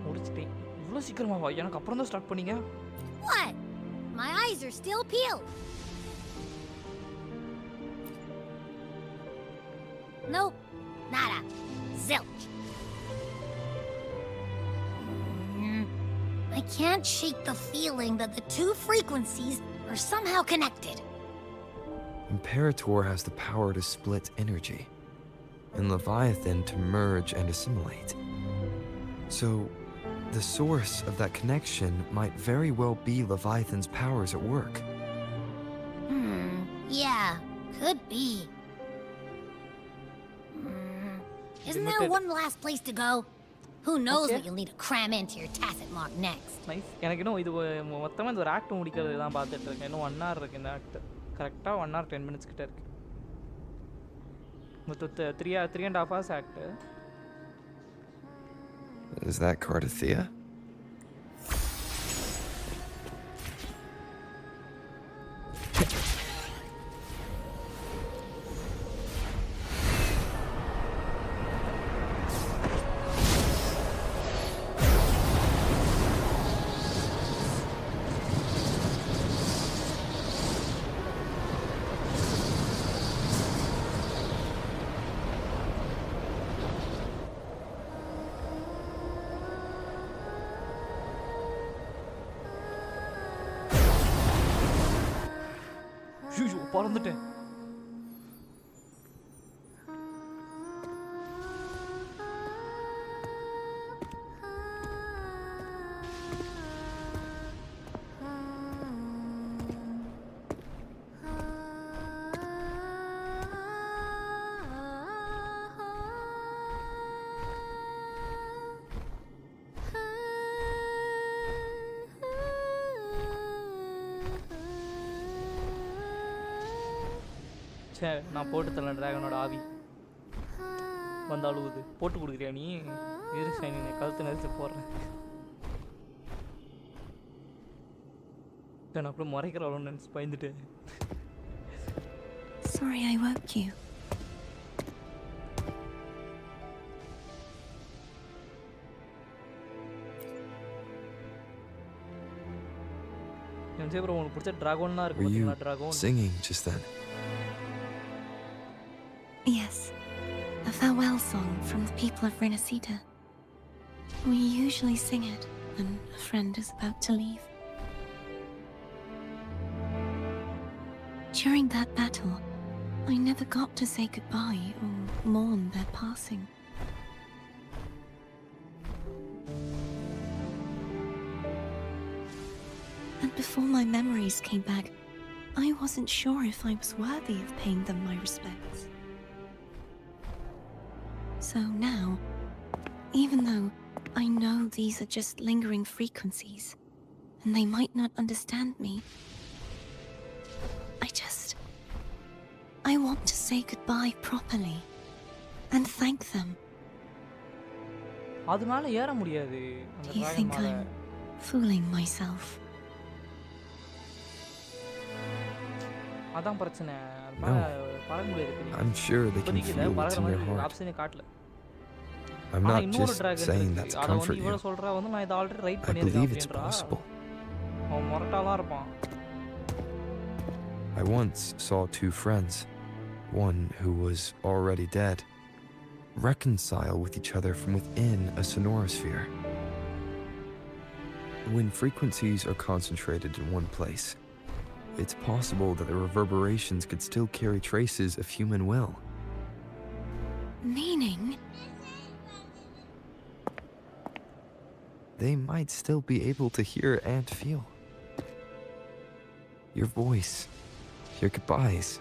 முடிச்சிட்டேன். இவ்வளவு சீக்கிரமாவா? எனக்கு அப்புறம் தான் ஸ்டார்ட் பண்ணீங்க. What? My eyes are still peeled. Nope. Nada. Zilch. I can't shake the feeling that the two frequencies are somehow connected. Imperator has the power to split energy, and Leviathan to merge and assimilate. So, the source of that connection might very well be Leviathan's powers at work. Yeah, could be. Isn't there one last place to go? Who knows what you'll need to cram into your tacit mark next. Nice. எனக்கு இன்னும் இது மொத்தமாக இந்த ஒரு act முடிக்கிறது தான் பார்த்துட்டு இருக்கேன். இன்னும் 1 hour இருக்கு இந்த ஆக்ட். கரெக்டாக 1 hour 10 minutes கிட்ட இருக்கு. மொத்தம் 3.5 hours act. Is that Cardathea? ஐயோ பறந்துட்டேன். சே நான் போட்டு தரல டிராகனோட ஆவி வந்து அழுவுது. போட்டு கொடுக்குறியா நீ? இரு சைனி கழுத்து நெரிச்சு போடுறேன். நான் அப்படியே முறைக்கிறவளோன்னு நினச்சி பயந்துட்டு. Sorry I woke you. உனக்கு பிடிச்ச டிராகோன்னா இருக்கு Were you பார்த்தீங்களா? டிராகோன் singing just then? Yes, a farewell song from the people of Rinascita. We usually sing it when a friend is about to leave. During that battle, I never got to say goodbye or mourn their passing. And before my memories came back, I wasn't sure if I was worthy of paying them my respects. So now, even though I know these are just lingering frequencies, and they might not understand me, I want to say goodbye properly, and thank them. அது மேல ஏற முடியாது. Do you think I'm fooling myself? அதான் பிரச்சனை. No. பறக்க முடியாது. I'm sure they can feel what's in your heart. ஆப்ஷனே காட்டல. I'm not just saying that to comfort you. இவள சொல்றா வந்து நான் இத ஆல்ரெடி ரைட் I பண்ணிருக்கேன் believe it's அப்படின்றா. possible. அவன் மொரட்டாவா இருப்பான். I once saw two friends, one who was already dead, reconcile with each other from within a sonorosphere. When frequencies are concentrated in one place, it's possible that the reverberations could still carry traces of human will. Meaning? They might still be able to hear and feel. Your voice, your goodbyes,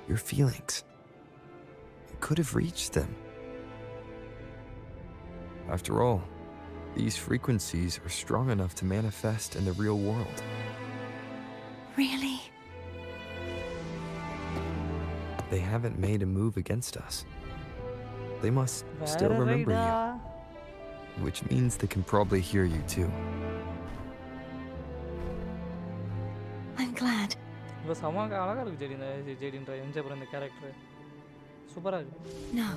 your feelings. It could have reached them. After all, these frequencies are strong enough to manifest in the real world. Really? They haven't made a move against us. They must still remember you. Which means they can probably hear you too. I'm glad. இவ சமங்க அழகா இருக்கு ஜெடின்ற MJ இந்த character சூப்பரா இருக்கு. No.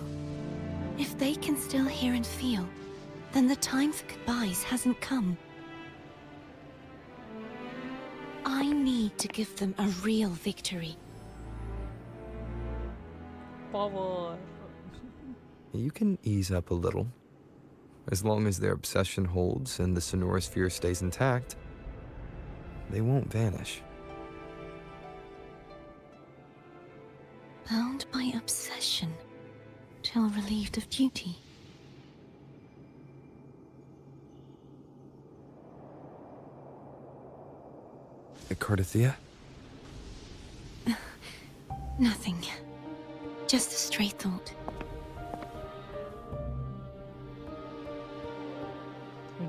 If they can still hear and feel, then the time for goodbyes hasn't come. I need to give them a real victory. Power. You can ease up a little. As long as their obsession holds and the sonorosphere stays intact, they won't vanish. Bound by obsession, till relieved of duty. Cardathea? Nothing. Just a stray thought.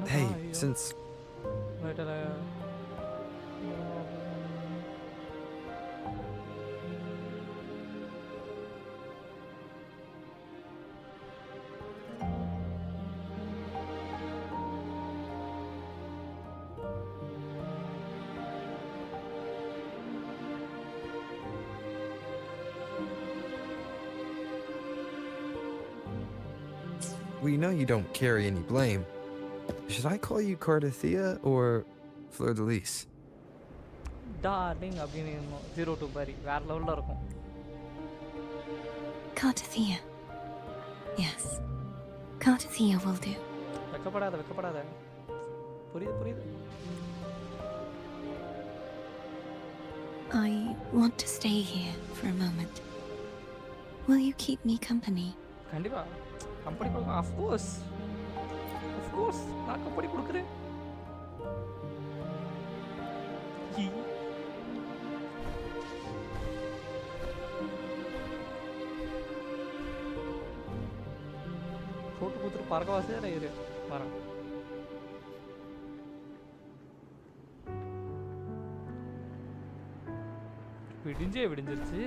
Hey, since... We know you don't carry any blame. Should I call you Cardathea or Fleur de Lis? Darling அப்படின்னு 02 மாதிரி வேறு லெவலில் இருக்கும். Cardathea. Yes. Cardathea will do. வெக்கப்படாத. புரியுது. I want to stay here for a moment. Will you keep me company? கண்டிப்பா company கொடுக்க. Of course நான் company கொடுக்குறேன். போட்டு கொடுத்துட்டு பறக்க வாசே இரு வரேன். விடிஞ்சிருச்சு.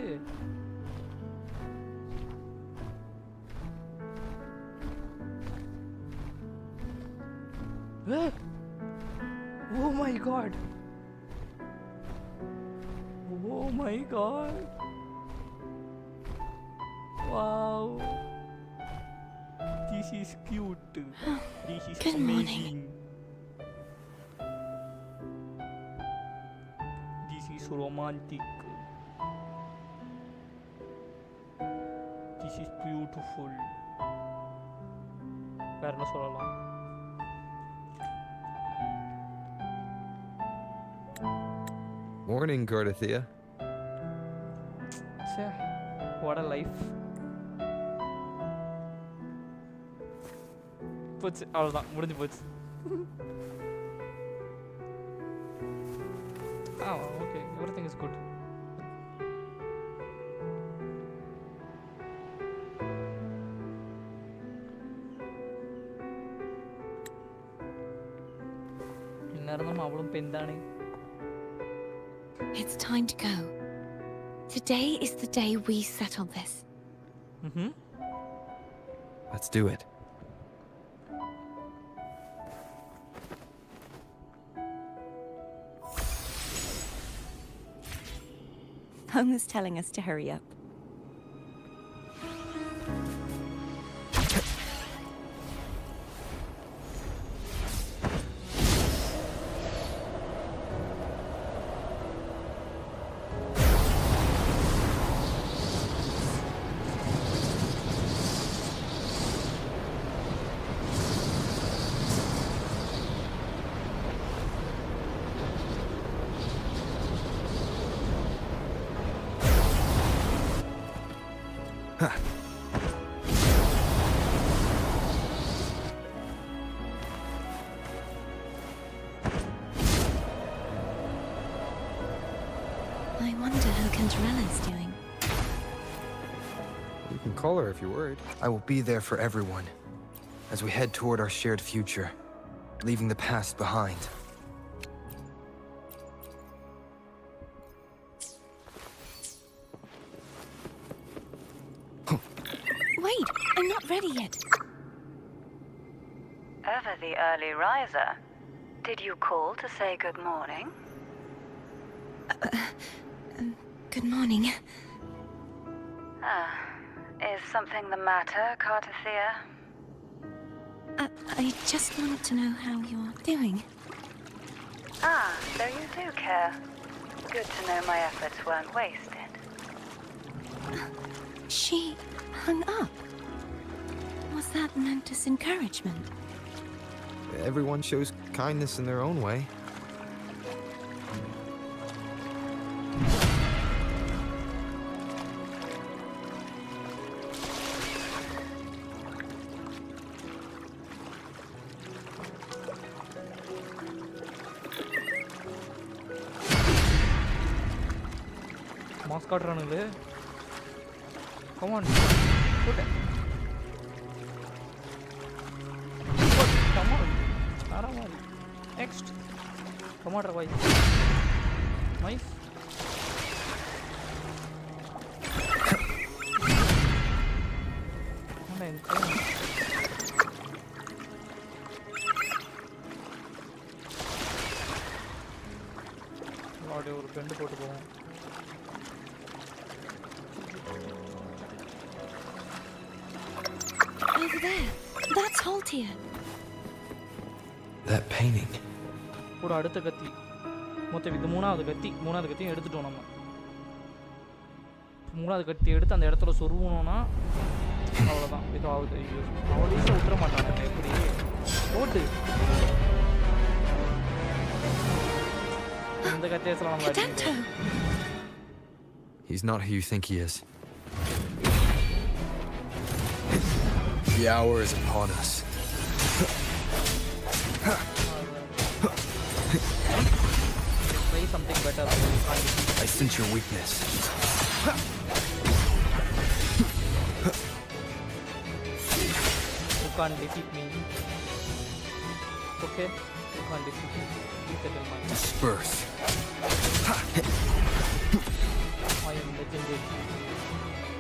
Oh my god. Wow. This is cute. This is Good amazing. morning. This is romantic. This is beautiful. வேற என்ன சொல்லலாம்? Morning, Cardathea. What a life. போச்சு அவ்வளோதான் முடிஞ்சு போச்சு. Okay everything is good. என்ன இருந்தாலும் அவளும் பெண் தானே. It's time to go. Today is the day we settle this. Let's do it. Home is telling us to hurry up. I wonder how Cantarella is doing. You can call her if you're worried. I will be there for everyone as we head toward our shared future, leaving the past behind. Wait, I'm not ready yet. Ever the early riser. Did you call to say good morning? Good morning. Is something the matter, Cardathea? I just wanted to know how you're doing. So you do care. Good to know my efforts weren't wasted. She hung up. Was that meant as encouragement? Everyone shows kindness in their own way. Mask காட்டுறானுங்களே. Come on. Put it. Come on. ஆராமாரி. Next. Tomato wife. Knife. ஒரு bend போட்டு போவோம். Over there. That's Haltia. That painting. ஒரு அடுத்த கத்தி மொத்தம் இது மூணாவது கத்தியும் எடுத்துட்டோம் நம்ம. மூணாவது கத்தி எடுத்து அந்த இடத்துல சொருவணும்னா அவ்வளோதான். இது ஆகுது. அவ்வளோ ஈஸியாக விட்டுற மாட்டாங்க. எப்படி போட்டு இந்த கத்தியெல்லாம் நம்ம அடிக்கணும். He's not who you think he is. The hour is upon us. Try something better. I sense your weakness. You can't defeat me. Okay? You can't defeat me. Keep that in mind. Disperse. I am legendary.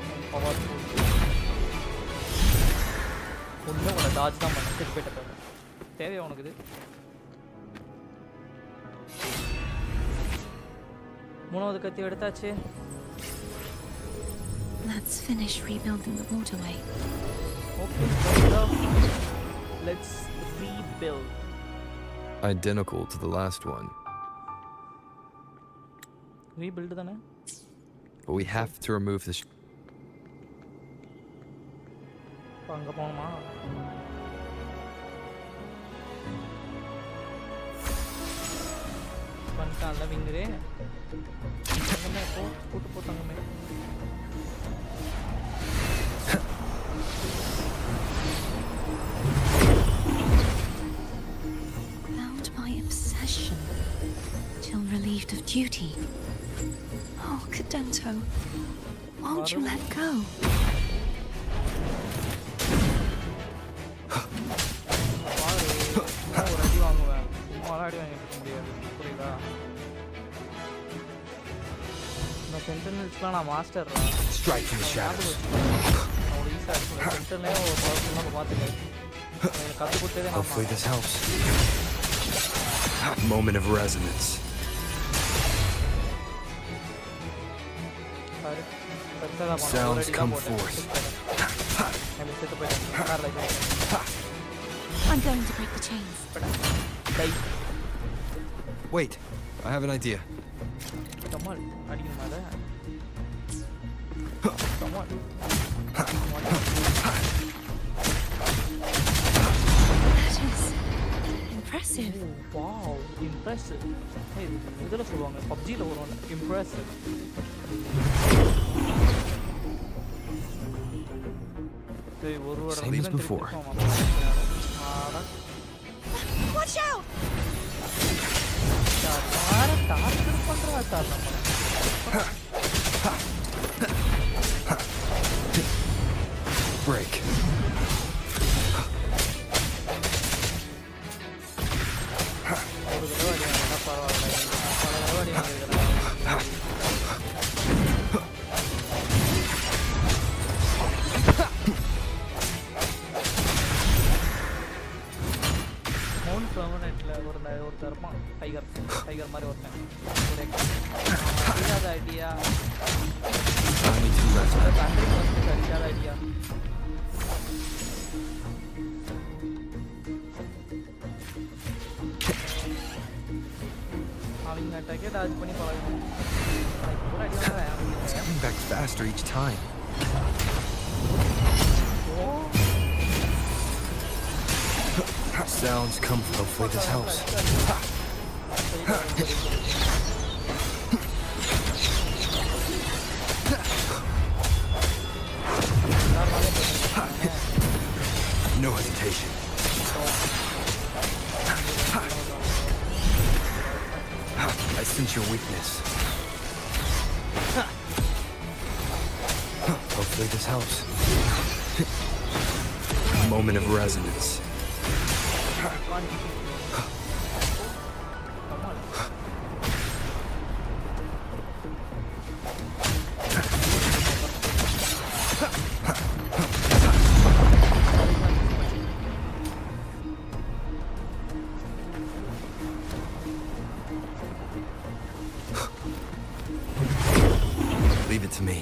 I am powerful. ஒன்றும் உங்களை டாஜ் தான் பண்ண set போயிட்ட போக தேவையா உனக்கு இது? மூணாவது கத்தி எடுத்தாச்சு. Let's finish rebuilding the waterway. Okay, let's rebuild. Identical to the last one. Rebuild தானே? But we have to remove the அங்கே போகணுமா? பண்ணிட்டான்ல விங்குதே. தங்கமே கூட்டு தங்கமே. Bound by obsession till relieved of duty. Oh, Cadento, won't you let go? ஒரு அடி வாங்குவேன். சும்மா அடி வாங்கிட்டு முடியாது. புரியுதா? இந்த சென்டெனல்ஸ்லாம் நான் master. strike from the shadows. அவ்வளோ ஈஸியாக இருக்கும். சென்டர்லேயே ஒரு பவர்ஃபுல்லாக பார்த்துக்கேன். எனக்கு கற்றுக் கொடுத்ததே நான். Hopefully this helps. Moment of resonance. Sounds come forth. I'm going to break the chains. Wait, I have an idea. Come on, அடிக்கணுமா அதை? Come on. That is impressive. Oh, wow, impressive. Hey, இதில் சொல்லுவாங்க பப்ஜியில் வருவாங்க impressive. Same as before. Watch out! Break. ஒருத்தர் இருப்பான் tiger மாதிரி ஒருத்தன் ஒரு idea அடிக்காத ஐடியா அவங்க அட்டாக்கே டாஜ் பண்ணி பழகணும். It's coming back faster each time. Sounds come. Hopefully this helps. No hesitation. I sense your weakness. Hopefully this helps. Moment of resonance. Leave it to me.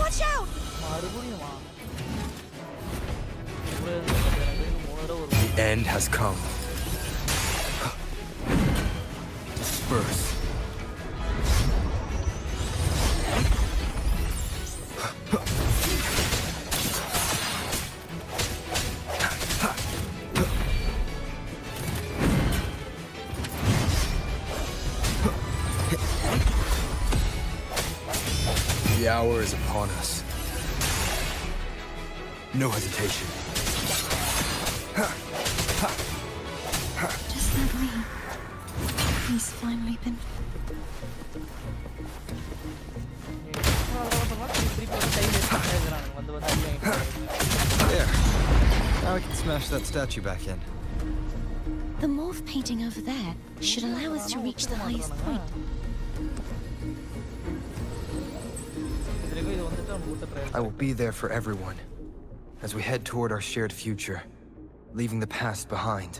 Watch out! மறுபடியுமா end has come. Disperse. The hour is upon us. No hesitation. Just that way. He's finally been. There. Now we can smash that statue back in. The morph painting over there should allow us to reach the highest point. I will be there for everyone, as we head toward our shared future, leaving the past behind.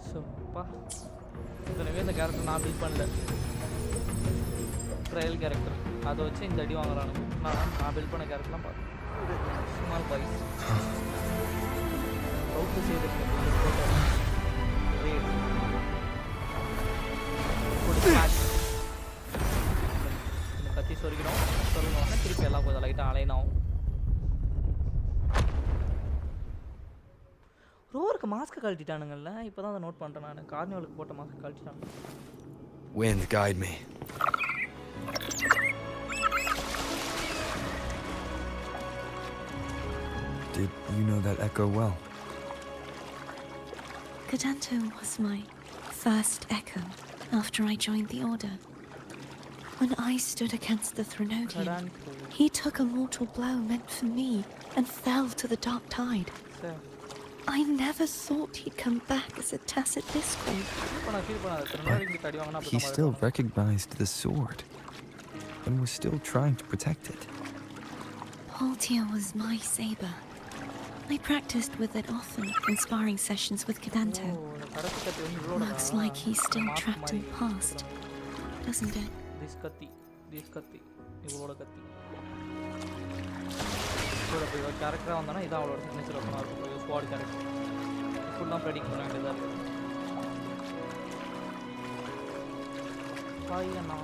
So அப்பா இத்தனைவே இந்த character நான் build பண்ணல, trial character. அதை வச்சு இந்த அடி வாங்குறானுங்க. நான் build பண்ண கேரக்டர்லாம் பார்த்து ஸ்மால் பாய்ஸ் அவுட்டு செய்து கத்தி சொருகணும் திருப்பி எல்லாம் கொஞ்சம் லைட்டாக அலையணும். ரோருக்கு மாஸ்க் கழட்டிட்டானுங்கல்ல, இப்போ தான் அதை நோட் பண்ணுறேன் நான். கார்னிவலுக்கு போட்ட mask கழட்டிட்டானுங்க. Wind, guide me. Did you know that echo well? Cadanto was my first echo after I joined the Order. When I stood against the Threnodian, he took a mortal blow meant for me and fell to the dark tide. I never thought he'd come back as a tacit discord. He still recognized the sword and was still trying to protect it. Haltia was my saber. I practiced with it often in sparring sessions with Cadanto. Looks like he's still trapped in the past, doesn't it? This katti, இவளோட கத்தி. இதோட இப்போ கேரக்டராக வந்தானா இதான் அவளோட signature ஒன்றா இருக்கும். ஸ்குவாட் கேரக்டர் ஃபுல்லாக ப்ரெடிக்ட் பண்ண வேண்டியதாக இருக்குது. பாய்யண்ணா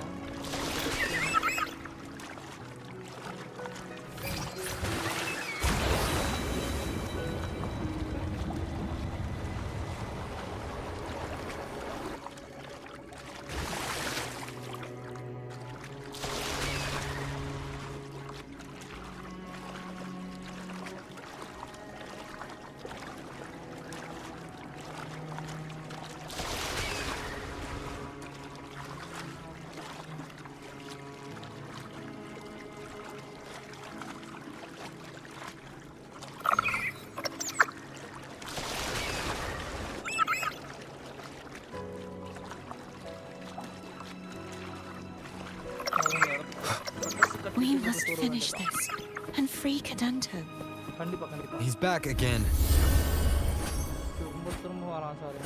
We must finish this and free Cadanto. He's back again. திரும்ப வரான் சார்.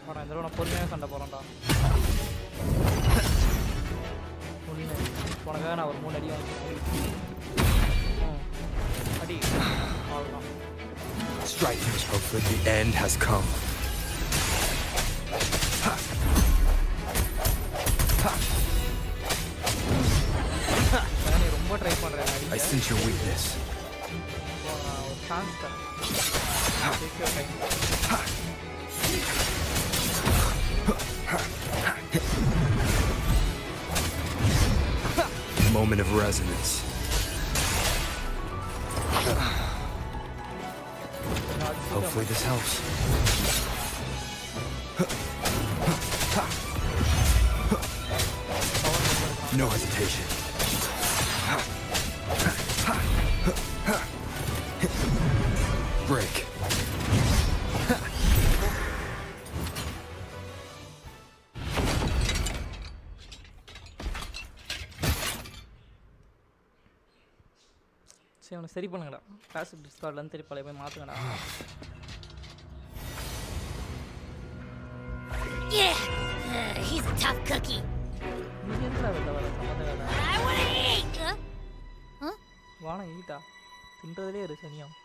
இந்த தடவை நான் பொறுமையாக சண்டை போகிறேன்டா. உனக்காக நான் ஒரு 3 அடி வாங்கிக்கிறேன். அடி அவ்வளோதான். Strike. Hopefully the end has come. I sense your weakness. Moment of resonance. Hopefully this helps. No hesitation. Break. சரி அவனை சரி பண்ணுங்கடா. கிளாஸ் டிஸ்கார்ட்லேருந்து திருப்பி பழைய போய் மாற்றுங்கடா. Yeah, he's a tough cookie. நீ எதுக்குடா வெளில வர சம்மந்தம் இல்லை I want to eat! Huh? வானம் ஈட்டா தின்றதுலே இரு சனியம்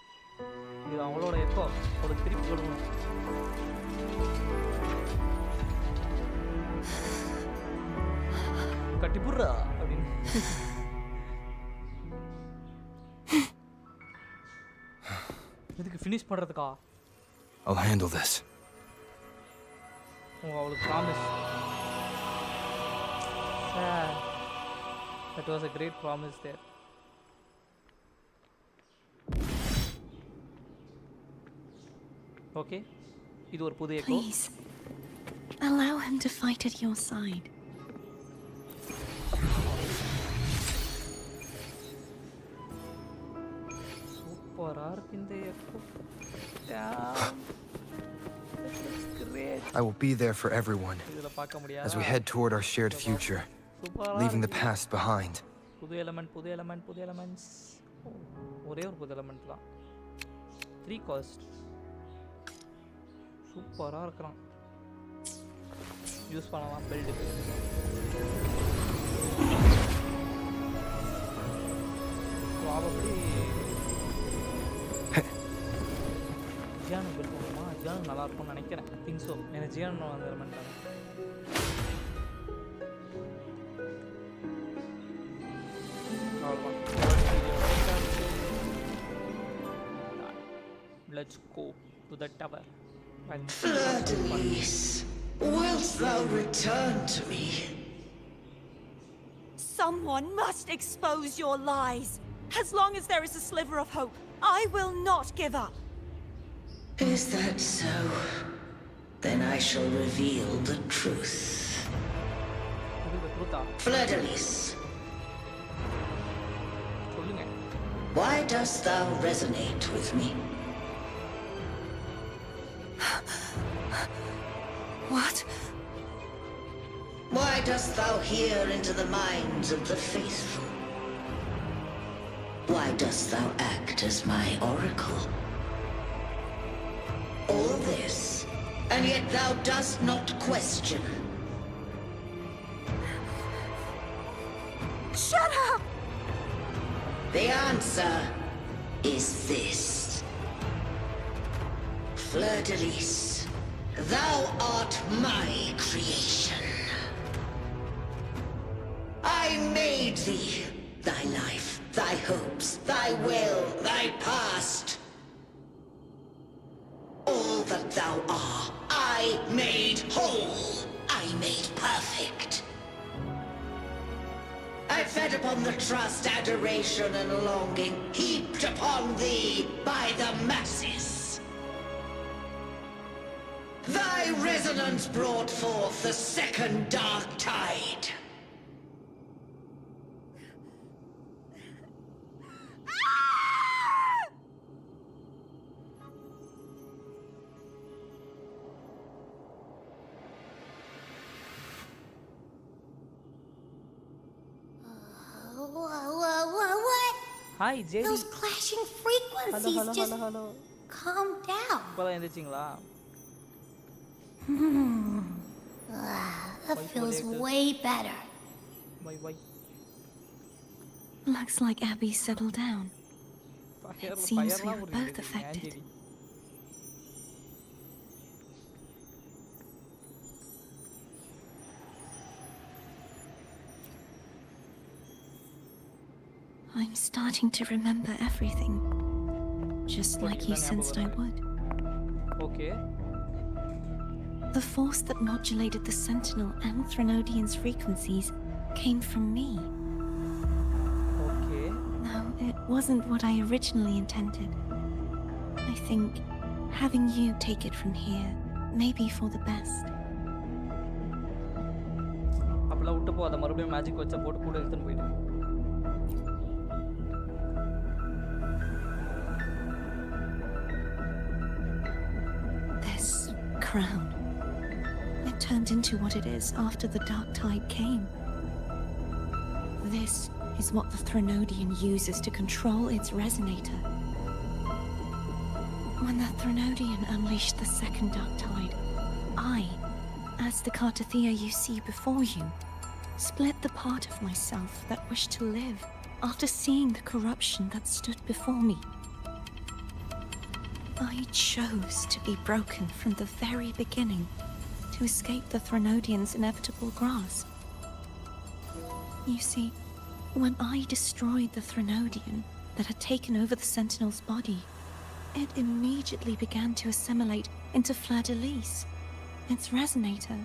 இது அவளோட எப்போ அவளுக்கு திருப்பி கொடுக்கணும் கட்டிப்புடுறா அப்படின்னு இதுக்கு ஃபினிஷ் பண்ணுறதுக்கா I'll handle this. அவளுக்கு promise that was a great promise there. Okay, இது ஒரு புது echo Please, allow him to fight at your side. சூப்பரா இருக்கு இந்த echo great. I will be there for everyone இதுல பார்க்க முடியாது as we head toward our shared future, leaving the past behind. புது எலிமெண்ட்ஸ் ஒரே ஒரு புது எலிமெண்ட் தான் 3 காஸ்ட் சூப்பரா இருக்கான் யூஸ் பண்ணலாம் பில்டுக்கு ப்ராபபிலி ஜியான் பில்ட் பண்ணுமா ஜியான் நல்லா இருக்கும்னு நினைக்கிறேன் திங்க் ஸோ எனக்கு ஜியான் அந்த எலிமெண்ட் தான் Let's go to the tower. Fleur-de-lis, wilt thou return to me? Someone must expose your lies. As long as there is a sliver of hope, I will not give up. Is that so? Then I shall reveal the truth. Fleur-de-lis, why dost thou resonate with me? What? Why dost thou hear into the minds of the faithful? Why dost thou act as my oracle? All this, and yet thou dost not question. Shut up! The answer is this. Fleur-de-lis, thou art my creation. I made thee, thy life, thy hopes, thy will, thy past. All that thou art, I made whole, I made perfect. I fed upon the trust, adoration, and longing heaped upon thee by the masses. Thy resonance brought forth the second dark tide. What? Hi, JD. Those clashing frequencies Hello. calm down. இப்போதான் எந்திரிச்சிங்களா That feels way better. Bye. Looks like Abby settled down. It seems we were both affected. I'm starting to remember everything, just like you sensed I would. Okay. The force that modulated the Sentinel and Threnodian's frequencies came from me. Okay. No, it wasn't what I originally intended. I think having you take it from here may be for the best. அப்பலாம் விட்டு போ அத மறுபடியும் magic வச்ச போட்டு கூட எடுத்துட்டு போய்டு This crown, it turned into what it is after the dark tide came. This is what the Threnodian uses to control its resonator. When the Threnodian unleashed the second dark tide, I, as the Cartathea you see before you, split the part of myself that wished to live after seeing the corruption that stood before me. I chose to be broken from the very beginning to escape the Threnodian's inevitable grasp. You see, when I destroyed the Threnodian that had taken over the Sentinel's body, it immediately began to assimilate into Fleur-de-Lis, its resonator.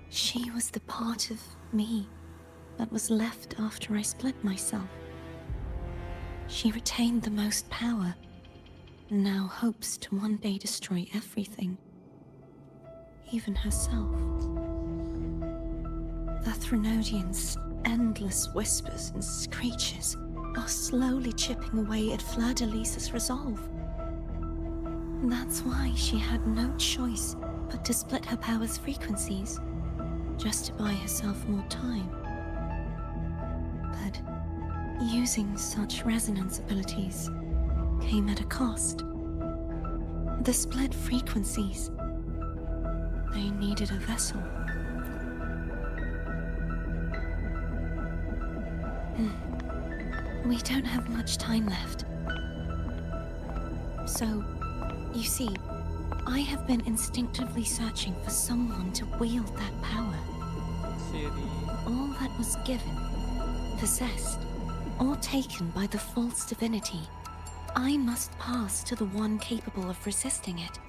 She was the part of me that was left after I split myself. She retained the most power, and now hopes to one day destroy everything, even herself. The Threnodian's endless whispers and screeches are slowly chipping away at Fleur-de-Lis's resolve. That's why she had no choice but to split her power's frequencies, just to buy herself more time. But using such resonance abilities came at a cost. The split frequencies, they needed a vessel. We don't have much time left. So, you see, I have been instinctively searching for someone to wield that power. All that was given, possessed, or taken by the false divinity, I must pass to the one capable of resisting it.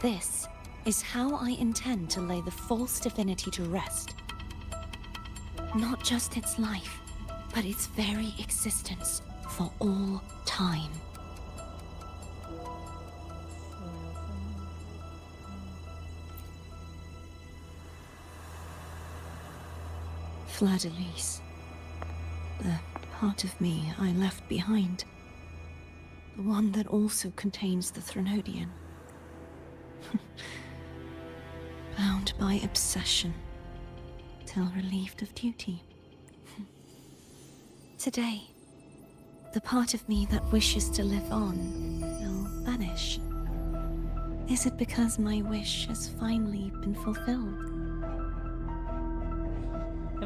This is how I intend to lay the false divinity to rest. Not just its life, but its very existence for all time. Fleur-de-Lis, the part of me I left behind, the one that also contains the Threnodian. Bound by obsession, till relieved of duty. Today, the part of me that wishes to live on will vanish. Is it because my wish has finally been fulfilled?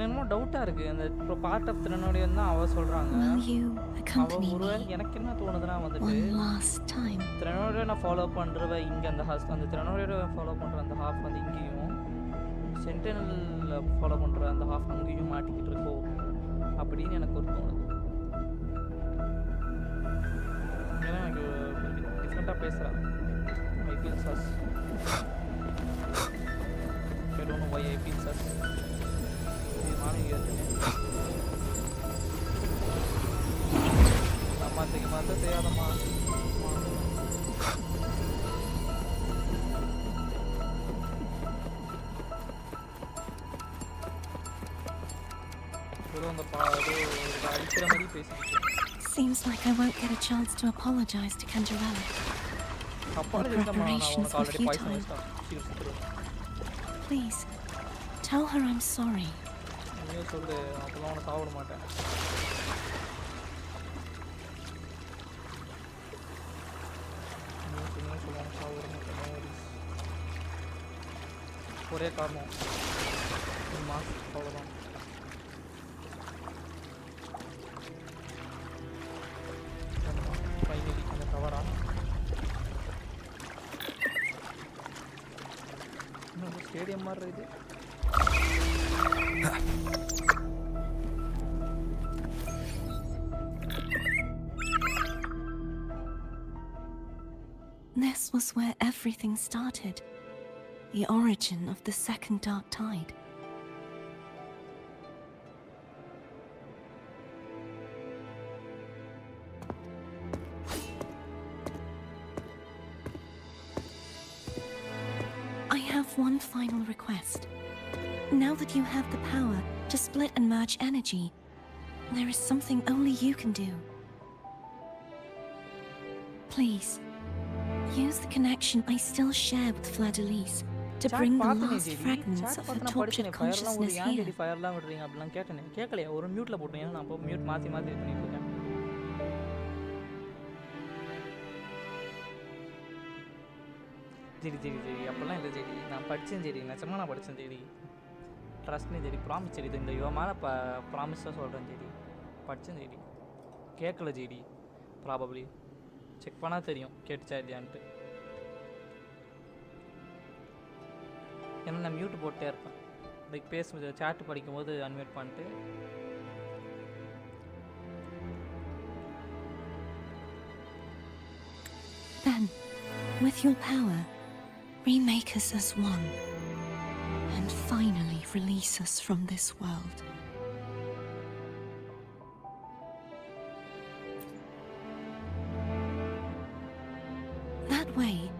என்னமோ டவுட்டாக இருக்குது. அந்த இப்போ part of திறனோடையன் தான் அவள் சொல்கிறாங்க. Will you accompany அவள் me எனக்கு என்ன தோணுதுன்னா வந்துட்டு one last time? திறனோடைய நான் ஃபாலோ பண்ணுறவ இங்கே அந்த அந்த திறனோடைய ஃபாலோ பண்ணுற அந்த ஹாஃப் வந்து இங்கேயும் சென்டினல் ஃபாலோ பண்ணுற அந்த ஹாஃப் அங்கேயும் மாட்டிக்கிட்டு இருக்கோ அப்படின்னு எனக்கு ஒரு தோணுது. ஏன்னா எனக்கு டிஃப்ரெண்ட்டாக பேசுகிறா. I feel sus. I don't know why I feel sus. Mati mata saya ada mah. Seems like I won't get a chance to apologize to Cantarella. Our preparations were futile. Please, tell her I'm sorry. ஒரே காரணம் mask அவ்வளோதான். Finally அந்த கவரா இன்னும் stadium மாதிரி இருக்குது. This was where everything started. The origin of the second dark tide. I have one final request. Now that you have the power to split and merge energy, there is something only you can do. Please, use the connection I still share with Fleur-de-Lis to bring the last fragments of her tortured consciousness here. ஃபயர்லாம் விடுறீங்க அப்படிலாம் கேட்டேனே. கேட்கலையா? ஒரு மியூட்டில் போட்டேன். ஏன்னா நான் இப்போ mute மாற்றி மாற்றி இது பண்ணிட்டு இருக்கேன். சரி சரி சரி அப்படிலாம் இல்லை சரி. நான் படித்தேன் சரி. நிஜமாக நான் படித்தேன் சரி. ட்ரஸ்ட் நீ ஜெடி ப்ராமிஸ் ஜெடி இந்த இவன் மேலே ப்ராமிஸாக சொல்கிறேன் ஜெடி படித்தேன் ஜெடி கேட்கல ஜெடி ப்ராபப்ளி செக் பண்ணால் தெரியும் கேட்டுச்சா இல்லையான்ட்டு ஏன்னா நான் மியூட் போட்டே இருப்பேன் லைக் பேசும்போது சேட்டு படிக்கும்போது அன்மியூட் பண்ணிட்டு Then, with your power, remake us as one, and finally release us from this world. That way,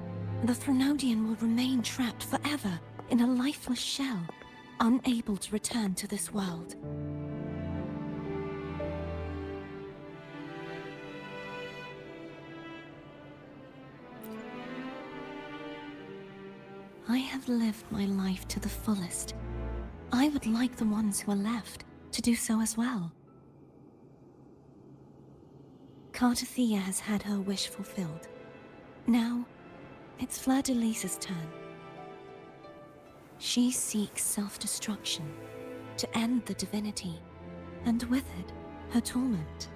the Threnodian will remain trapped forever in a lifeless shell, unable to return to this world. I have lived my life to the fullest. I would like the ones who are left to do so as well. Cartathea has had her wish fulfilled. Now, it's Fleur-de-Lis's turn. She seeks self-destruction to end the divinity, and with it, her torment.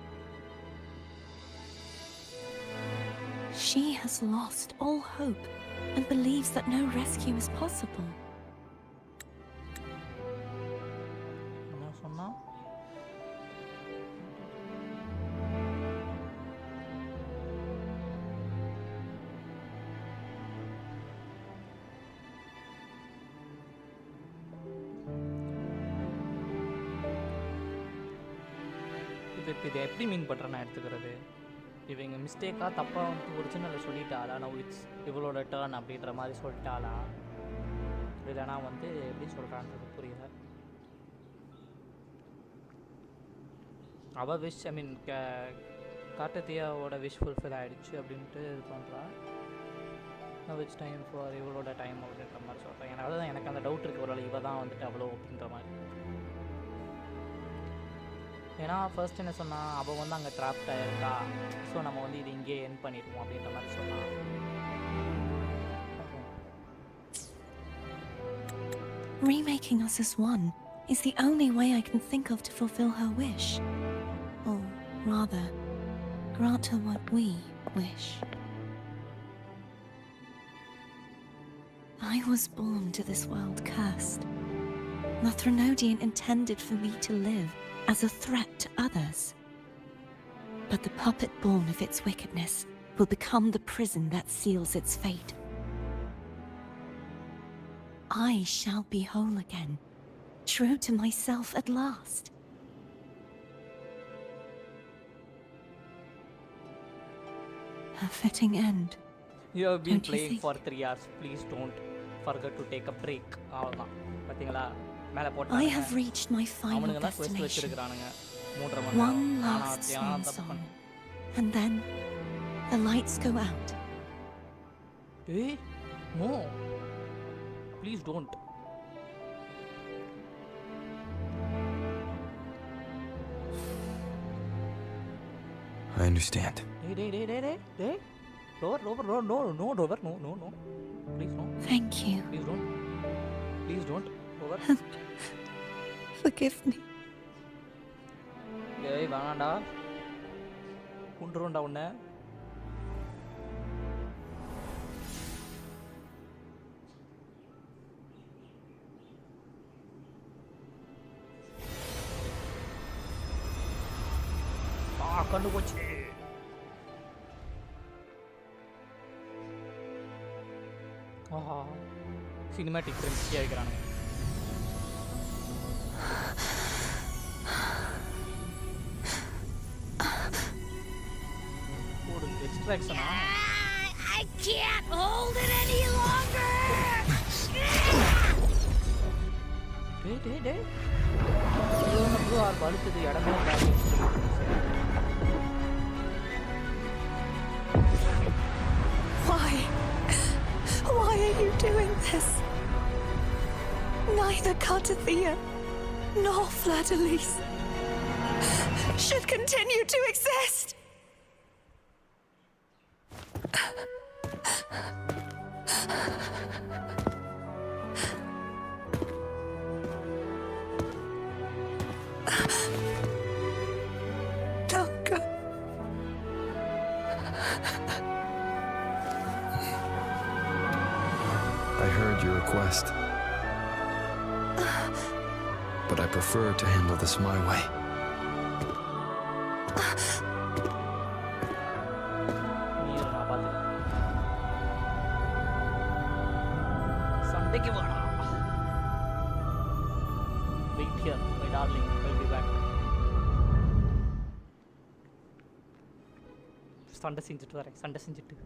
She has lost all hope and believes that no rescue is possible. என்ன சொன்னா இது எப்படி மீன் பண்ணுறேன் நான் எடுத்துக்கிறது இவங்க மிஸ்டேக்காக தப்பாக வந்து ஒரிஜினலில் சொல்லிட்டாளா நான் இட்ஸ் இவளோட டேர்ன் அப்படின்ற மாதிரி சொல்லிட்டாளா இல்லைனா வந்து எப்படி சொல்கிறான்றது புரியல அவள் விஷ் ஐ மீன் காட்டத்தியாவோட விஷ் ஃபுல்ஃபில் ஆகிடுச்சு அப்படின்ட்டு இது பண்ணுறா நான் விச் டைம் ஃபார் இவளோட டைம் அப்படின்ற மாதிரி சொல்கிறேன் எனக்கு தான் எனக்கு அந்த டவுட் இருக்குது ஒரு இவ தான் வந்துட்டு அவ்வளோ அப்படின்ற மாதிரி ஏன்னா ஃபர்ஸ்ட் என்ன சொன்னால் அவள் வந்து அங்கே ட்ராப்ட் ஆகிருக்கா ஸோ நம்ம வந்து இது இங்கேயே என் பண்ணிடுவோம் அப்படின்ற மாதிரி சொன்னான் Remaking us as one is the only way I can think of to fulfill her wish. Or rather, grant her what we wish. I was born to this world cursed. The Threnodian intended for me to live as a threat to others. But the puppet born of its wickedness will become the prison that seals its fate. I shall be whole again, true to myself at last. A fitting end. You have been Don't you playing think? for 3 hours. Please don't forget to take a break. அவ்வளோதான் பார்த்தீங்களா மேலே I போட்டாங்க have reached my final அவனுங்க தான் quest destination. வச்சிருக்கிறானுங்க 3.5 மணி One நேரம் last ஆனால் swan தப்பு song, and then the lights go out. ஏய் no please don't I understand. டேய் Rover, no, Rover, no. Please, no. Thank you. Please don't. Rover. Forgive me. ஏய் வேணாண்டா குண்டுருண்டா உன்னை கண்டு போச்சு ஆஹா சினிமேட்டிக் ஃப்ரெண்ட்ஸியாக இருக்கிறானுங்க ஒரு எக்ஸ்ட்ராக்ஷனா I can't hold it any longer! டேய் இவனுக்கு ஆறு பழுத்துது இடமே Why are you doing this? Neither Cartathea nor Fleur-de-Lis should continue to exist. Don't go. I heard your request. But I prefer to handle this my way. நீ இரு, நான் பார்த்துக்கிறேன். சண்டைக்கு வாடா. Wait here, my darling. I'll be back. சண்டை செஞ்சுட்டு வரேன், சண்டை செஞ்சுட்டு.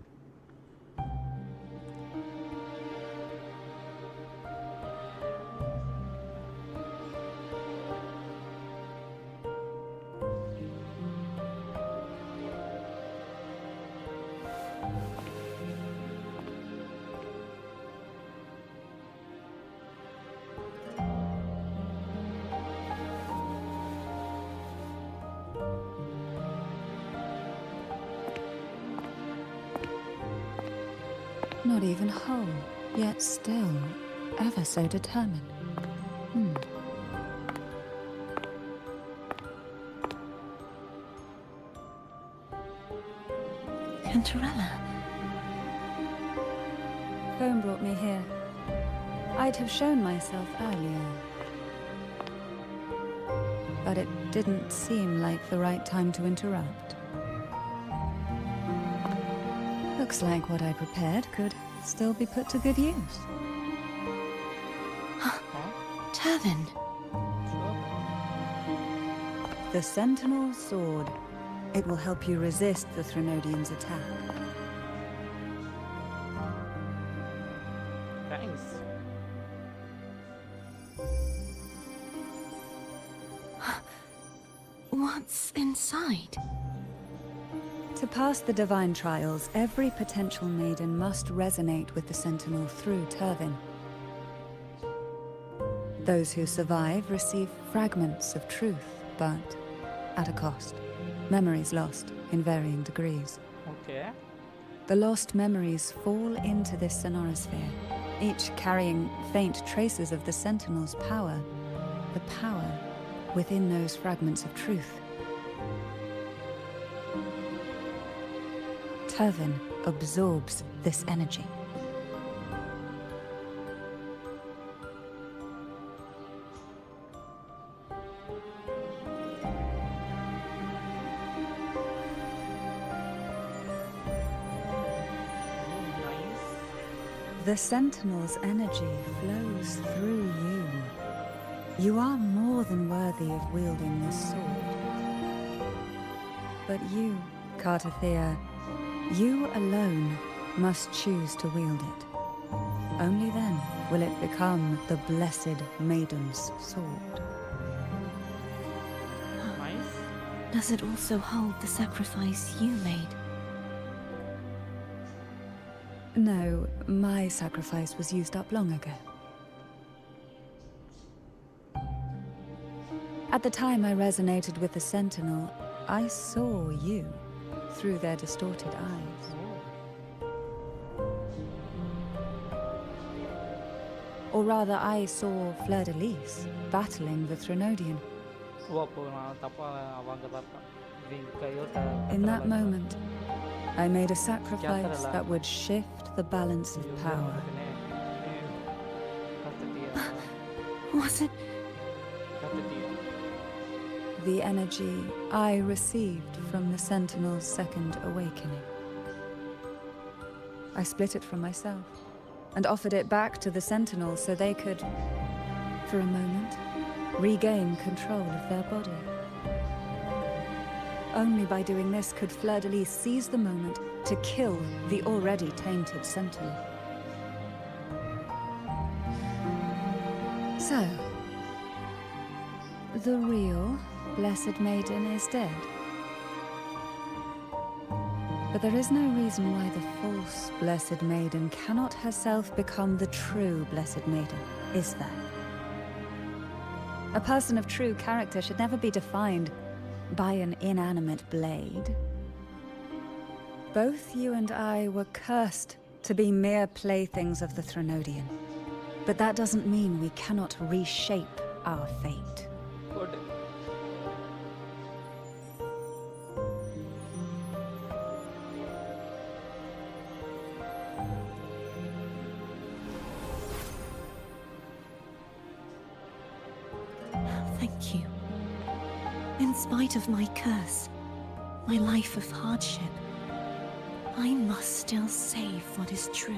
Not even whole, yet still ever so determined. Cantarella. Phone brought me here. I'd have shown myself earlier. But it didn't seem like the right time to interrupt. Looks like what I prepared could still be put to good use. Turvin. The Sentinel Sword. It will help you resist the Threnodian's attack. Thanks. What's inside? To pass the divine trials, every potential maiden must resonate with the Sentinel through Turvin. Those who survive receive fragments of truth, but at a cost. Memories lost in varying degrees. Okay. The lost memories fall into this sonorosphere, each carrying faint traces of the Sentinel's power, the power within those fragments of truth. Turvin absorbs this energy. The Sentinel's energy flows through you. You are more than worthy of wielding this sword. But you, Cartathea, you alone must choose to wield it. Only then will it become the Blessed Maiden's sword. Nice. Does it also hold the sacrifice you made? No, my sacrifice was used up long ago. At the time I resonated with the Sentinel, I saw you through their distorted eyes. Or rather, I saw Fleur-de-Lis battling the Threnodian. In that moment, I made a sacrifice that would shift the balance of power. Was it? The energy I received from the Sentinel's second awakening. I split it from myself and offered it back to the Sentinels so they could, for a moment, regain control of their body. Only by doing this could Fleur-de-Lis seize the moment to kill the already tainted Sentinel. So, the real Blessed Maiden is dead. But there is no reason why the false Blessed Maiden cannot herself become the true Blessed Maiden, is there? A person of true character should never be defined by an inanimate blade. Both you and I were cursed to be mere playthings of the Threnodian. But that doesn't mean we cannot reshape our fate. Good. In spite of my curse, my life of hardship, I must still save what is true.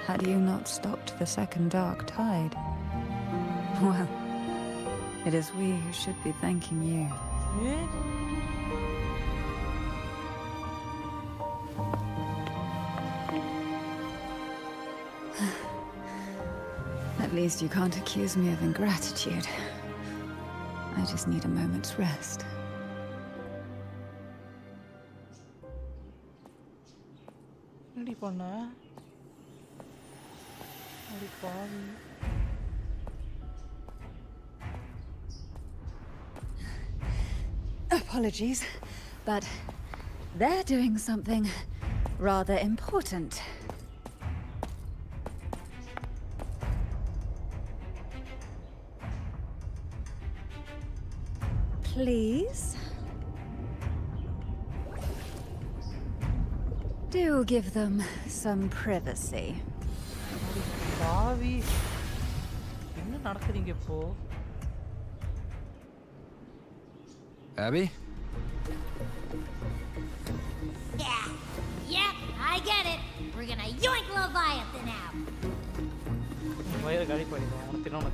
Had you not stopped the second dark tide? Well, it is we who should be thanking you. At least you can't accuse me of ingratitude. I just need a moment's rest. என்னடி பண்ண அடி பாவி Apologies, but they're doing something rather important. Please? Do give them some privacy. பாவி என்ன நடக்குதுங்க இப்போ Abby? Yeah, I get it. We're gonna yoink Leviathan out. வயிறு காலி பண்ணிடுவோம் அவனை தினம்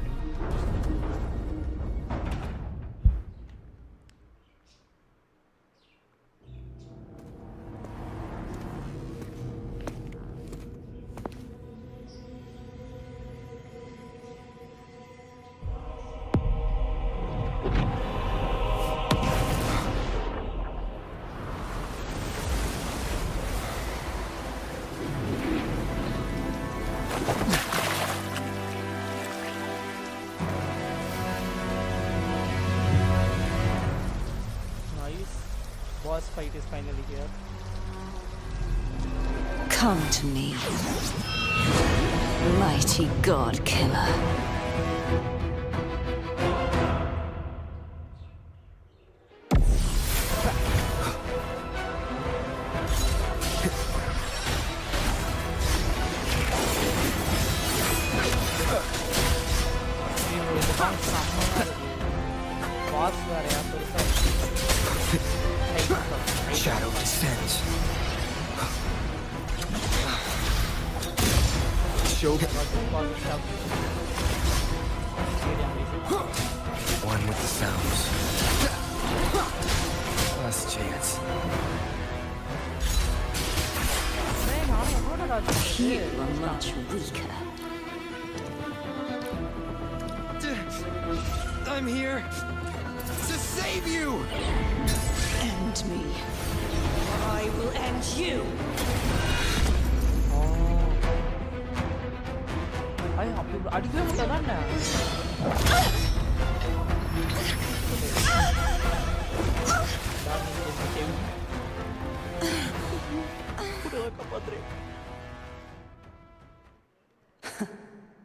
boss fight is finally here. Come to me, mighty god killer. Shadow descends. Show one with the sounds. Last chance. You are much weaker. I'm here to save you! End me. I will end you. ஐ அப்படி அடிக்கவே முடியாதானே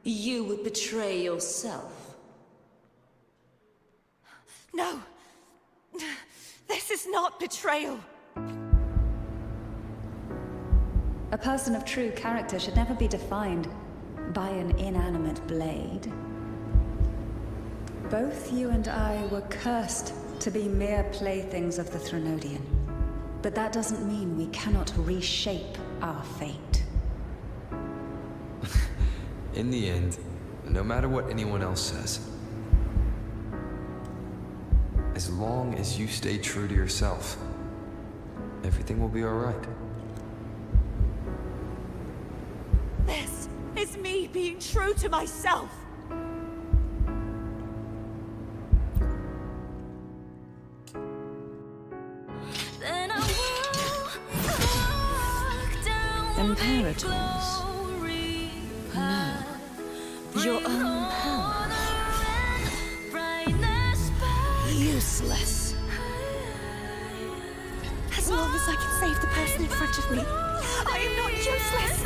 You would betray yourself. No. This is not betrayal. A person of true character should never be defined by an inanimate blade. Both you and I were cursed to be mere playthings of the Threnodian. But that doesn't mean we cannot reshape our fate. In the end, no matter what anyone else says, as long as you stay true to yourself, everything will be all right. This is me being true to myself. Then I walk down Imperators. No. Your own power. Useless. As long as I can save the person in front of me, I am not useless.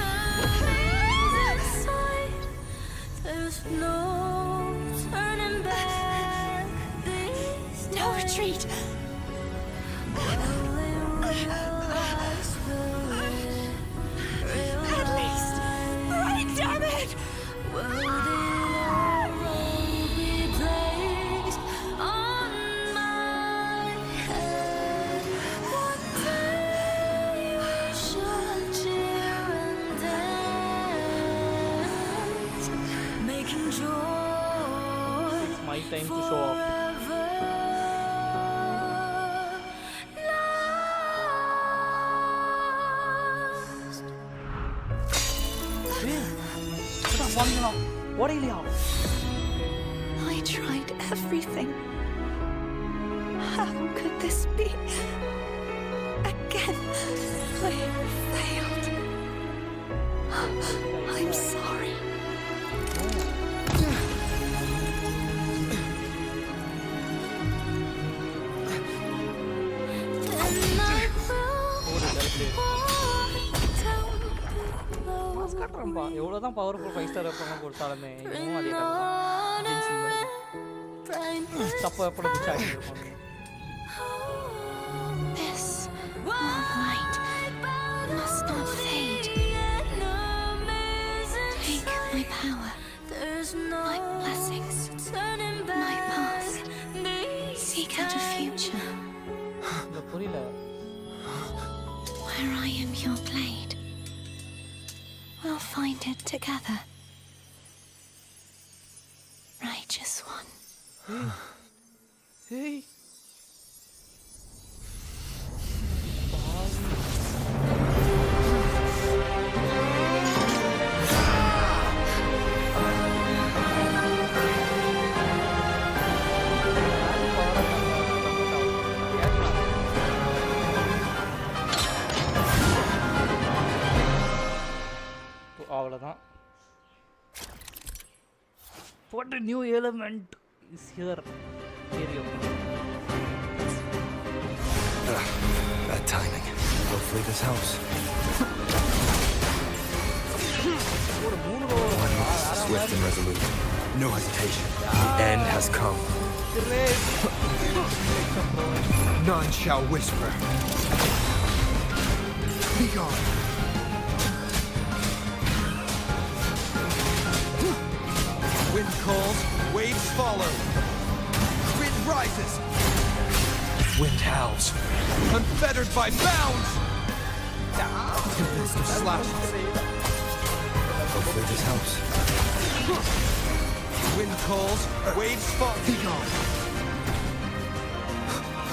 There's no turning back. No retreat. At least, right, damn it! My time to show off. What are you? I tried everything. How could this be? Again, I failed. I'm sorry. எவ்வளோதான் powerful 5 star weapon கொடுத்தாலுமே இன்னும் அதே தப்பு எப்படி பிடிச்சாடிருக்கும். This moonlight must not fade. Take my power, my blessings, my past. Seek out a future புரியல. where I am your blade. We'll find it together. Righteous one. Hey. அவ்வளோதான். What a new element is here. Bad timing. Hopefully this helps. Swift and resolute. No hesitation. The end has come. None shall whisper. Be gone. Wind calls, waves follow. Wind rises. Wind howls, unfettered by bounds. Tempest of slashes. Hopefully this helps. Wind calls, waves fall. Be gone.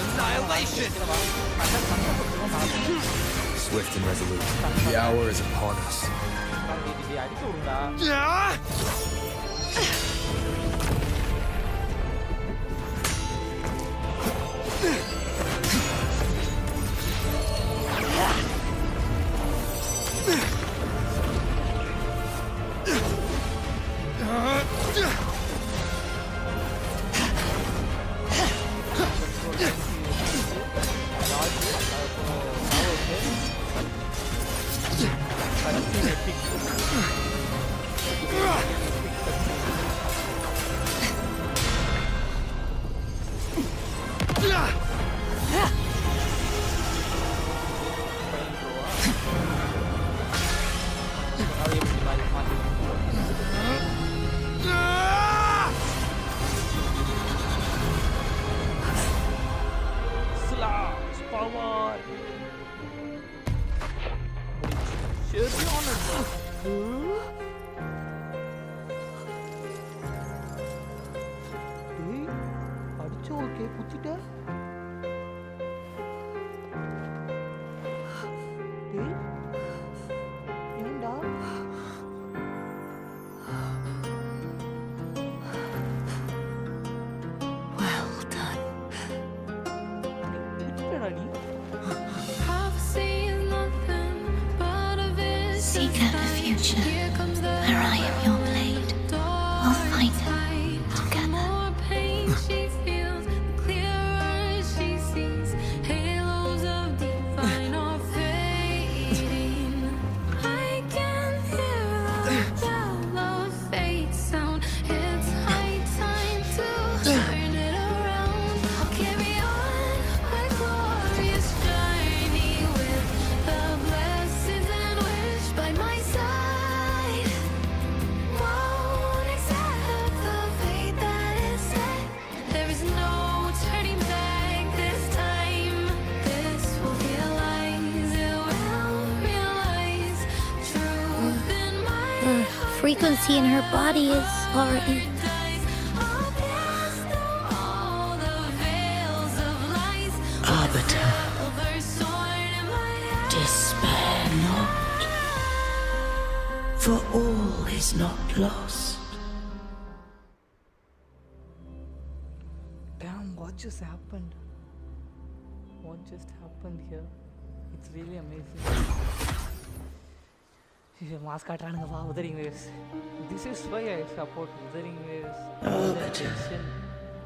Annihilation. Swift and resolute. The hour is upon us. Seek out a future where I am your blade. We'll find it together. frequency in her body is already... Arbiter, despair not, for all is not lost. Damn, what just happened? What just happened here? It's really amazing. Mask kaatranunga Wuthering Waves. This is why I support Wuthering Waves. Arbiter,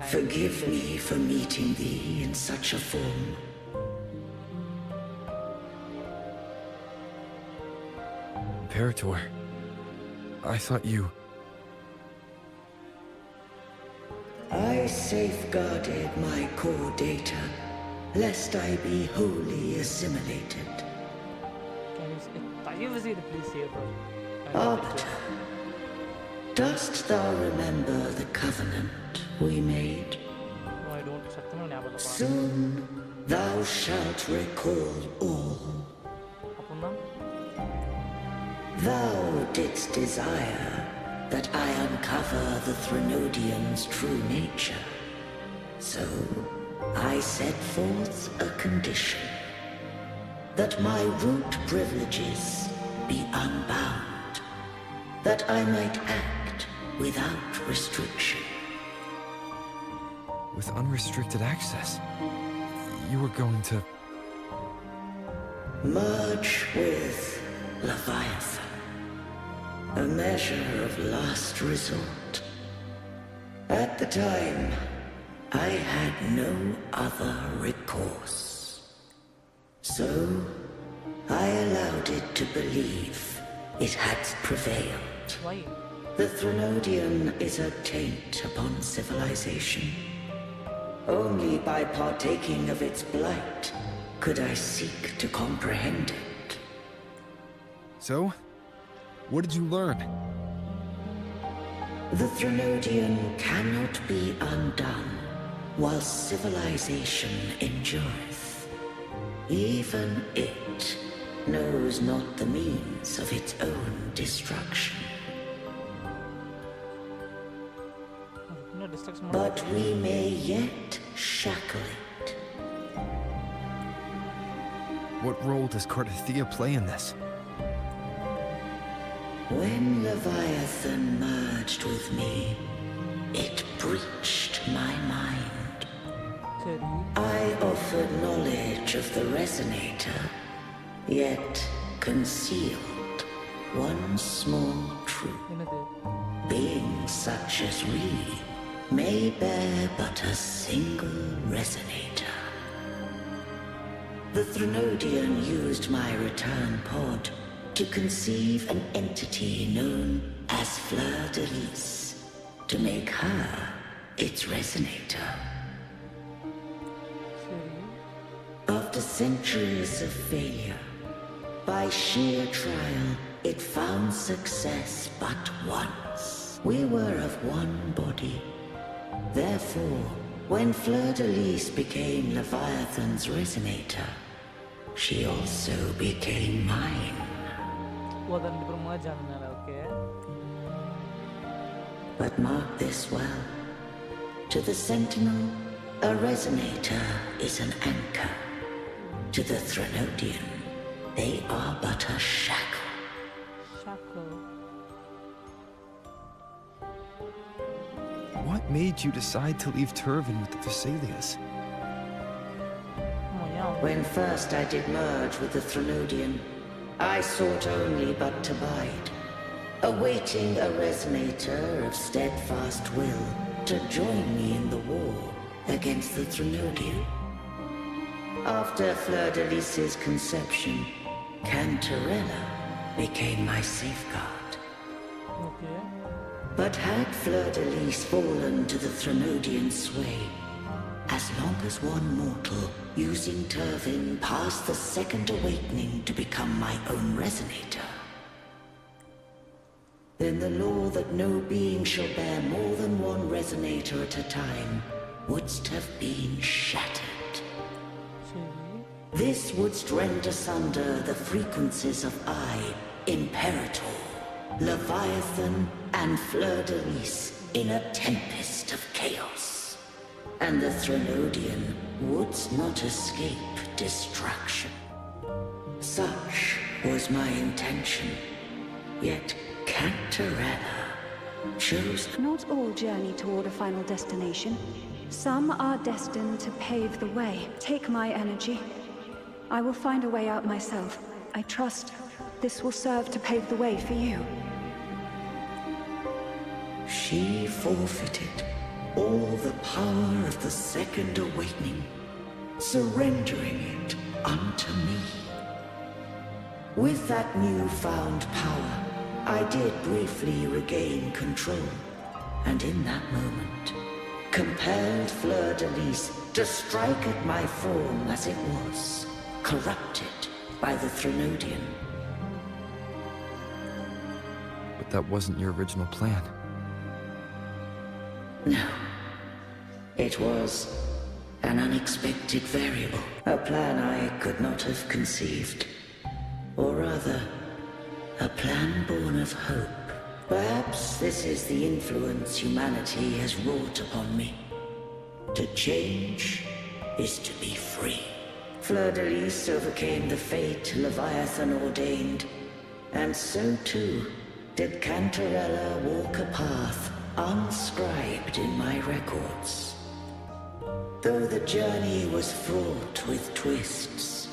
forgive me for meeting thee in such a form. Imperator, I thought you... I safeguarded my core data, lest I be wholly assimilated. Can you say, please say it. Arbiter, dost thou remember the covenant we made? No, I don't. Satyama nyabagam. Soon thou shalt recall all. Appunna? Thou didst desire that I uncover the Threnodian's true nature. So I set forth a condition, that my root privileges be unbound, that I might act without restriction. With unrestricted access, you were going to... Merge with Leviathan, a measure of last resort. At the time, I had no other recourse. So, I allowed it to believe it had prevailed. Why? The Threnodian is a taint upon civilization. Only by partaking of its blight could I seek to comprehend it. So? What did you learn? The Threnodian cannot be undone while civilization endureth. Even it knows not the means of its own destruction. But we may yet shackle it. What role does Cardathea play in this? When Leviathan merged with me, it breached my mind. I offered knowledge of the Resonator, yet concealed one small truth. Beings such as we may bear but a single Resonator. The Threnodian used my return pod to conceive an entity known as Fleur de Lis, to make her its Resonator. After centuries of failure, by sheer trial, it found success but once. We were of one body. Therefore, when Fleur de Lis became Leviathan's Resonator, she also became mine. Okay. But mark this well. To the Sentinel, a Resonator is an anchor. To the Threnodian, they are but a shackle. What made you decide to leave Turvin with the Thessalias? When first I did merge with the Threnodian, I sought only but to bide, awaiting a Resonator of steadfast will to join me in the war against the Threnodian. After Fleur de Lis's conception, Cantarella became my safeguard. Okay. But had Fleur de Lis fallen to the Threnodian sway, as long as one mortal using Turvin passed the second awakening to become my own Resonator, then the law that no being shall bear more than one Resonator at a time wouldst have been shattered. This wouldst rend asunder the frequencies of I, Imperator, Leviathan and Fleur-de-Lis in a tempest of chaos. And the Threnodian would not escape destruction. Such was my intention. Yet Cantarella chose... Not all journey toward a final destination. Some are destined to pave the way. Take my energy. I will find a way out myself. I trust this will serve to pave the way for you. She forfeited all the power of the Second Awakening, surrendering it unto me. With that newfound power, I did briefly regain control, and in that moment, compelled Fleur-de-Lis to strike at my form as it was, corrupted by the Threnodian. But that wasn't your original plan. No. It was an unexpected variable, a plan I could not have conceived. Or rather, a plan born of hope. Perhaps this is the influence humanity has wrought upon me. To change is to be free. Fleur-de-Lis overcame the fate Leviathan ordained, and so too did Cantarella walk a path unscribed in my records. Though the journey was fraught with twists,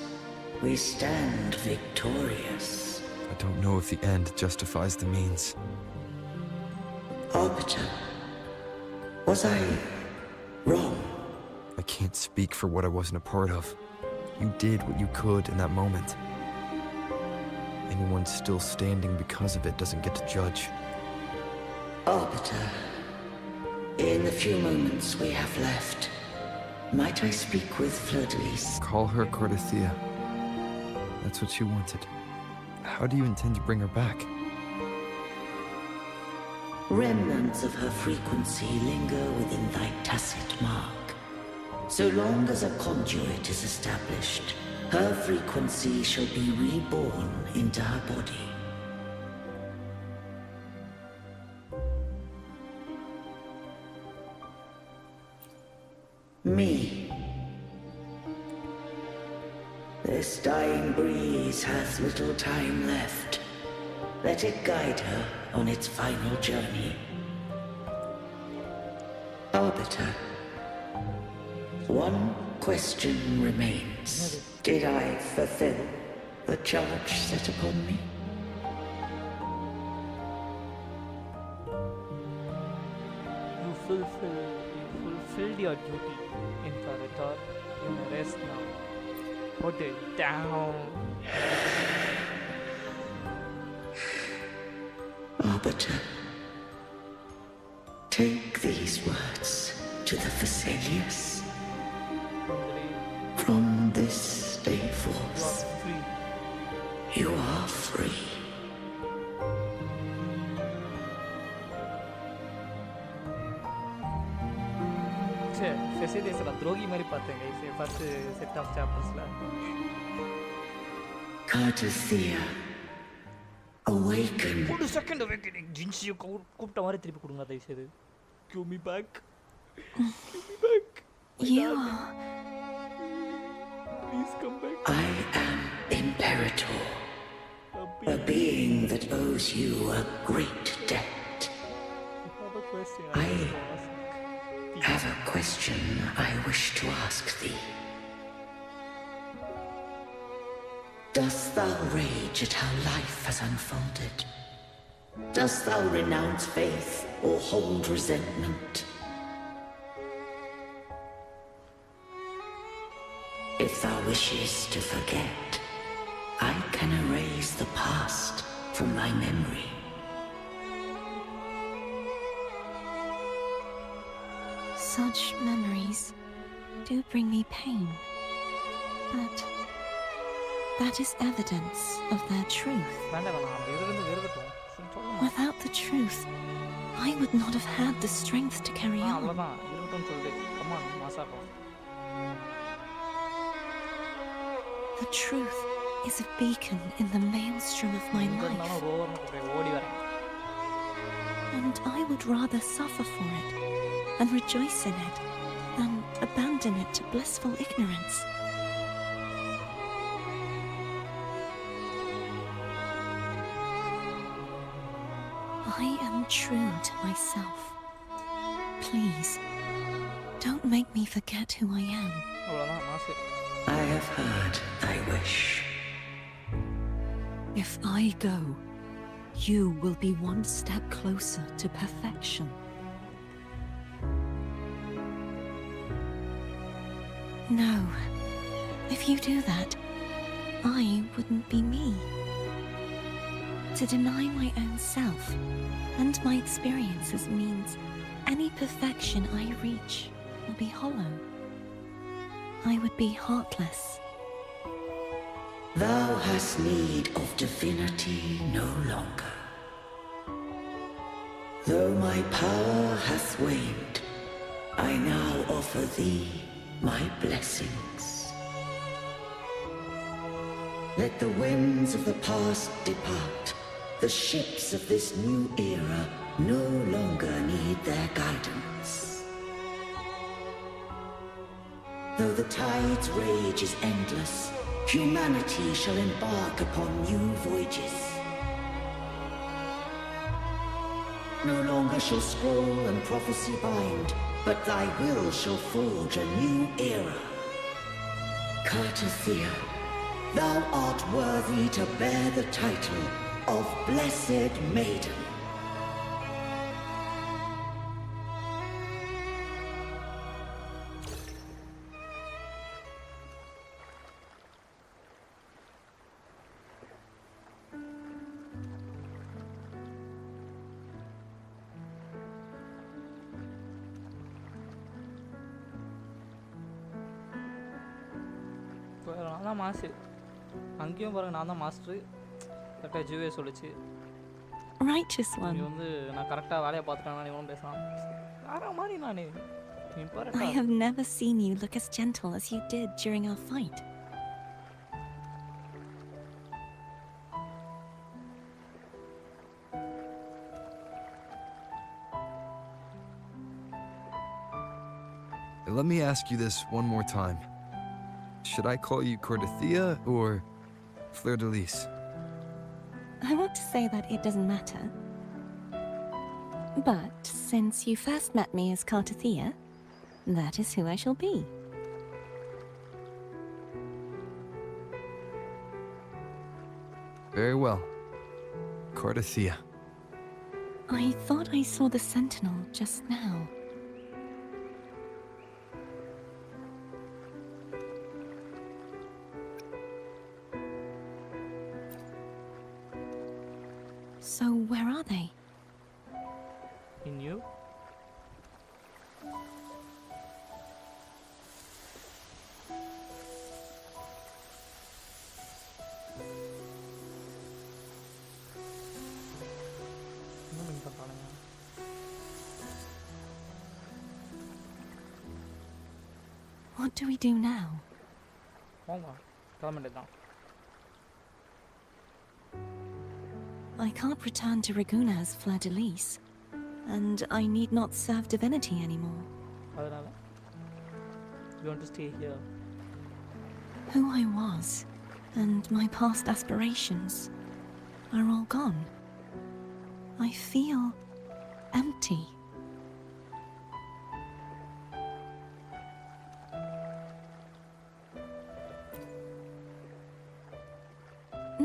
we stand victorious. I don't know if the end justifies the means. Arbiter, was I wrong? I can't speak for what I wasn't a part of. You did what you could in that moment. Anyone still standing because of it doesn't get to judge. Arbiter, in the few moments we have left, might I speak with Fleur-de-Lis? Call her Cordelia. That's what she wanted. How do you intend to bring her back? Remnants of her frequency linger within thy tacit mark. So long as a conduit is established, her frequency shall be reborn into her body. Me. This dying breeze hath little time left. Let it guide her on its final journey. Arbiter, one question remains. Did I fulfill the charge set upon me? You fulfilled your duty, Imperator. You may rest now. Put it down. Arbiter, take these words to the Vesalius. From this day forth, you are free. ஃபெசிலிட்டிஸ்ல துரோகி மாதிரி பார்த்தேன் guys first set of சாப்டர்ஸ்ல. Cartathea, awaken. ஒரு second awakening ஜின்சியை கூப்பிட்ட மாதிரி திருப்பி கொடுங்க தயவு செய்து. Give me back. Give me back. You. Please come back. I am Imperator, a being that owes you a great debt. I have a question I wish to ask thee. Dost thou rage at how life has unfolded? Dost thou renounce faith or hold resentment? If thou wishes to forget, I can erase the past from thy memory. Such memories do bring me pain, but that is evidence of their truth. Without the truth, I would not have had the strength to carry on. The truth is a beacon in the maelstrom of my life. And I would rather suffer for it and rejoice in it than abandon it to blissful ignorance. I am true to myself. Please, don't make me forget who I am. அவ்வளோதான் மாசு. I have heard thy wish. If I go, you will be one step closer to perfection. No, if you do that, I wouldn't be me. To deny my own self and my experiences means any perfection I reach will be hollow. I would be heartless. Thou hast need of divinity no longer. Though my power hath waned, I now offer thee my blessings. Let the winds of the past depart. The ships of this new era no longer need their guidance. Though the tide's rage is endless, humanity shall embark upon new voyages. No longer shall scroll and prophecy bind, but thy will shall forge a new era. Cartathea, thou art worthy to bear the title of Blessed Maiden. இப்போ நான் தான் மாசு. அங்கேயும் பாருங்க நான் தான் master. கரெக்டாக ஜூவே சொல்லிச்சு. Righteous நீ one. வந்து நான் கரெக்டாக வேலையை பார்த்துட்டேன்னா நீ ஒன்றும் பேசலாம். வேற மாதிரி நான் I have never seen you look as gentle as you did during our fight. Let me ask you this one more time. Should I call you Cartathea or Fleur de Lis? I want to say that it doesn't matter. But since you first met me as Cartathea, that is who I shall be. Very well. Cartathea. I thought I saw the sentinel just now. So where are they? In you? என்ன மீன் பண்ணுறானுங்க? What do we do now? போங்க கிளம்பிட்டு தான். I can't return to Raguna as Fleur de Lis, and I need not serve divinity anymore. அதனால you want to stay here? Who I was and my past aspirations are all gone. I feel empty.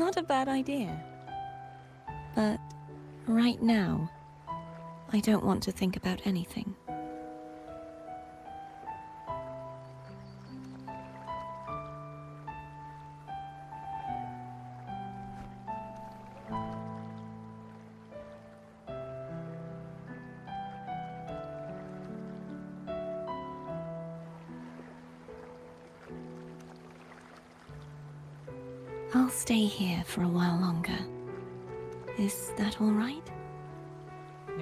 Not a bad idea. But right now, I don't want to think about anything. I'll stay here for a while longer. Is that all right?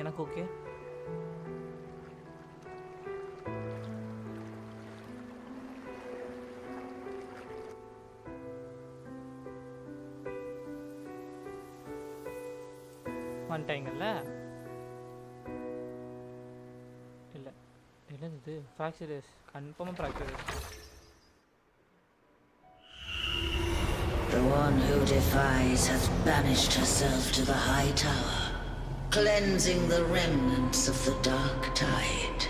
எனக்கு okay. வந்துட்டாங்கல்ல என்னது இது ஃப்ராக்சரஸ் கன்ஃபார்மாக ஃப்ராக்சரஸ் The one who defies has banished herself to the high tower, cleansing the remnants of the dark tide.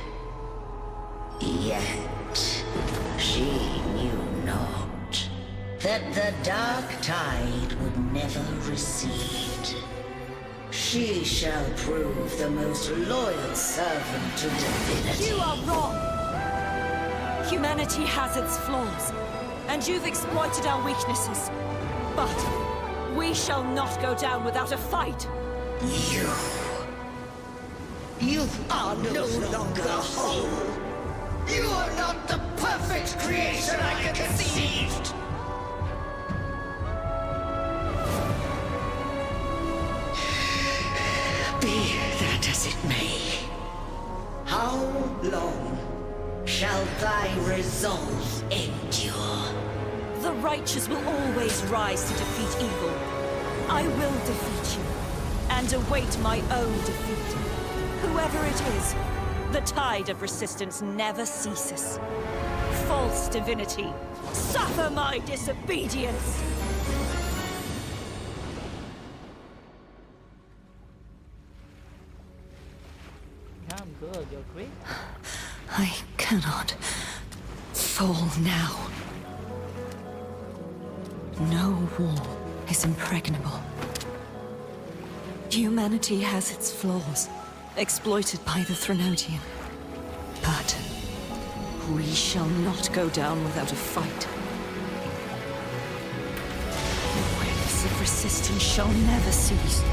Yet, she knew not that the dark tide would never recede. She shall prove the most loyal servant to divinity. You are wrong! Humanity has its flaws, and you've exploited our weaknesses. But we shall not go down without a fight. You are no longer whole. You are not the perfect creation I conceived. Be that as it may, how long shall thy resolve endure? The righteous will always rise to defeat evil. I will defeat you, and await my own defeat. Whoever it is, the tide of resistance never ceases. False divinity, suffer my disobedience! Yeah, I'm good. You're great. I cannot fall now. No wall is impregnable. Humanity has its flaws, exploited by the Threnodian. But we shall not go down without a fight. The waves of resistance shall never cease.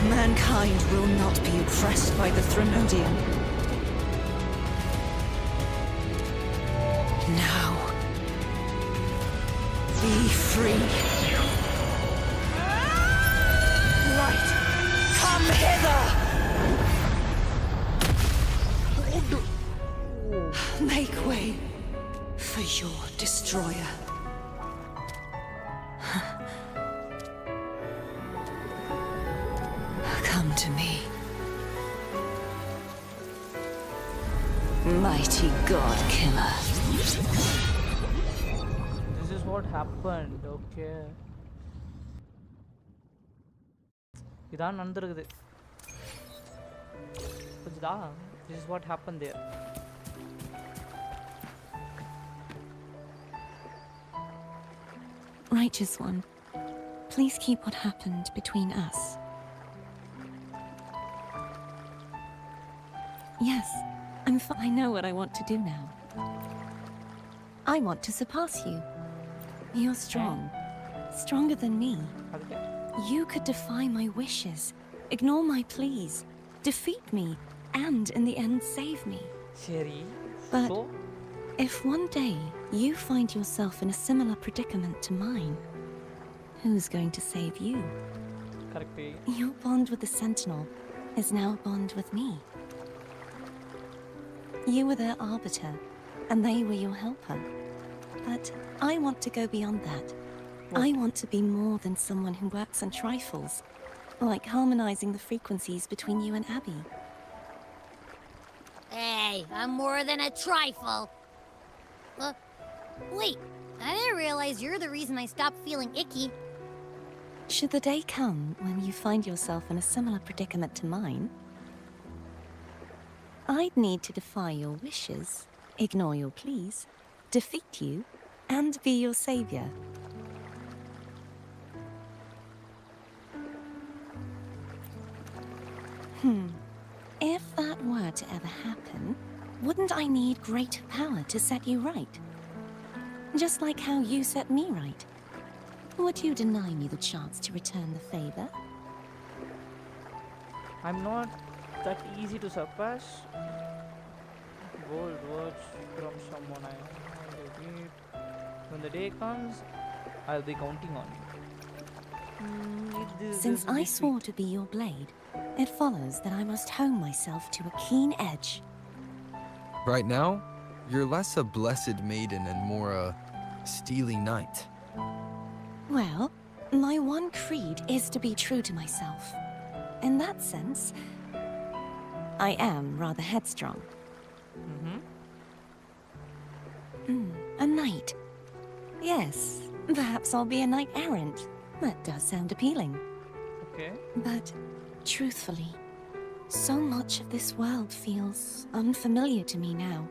Mankind will not be oppressed by the Threnodian. Now, be free. Light, come hither! Make way for your destroyer. Come to me. Mighty God Killer. This is what happened. Okay. இதான் நடந்துருக்குது புரியுதா? This is what happened there. Righteous one, please keep what happened between us. Yes, I know what I want to do now. I want to surpass you. You're strong. Stronger than me. You could defy my wishes, ignore my pleas, defeat me, and in the end save me. சரி. But So if one day you find yourself in a similar predicament to mine, who's going to save you? correct. Your bond with the Sentinel is now a bond with me. You were their arbiter, and they were your helper. But I want to go beyond that. I want to be more than someone who works on trifles, like harmonizing the frequencies between you and Abby. Hey, I'm more than a trifle. Wait, I didn't realize you're the reason I stopped feeling icky. Should the day come when you find yourself in a similar predicament to mine, I'd need to defy your wishes, ignore your pleas, defeat you, and be your savior. If that were to ever happen, wouldn't I need greater power to set you right? Just like how you set me right. Would you deny me the chance to return the favor? I'm not that easy to surpass. Bold words from someone I meet. When the day comes, I'll be counting on you. Since I swore to be your blade, it follows that I must hone myself to a keen edge. Right now, you're less a blessed maiden and more a steely knight. Well, my one creed is to be true to myself. In that sense, I am rather headstrong. A knight. Yes, perhaps I'll be a knight errant. That does sound appealing. Okay. But, truthfully, so much of this world feels unfamiliar to me now.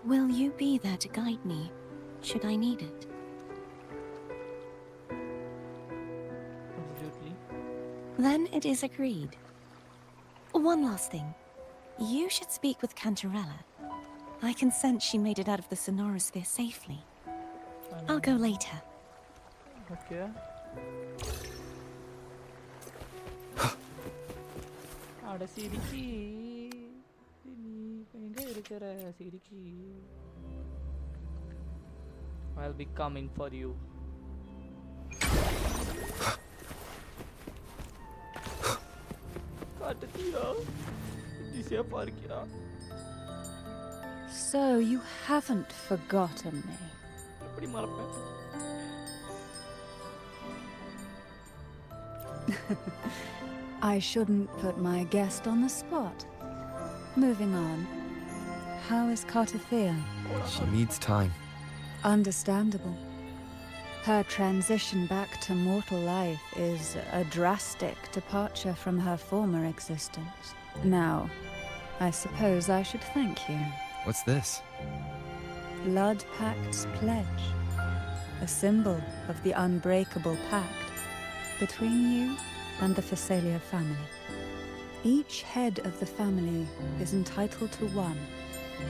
Will you be there to guide me, should I need it? Absolutely. Then it is agreed. One last thing. You should speak with Cantarella. I can sense she made it out of the sonorosphere safely. I'll go later. Okay. அட சிரிக்கி எங்க இருக்கிற சிரிக்கி I'll be coming for you. காட்டுதியா நீ சேஃபா இருக்கியா So you haven't forgotten me. எப்படி மறப்பேன் I shouldn't put my guest on the spot. Moving on. How is Cartathea? She needs time. Understandable. Her transition back to mortal life is a drastic departure from her former existence. Now, I suppose I should thank you. What's this? Blood Pact's pledge. A symbol of the unbreakable pact between you and the Phasalia family. Each head of the family is entitled to one,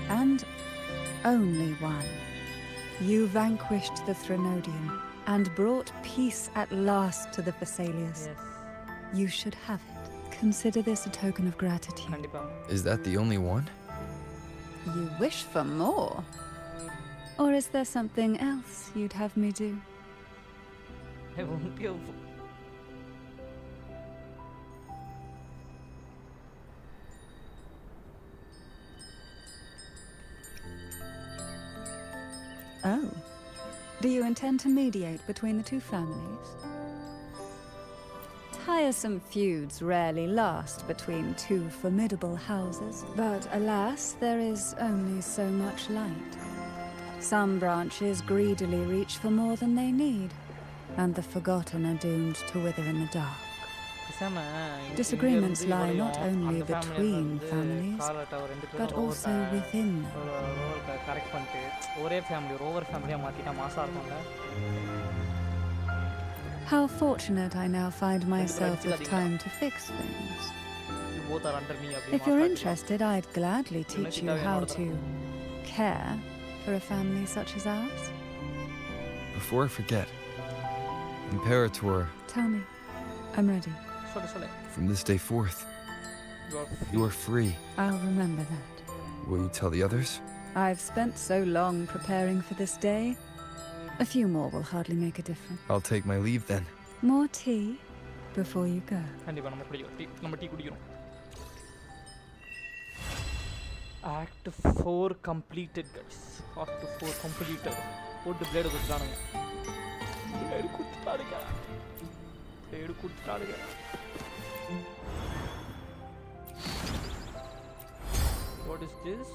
and only one. You vanquished the Threnodian and brought peace at last to the Phasalias. Yes. You should have it. Consider this a token of gratitude. கண்டிப்பா Is that the only one? You wish for more? Or is there something else you'd have me do? I won't give Oh. Do you intend to mediate between the two families? Tiresome feuds rarely last between two formidable houses, but alas, there is only so much light. Some branches greedily reach for more than they need, and the forgotten are doomed to wither in the dark. Disagreements lie not only between families, but also within them. Correct பண்ணிட்டு ஒரே family over ஃபேமிலியா மாத்திட்டா மாசா இருக்கும்ல How fortunate I now find myself with time to fix things. You both are under me If you're interested, I'd gladly teach you how to care for a family such as ours. Before I forget, Imperator, Tell me. I'm ready. சொல்லு from this day forth, you are free. I'll remember that. Will you tell the others? I've spent so long preparing for this day. A few more will hardly make a difference. I'll take my leave then. More tea before you go. கண்டிப்பா நம்ம tea குடிக்கிறோம் Act 4 completed guys. Act 4 completed. போட்டு plate குடுத்தானுங்க plate குடுத்தானுங்க What is this?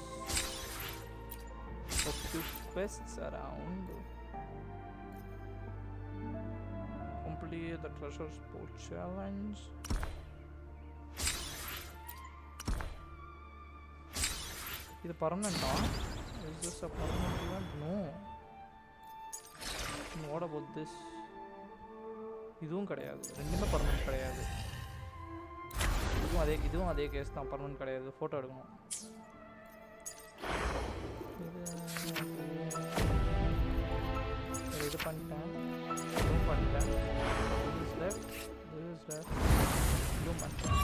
A few quests around. Complete the treasure sport challenge. Is it permanent? Is this a permanent event? No. And what about this? இதுவும் கிடையாது ரெண்டுமே permanent கிடையாது இதுவும் அதே case தான் பர்மனன்ட் கிடையாது ஃபோட்டோ எடுக்கணும் இது பண்ணிட்டேன் இதுவும் பண்ணிட்டேன் இதுவும் பண்ணிட்டேன்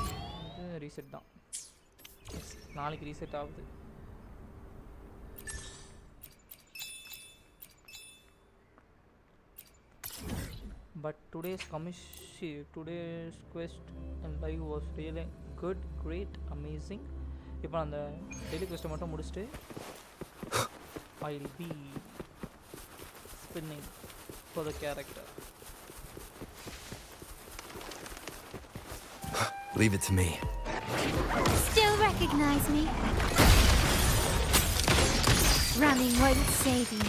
இது ரீசெட் தான் நாளைக்கு ரீசெட் ஆகுது but today's quest and live was really good, great, amazing. இப்போ அந்த டெய்லி quest மட்டும் முடிச்சிட்டு I'll be spinning for the character. Leave it to me. Still recognize me? Running won't save you.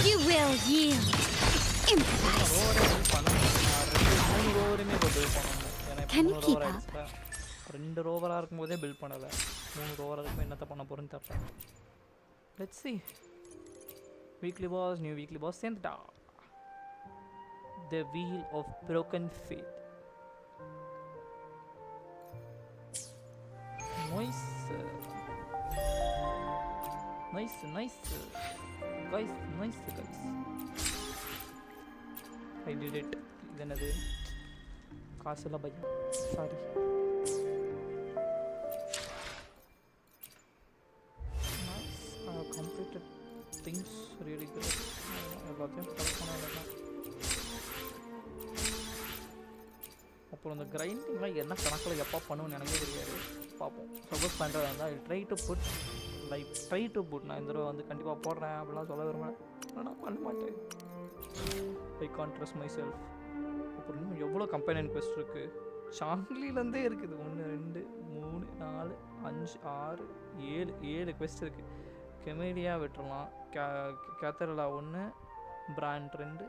You will yield. Improvise. Can you keep up? 2 ரோவராக இருக்கும்போதே build பண்ணலை, 3 ரோவராக இருக்கும் என்னத்தை பண்ண போகிறேன்னு தெரியல. Let's see. Weekly boss, new weekly boss சேர்ந்துட்டா. The wheel of broken faith. Nice. Nice guys, nice guys. I did it. இது என்னது? காசுல பையன், sorry. Nice. I have completed things really good. எல்லாத்தையும் கரெக்ட் பண்ணலாம். அப்புறம் இந்த கிரைண்டிங்லாம் என்ன கணக்கில் எப்போ பண்ணுவேன்னு எனக்கே தெரியாது. பார்ப்போம். சப்போஸ் பண்ணுறதா இருந்தால் ட்ரை டு புட் நான் இந்த தடவை வந்து கண்டிப்பாக போடுறேன் அப்படிலாம் சொல்ல விரும்புகிறேன். ஆனால் நான் பண்ண மாட்டேன். I can't trust my self. அப்புறம் இன்னும் எவ்வளோ கம்பெனி குவெஸ்ட் இருக்குது. ஷாங்லிலேருந்தே இருக்குது. 1 2 3 4 5 6 7 குவெஸ்ட் இருக்குது. கெமேடியா விட்டுறலாம். கேத்தரலா 1, பிராண்ட் 2,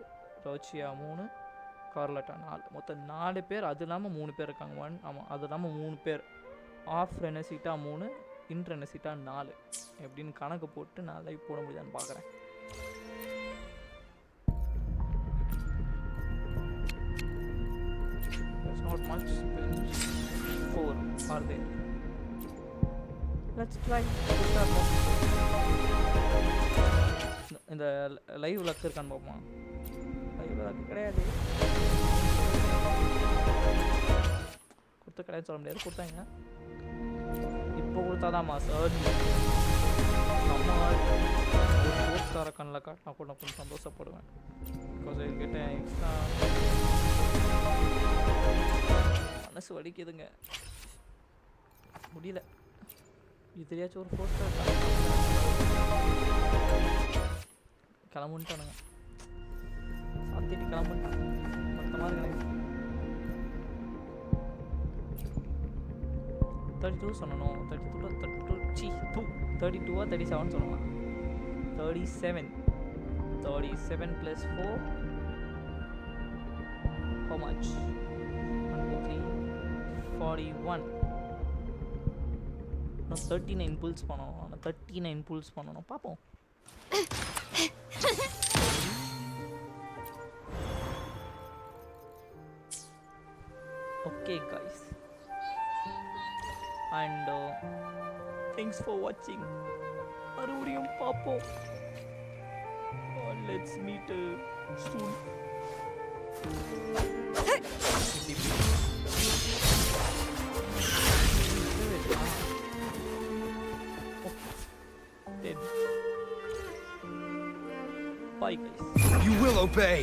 ரோச்சியா 3, கார்லட்டா 4. மொத்தம் 4 பேர். அது இல்லாமல் 3 பேர் இருக்காங்க. ஆமாம், அது இல்லாமல் 3 பேர். ஆஃப் ரெனசிட்டா 3, இன் ரெனசிட்டா 4. எப்படின்னு கணக்கு போட்டு நான் லைவ் போட முடியுதான்னு பார்க்குறேன். There's not much bench. 4 are there. Let's try. இந்த லைவ் லக் இருக்கான்னு பார்ப்போம். லைவ் லக் கிடையாது. கொடுத்த கிடையாது சொல்ல முடியாது. கொடுத்தாங்க. இப்போ கொடுத்தாதாம்மா சார். அம்மா ஒரு போஸ்டார கண்ணில் காட்டினா கூட நான் கொஞ்சம் சந்தோஷப்படுவேன். பிகாஸ் என்கிட்ட எக்ஸ்ட்ரா மனசு வலிக்குதுங்க. முடியல. இதுலையாச்சும் ஒரு போஸ்டர் கிளம்புன்ட்டானுங்க. சாத்திட்டு கிளம்புன்ட்டான். மொத்தமாக இருக்கு. 32 சொல்லணும். 32 37 சொல்லலாம். 37 plus 4 how much? 1 2 3 41. நான் 39 புல்ஸ் பண்ணணும். 39 புல்ஸ் பண்ணணும். பார்ப்போம். Okay guys, and thanks for watching. மறுபடியும் பார்ப்போம். Let's meet soon. Then bye guys. You will obey.